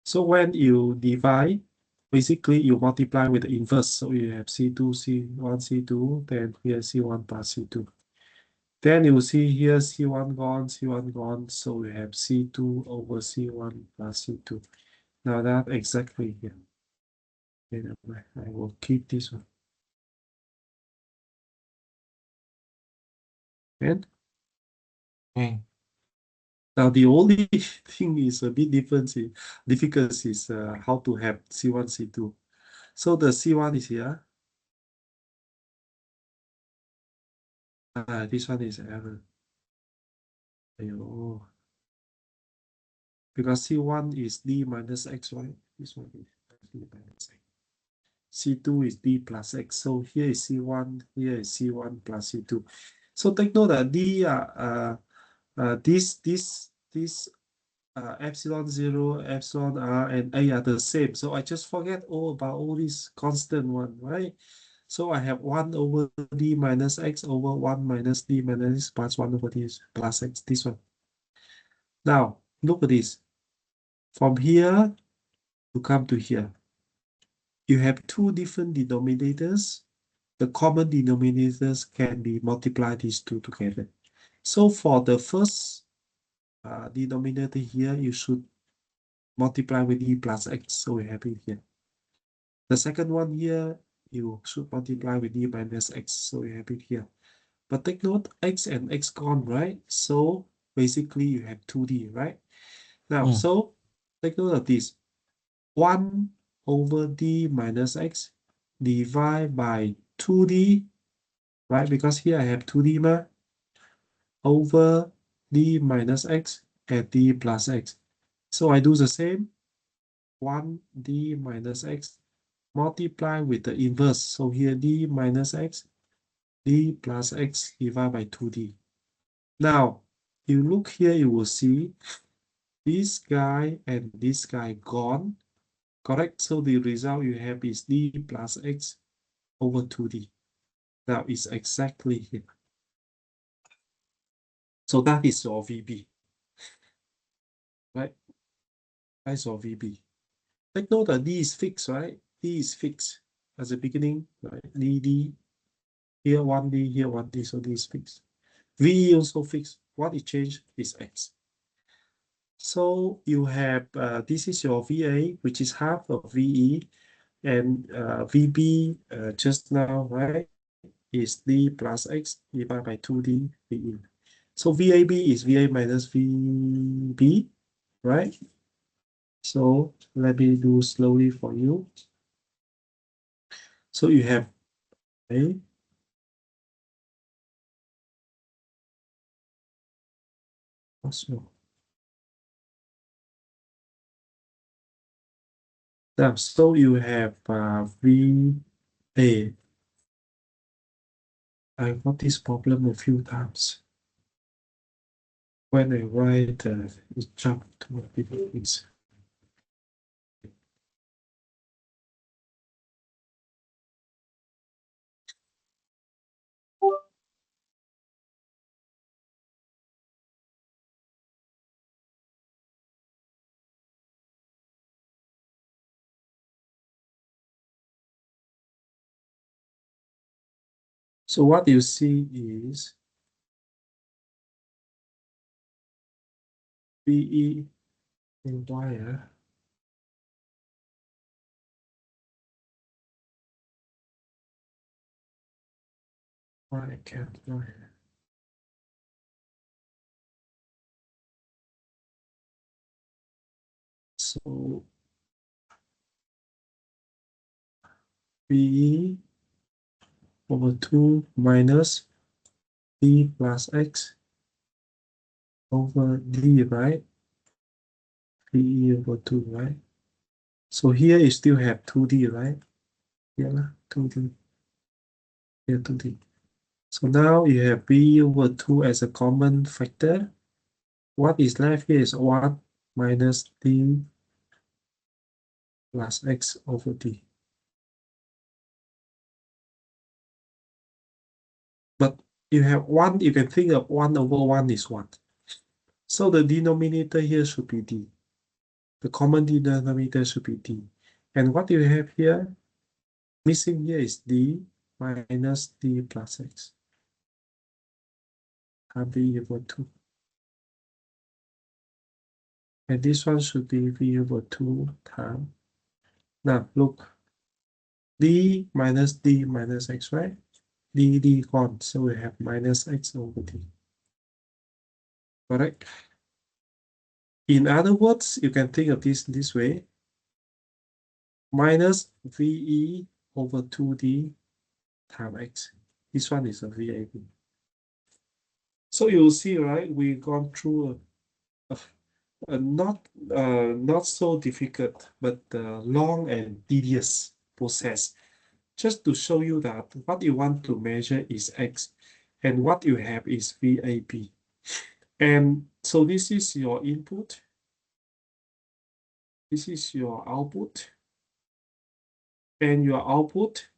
So when you divide, basically you multiply with the inverse. So you have C2, C1, C2, then here C1 plus C2. Then you see here C1 gone, C1 gone. So we have C2 over C1 plus C2. Now that exactly here. Okay, I will keep this one. And Okay. now the only thing is a bit different difficult is how to have C1, C2. So the C1 is here. This one is error. Aiyo. Because C1 is D minus X, right? This one is D minus X. C2 is D plus X. So here is C1, here is C1 plus C2. So take note that this epsilon 0, epsilon r, and a are the same. So I just forget all about all these constant one, right? So I have 1 over d minus x over 1 minus d minus x plus 1 over d plus x, this one. Now, look at this. From here to come to here, you have two different denominators. The common denominators can be multiplied these two together. So for the first denominator here, you should multiply with e plus x. So we have it here. The second one here, you should multiply with e minus x. So we have it here. But take note, x and x gone, right? So basically you have 2d, right? Now, so take note of this. 1 over d minus x divided by 2d, right? Because here I have 2d over d minus x and d plus x. So I do the same. 1d minus x multiply with the inverse. So here d minus x, d plus x divided by 2d. Now, you look here, you will see this guy and this guy gone, correct? So the result you have is d plus x over 2d. Now it's exactly here. So that is your VB, right? That's your VB. Take note that d is fixed, right? D is fixed at the beginning, right? D, here 1d, here 1d, so d is fixed. V also fixed. What it changed is x. So you have, this is your VA, which is half of VE, and VB just now, right, is D plus X divided by 2D VE. So VAB is VA minus VB, right? So let me do slowly for you. So you have A, also. Now, so you have VA. I got this problem a few times. When I write, it jump to a different things. So what you see is VE in Y. I can't write. So VE over 2 minus D plus X over D, right? VE over 2, right? So here you still have 2D, right? Yeah, 2D. Here 2D. So now you have B over 2 as a common factor. What is left here is 1 minus D plus X over D. But you have 1, you can think of 1 over 1 is what? So the denominator here should be D. The common denominator should be D. And what you have here, missing here is D minus D plus X. V over 2. And this one should be V over 2 times. Now look, D minus X, right? D gone, so we have minus X over D. Correct? In other words, you can think of this way. Minus VE over 2D times X. This one is a VAB. So you'll see, right? We've gone through a not so difficult, but long and tedious process, just to show you that what you want to measure is X, and what you have is VAB. And so this is your input. This is your output. And your output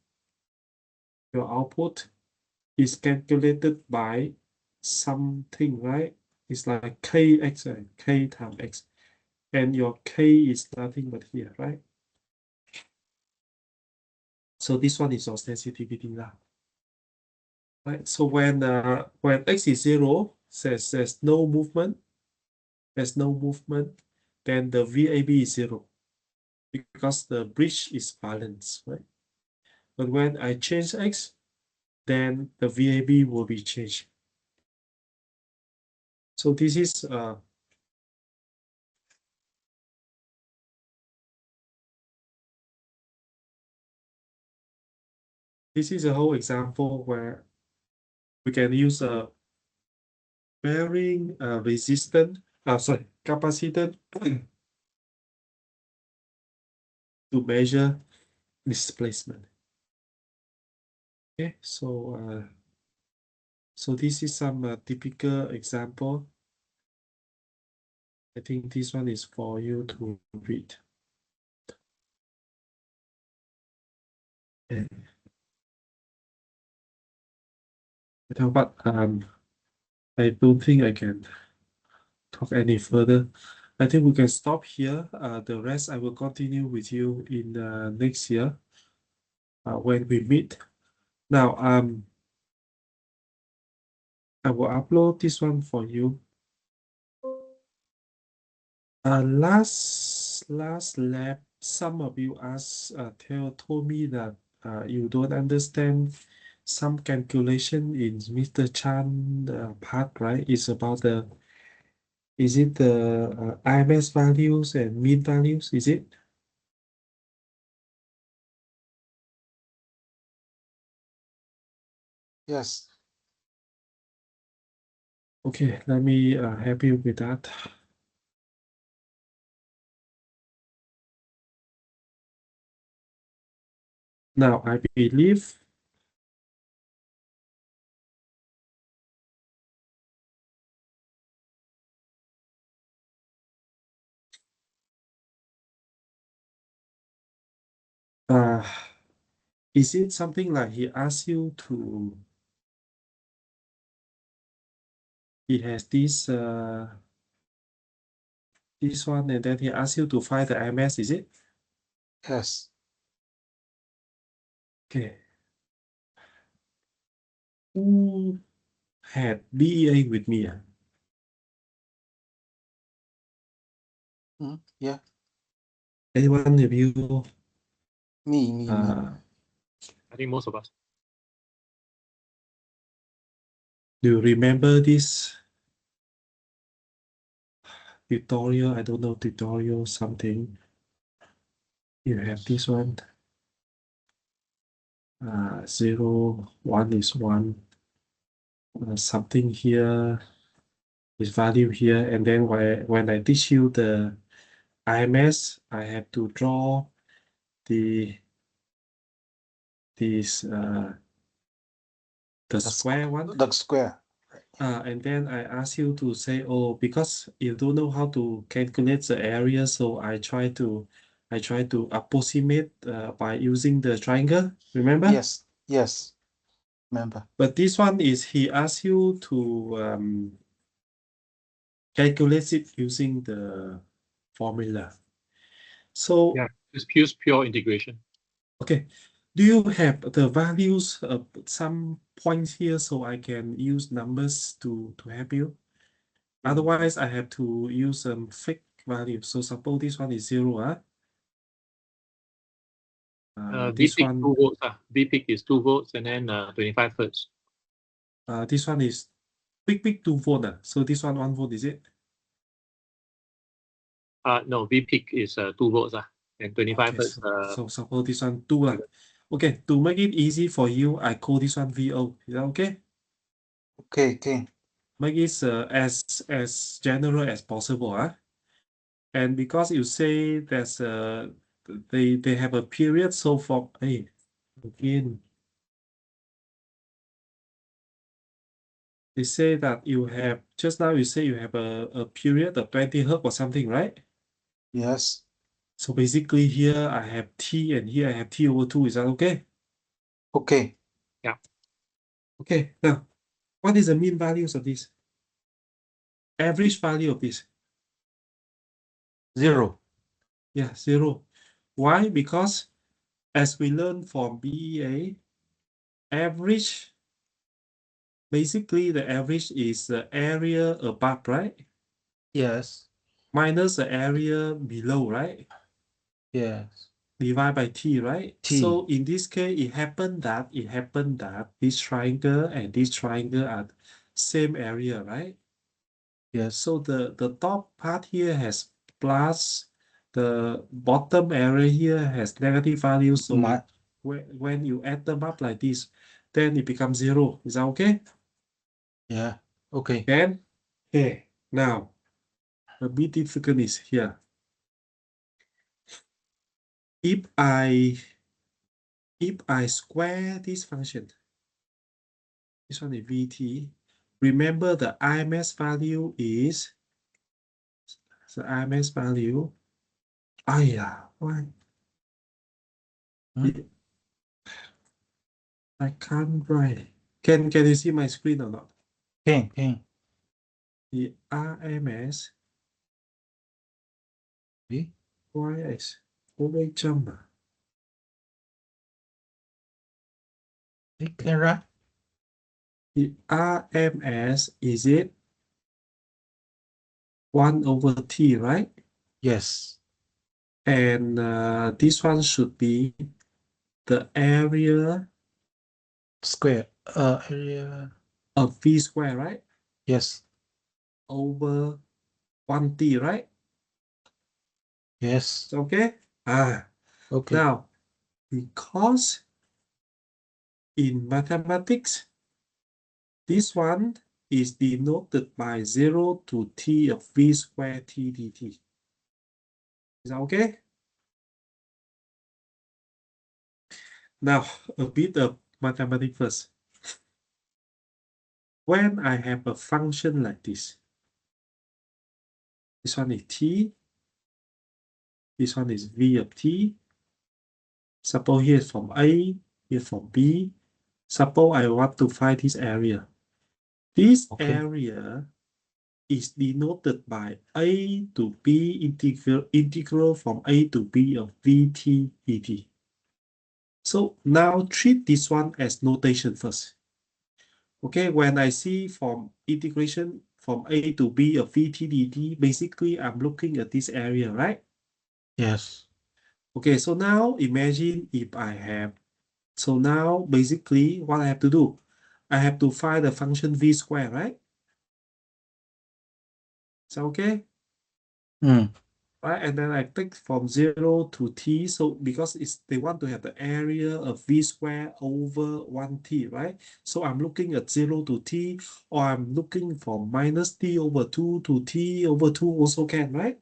is calculated by something, right? It's like Kx, right? K times X. And your K is nothing but here, right? So this one is your sensitivity now. Right? So when X is 0, says there's no movement, then the VAB is 0 because the bridge is balanced, right? But when I change X, then the VAB will be changed. So this is a whole example where we can use a bearing capacitor to measure displacement. Okay, so this is some typical example. I think this one is for you to read. Okay. But I don't think I can talk any further. I think we can stop here. The rest I will continue with you in next year when we meet. Now, I will upload this one for you. Last lab, some of you told me that you don't understand some calculation in Mr. Chan part, right? It's about the IMS values and mean values, is it? Yes. Okay, let me help you with that. Now, I believe is it something like he asked you to, he has this one, and then he asks you to find the IMS, is it? Yes. Okay. Who had BEA with me? Yeah, Anyone of you? me. I think most of us. Do you remember this tutorial? I don't know, tutorial something. You have this one. 0, 1 is 1. Something here is value here. And then when I teach you the IMS, I have to draw this the square one. The square. And then I ask you to say, oh, because you don't know how to calculate the area, so I try to approximate by using the triangle. Remember? Yes. Remember. But this one is he asks you to calculate it using the formula. So Yeah, it's pure integration. okay, do you have the values of some points here so I can use numbers to help you? Otherwise, I have to use some fake value. So suppose this one is 0. This VPIC one, 2 volts. VPIC is 2 volts and then 25 hertz. this one is big 2 volt. So this one 1 volt, is it? No, VPIC is 2 volts and 25 Okay, hertz. so suppose this one 2. Okay, to make it easy for you, I call this one VO. Is that okay? Okay. Make it as general as possible. And because you say there's they have a period, so for again, they say that you have just now you say you have a period of 20 hertz or something, right? Yes. So basically here I have T and here I have T over 2. Is that okay? Okay. Okay, now what is the mean values of this? Average value of this? 0. Yeah, 0. Why? Because as we learned from BEA, average, basically the average is the area above, right? Yes. Minus the area below, right? Yes. Divide by T, right? T. So in this case, it happened that this triangle and this triangle are same area, right? Yes. So the top part here has plus, the bottom area here has negative value. So when you add them up like this, then it becomes 0. Is that okay? Yeah. Okay. And okay, now a bit difficult is here. If I square this function, this one is VT. Remember the IMS value is the IMS value. Why? I can't write. Can you see my screen or not? Can. The RMS. Why is always jump? You can write. The RMS, is it 1 over T, right? Yes. And this one should be the area Square. Area. of V square, right? Yes. Over 1T, right? Yes. Okay. Okay. Now, because in mathematics, this one is denoted by 0 to T of V square T dt. Is that okay? Now, a bit of mathematics first. When I have a function like this one is T, this one is V of T. Suppose here is from A, here from B. Suppose I want to find this area. This area is denoted by A to B integral from A to B of VT dt. So now treat this one as notation first. Okay, when I see from integration from A to B of V T dt, basically I'm looking at this area, right? Yes. Okay, so now imagine if I have, so now basically what I have to do, I have to find the function V squared, right? Is that okay? Mm. Right, and then I take from 0 to t, so because they want to have the area of v squared over 1t, right? So I'm looking at 0 to t, or I'm looking from minus t over 2 to t over 2 also can, right?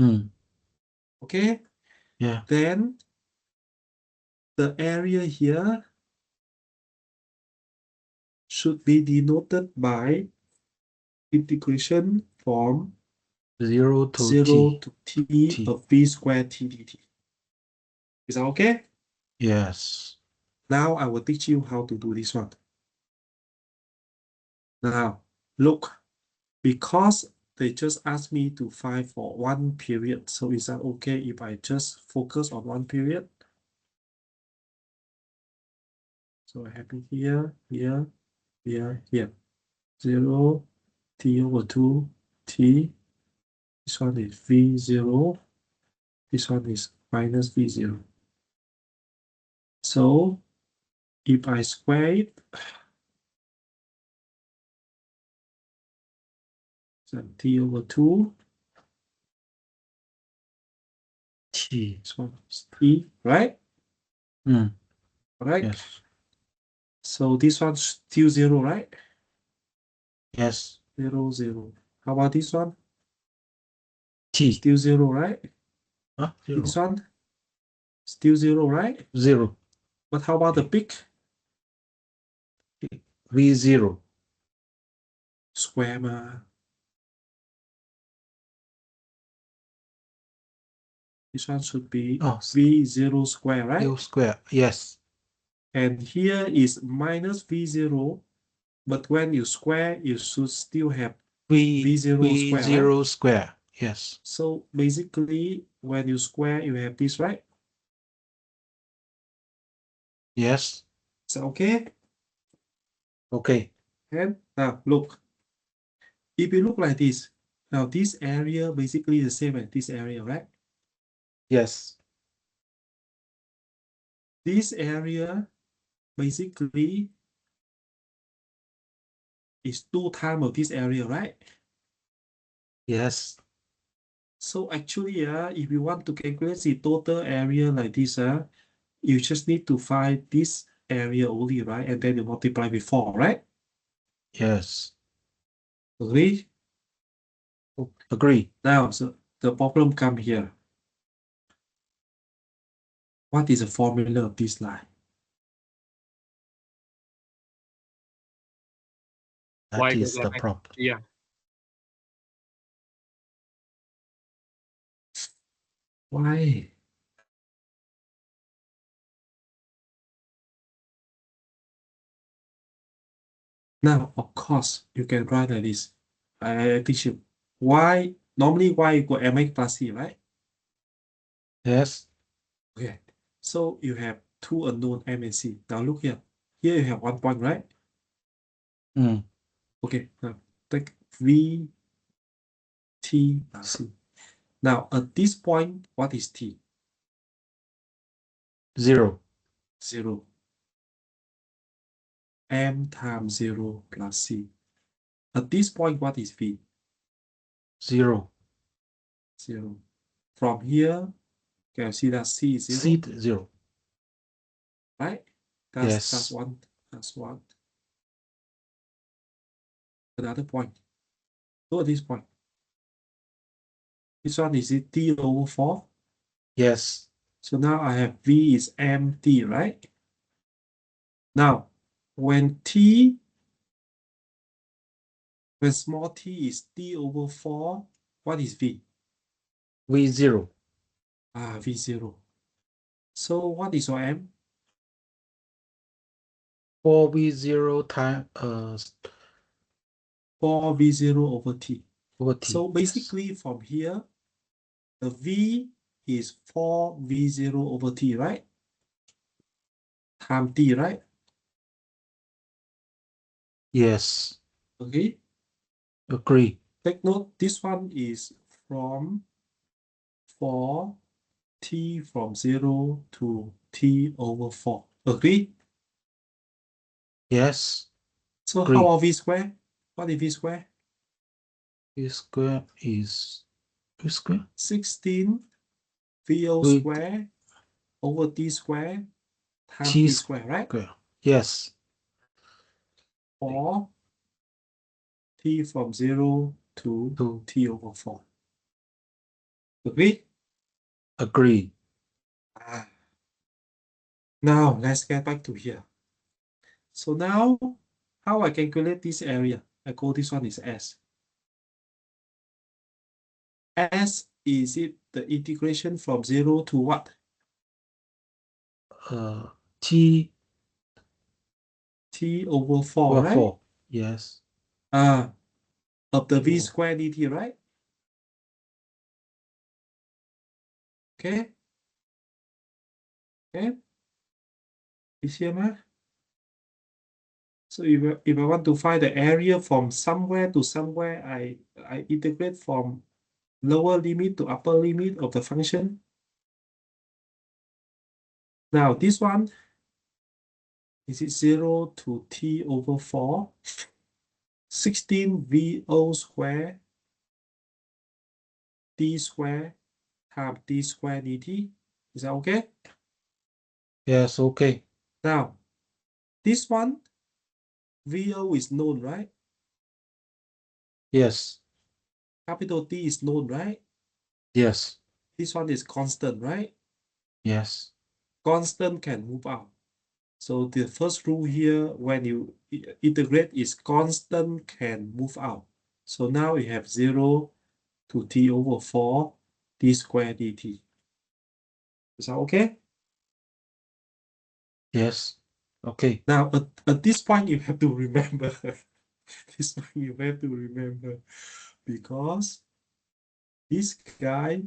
Mm. Okay, Yeah. then the area here should be denoted by integration from 0 to 0 t. to t T. of v squared t dt. Is that okay? Yes. Now I will teach you how to do this one. Now, look, because they just asked me to find for one period, so is that okay if I just focus on one period? So I have it here, here, here, here. 0, t over 2, t. This one is v0. This one is minus v0. So if I square it, so t over 2, T. this one is t, right? Mm. Right? Yes. So this one's still 0, right? Yes. 0, 0. How about this one? T. Still 0, right? Huh? This 0. one? Still 0, right? 0. But how about the big V0. square ma? This one should be Oh, V0 square, right? U square. Yes. And here is minus V0, but when you square, you should still have V0 square, right? V0 square. Yes. So basically, when you square, you have this, right? Yes. Is that okay? Okay. And now look, if you look like this, now this area basically the same as this area, right? Yes. This area basically is 2 times of this area, right? Yes. So actually, if you want to calculate the total area like this, you just need to find this area only, right? And then you multiply with 4, right? Yes. Agree? Agree. Now, so the problem come here. What is the formula of this line? That Y is equals the mx. problem. Yeah. Why? Now, of course, you can write like this. I teach you. Y, normally Y equal mx plus c, right? Yes. Okay. So you have two unknown m and c. Now look here. Here you have 1 point, right? Mm. Okay. Now take v t plus c. Now at this point, what is t? 0. 0. M times 0 plus c. At this point, what is v? 0. 0. From here, can you see that c is 0? C 0. Right? Yes. That's one. That's one. Another point. Look at this point. This one is it t over 4? Yes. So now I have v is mt, right? Now, when small t is t over 4, what is v? V0. V0. So what is your m? 4V0 time 4v0 over t. over T. So basically from here, the v is 4v0 over t, right? Time t, right? Yes. Okay. Agree. Take note, this one is from for t from 0 to t over 4. Agree? Yes. So Agree. how about v square? What is v square? V square is V square. 16 VO We- square over t square times T t square, right? square. Yes. For t from 0 to To t over 4. Agree? agree. Ah. Now let's get back to here. So now how I calculate this area? I call this one is S. S is it the integration from 0 to what? T T over 4, over right? 4. Yes. Of the v Oh. square dt, right? Okay. Okay. Is here, ma? So if I want to find the area from somewhere to somewhere, I integrate from lower limit to upper limit of the function. Now this one, is it 0 to t over 4? 16 VO square t square times t square dt. Is that okay? Yes. Okay. Now, this one, VO is known, right? Yes. Capital T is known, right? Yes. This one is constant, right? Yes. Constant can move out. So the first rule here, when you integrate, is constant can move out. So now we have 0 to t over 4 t square dt. Is that okay? Yes. Okay. Now, at this point, you have to remember. This one you have to remember. Because this guy,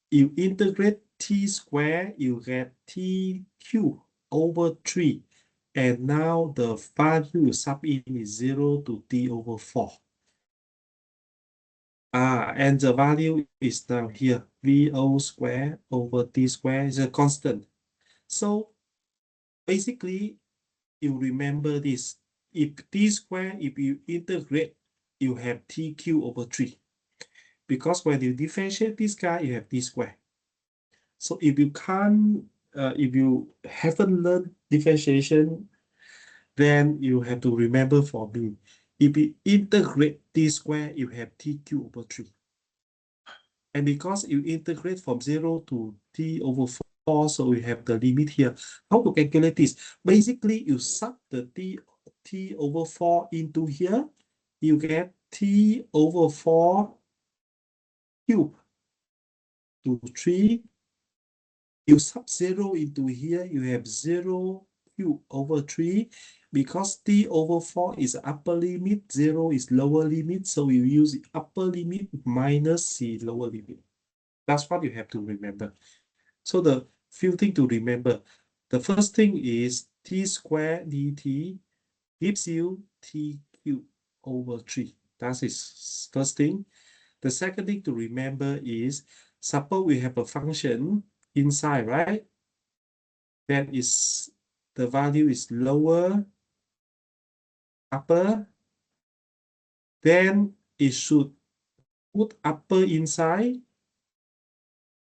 you integrate t square, you get t cube over 3. And now the value you sub in is 0 to t over 4. And the value is now here. VO square over t square is a constant. So basically, you remember this. If t square, if you integrate, you have t cube over 3. Because when you differentiate this guy, you have t square. So if you can't, if you haven't learned differentiation, then you have to remember for me. If you integrate t square, you have t cube over 3. And because you integrate from 0 to t over 4, so we have the limit here. How to calculate this? Basically, you sub the t over 4 into here, you get t over 4 cube to 3. You sub 0 into here, you have 0 cube over 3. Because t over 4 is upper limit, 0 is lower limit, so you use the upper limit minus the lower limit. That's what you have to remember. So the few things to remember. The first thing is t squared dt gives you t cube over 3. That is first thing. The second thing to remember is, suppose we have a function inside, right? That is, the value is lower, upper, then it should put upper inside.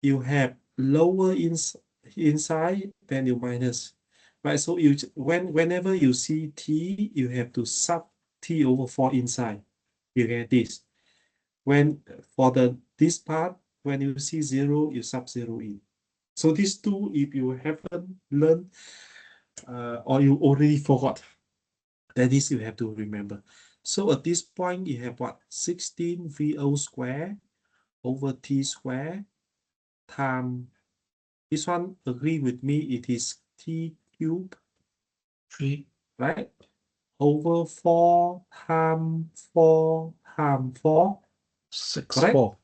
You have lower inside, then you minus, right? So you whenever you see t, you have to sub t over 4 inside. You get this. When for this part, when you see 0, you sub 0 in. So these two, if you haven't learned or you already forgot, then this you have to remember. So at this point, you have what? 16 VO square over t square times, this one, agree with me, it is t cube, 3. right? Over 4 times 4 times 4 6. Correct? 4.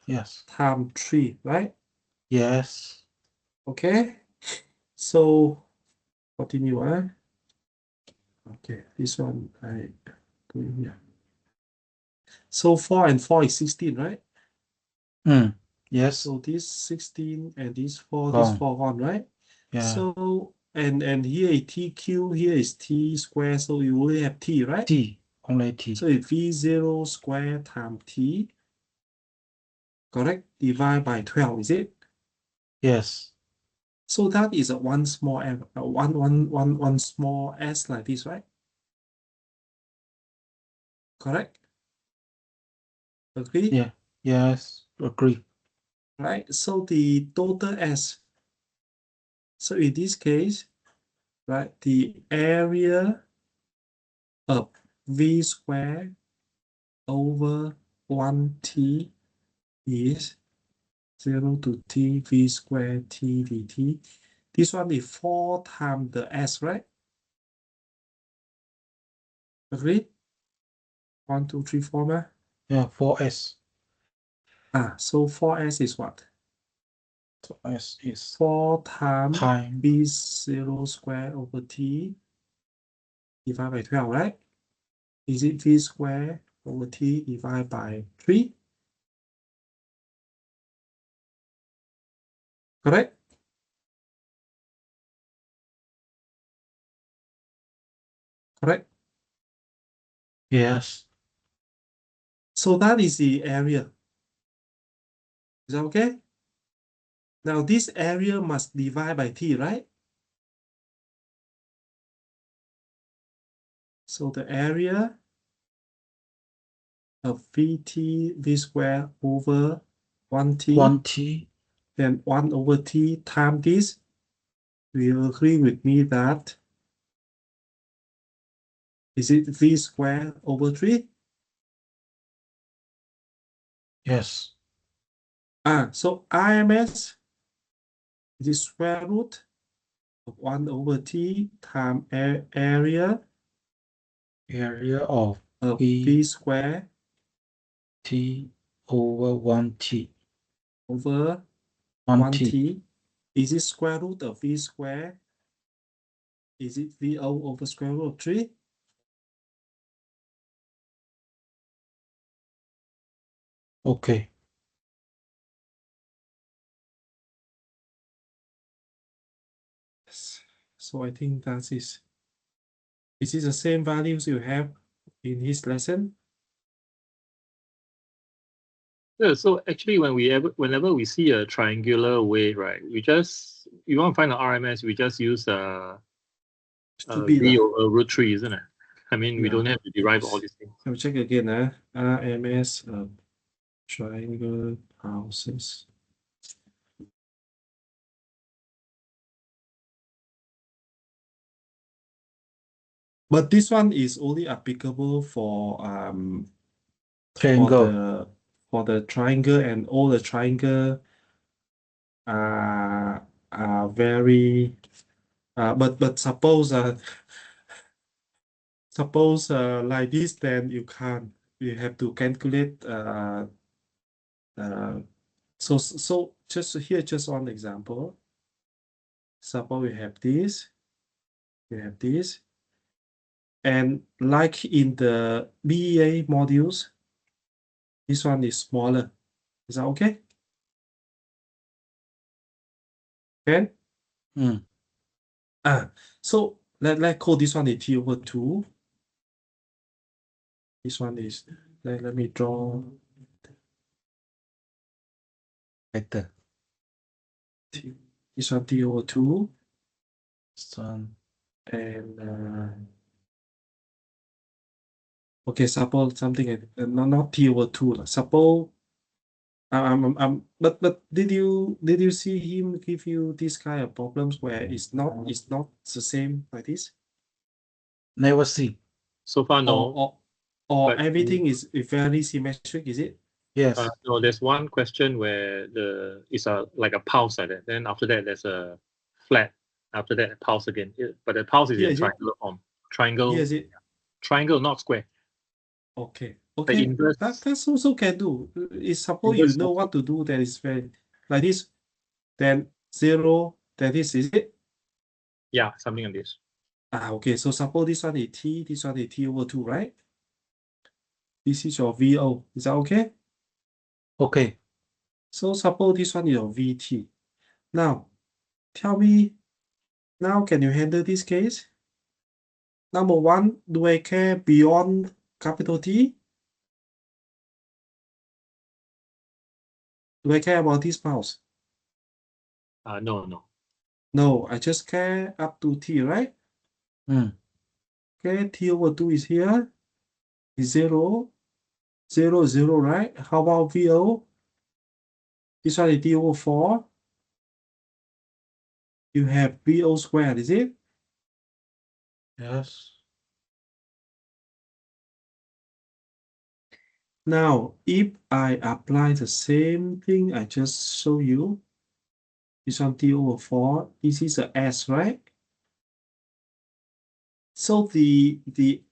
Yes. times 3, right? Yes. Okay. So continue. Okay, this one I do it here. So 4 and 4 is 16, right? Yes. So this 16 and this 4, Gone. this 4 gone, right? Yeah. So and here is TQ, here is T square, so you only have T, right? T. Only T. So it's V0 square times T, correct? Divide by 12, is it? Yes. So that is a one small one small s like this, right? Correct? Agree? Yeah. Yes. Agree. Right? So the total s. So in this case, right, the area of v squared over 1t is 0 to t v squared t dt. This one is 4 times the s, right? Agreed? 1, 2, 3, 4, ma? Yeah. 4s. So 4s is what? So s is 4 times time. v0 squared over t divided by 12, right? Is it v squared over t divided by 3? Correct? Correct? Yes. So that is the area. Is that okay? Now this area must divide by t, right? So the area of vt v squared over 1t, 1t. then 1 over t times this. Will agree with me that is it v squared over 3? Yes. So IMS is square root of 1 over t times area Area of of v v squared t over 1t. over 1t. 1t. Is it square root of v squared? Is it VO over square root of 3? Okay. So I think that is. Is it the same values you have in his lesson? Yeah, so actually whenever we see a triangular way, right, you want to find the RMS, we just use Stupid V lah. over root 3, isn't it? I mean, we Yeah. don't have to derive all these things. Let me check again. RMS of triangle houses. But this one is only applicable for Triangle. for the triangle, and all the triangle are very but suppose like this, then you can't. You have to calculate so just here, just one example. Suppose we have this, and like in the BEA modules, this one is smaller. Is that okay? Okay. So let's call this one a T over 2. This one is, let me draw Better. this one T over 2. Son. And okay, suppose something not T over 2. Suppose but did you see him give you this kind of problems where it's not the same like this? Never see. So far, no. Or But- everything is very symmetric, is it? Yes. No, there's one question where it's like a pulse like that. Then after that, there's a flat. After that, a pulse again. But the pulse is Here in is it? triangular form. Triangle, Here is it? triangle, not square. Okay. Okay. inverse- That's also can do. Is suppose you inverse know of- what to do, that is very like this, then 0, that is it? Yeah, something like this. Okay, so suppose this one is T, this one is T over 2, right? This is your VO. Is that okay? Okay. So suppose this one is your VT. Now, tell me, now can you handle this case? Number one, do I care beyond capital T? Do I care about this mouse? No, no. No, I just care up to T, right? Mm. Okay, T over 2 is here. Is 0. 0, 0, right? How about VO? This one is T over 4. You have VO squared, is it? Yes. Now, if I apply the same thing I just show you, this one T over 4, this is a S, right? So the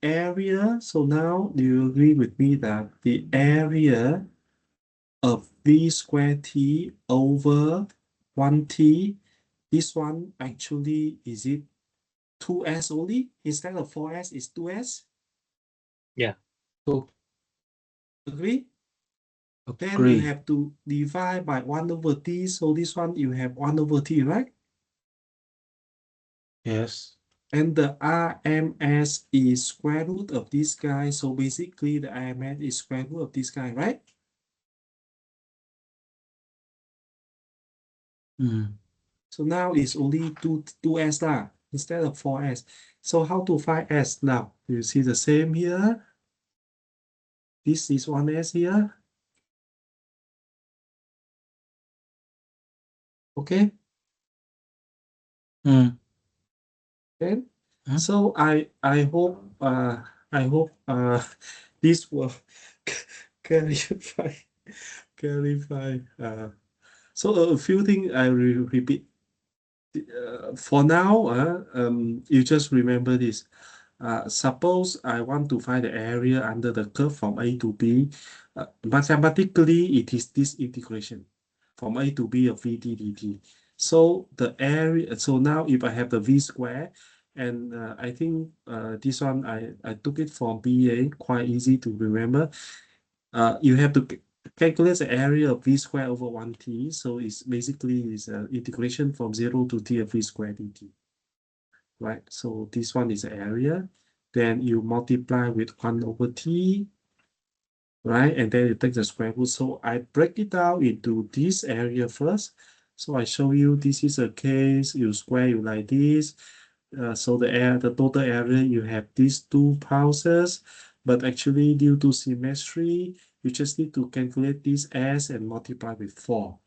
area, so now do you agree with me that the area of V squared T over 1T, this one actually, is it 2S only? Instead of 4S, it's 2S? Yeah. So Agree? Then you agree. have to divide by 1 over T, so this one you have 1 over T, right? Yes. And the RMS is square root of this guy, so basically the RMS is square root of this guy, right? Mm. So now it's only 2S lah, instead of 4S. So how to find S now? You see the same here. This is 1S here. Okay. Mm. Then, Hmm? so I hope this will clarify clarify. So a few things I will repeat. For now, you just remember this. Suppose I want to find the area under the curve from A to B. Mathematically, it is this integration from A to B of VT dt. So the area, so now if I have the V square, and I think this one I took it from BA, quite easy to remember. You have to calculate the area of V square over 1T. So it's basically is integration from 0 to T of V square dt. Right, so this one is the area. Then you multiply with 1 over T, right? And then you take the square root. So I break it down into this area first. So I show you this is a case, you square you like this. So the total area, you have these two pulses, but actually due to symmetry, you just need to calculate this S and multiply with 4.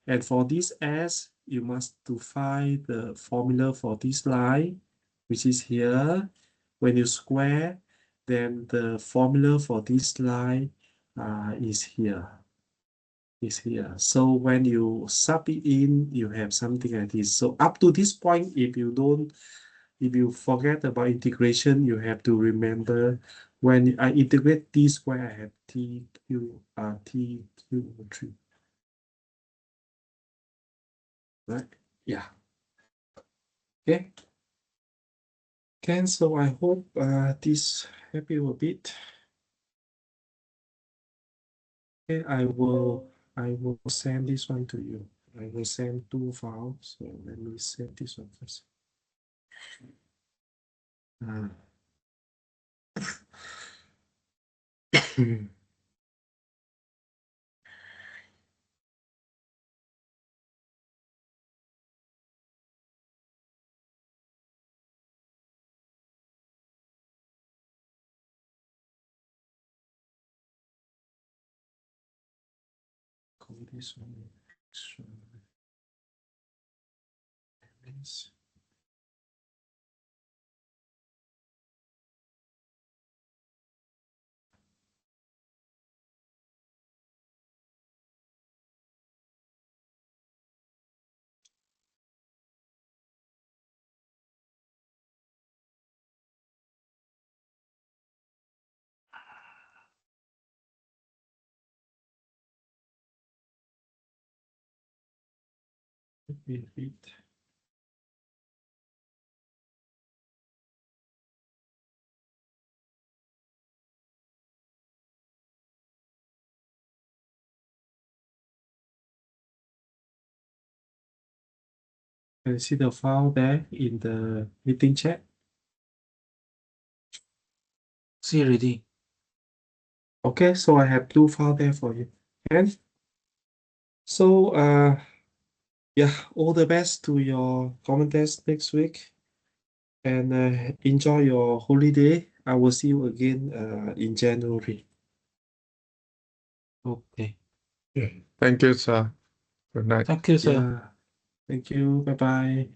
And for this S, you must to find the formula for this line, which is here. When you square, then the formula for this line is here. Is here. So when you sub it in, you have something like this. So up to this point, if you forget about integration, you have to remember when I integrate t square, I have TQ 3. Right? Yeah. Okay. Can, so I hope this help you a bit. Okay, I will send this one to you. I will send 2 files. So let me send this one first. Call this one extra. Yes. Let me read. Can you see the file there in the meeting chat? See already. Okay, so I have 2 files there for you. And so, yeah, all the best to your common test next week. And enjoy your holiday. I will see you again in January. Okay. Thank you, sir. Good night. Thank you, sir. Yeah. Thank you. Bye bye.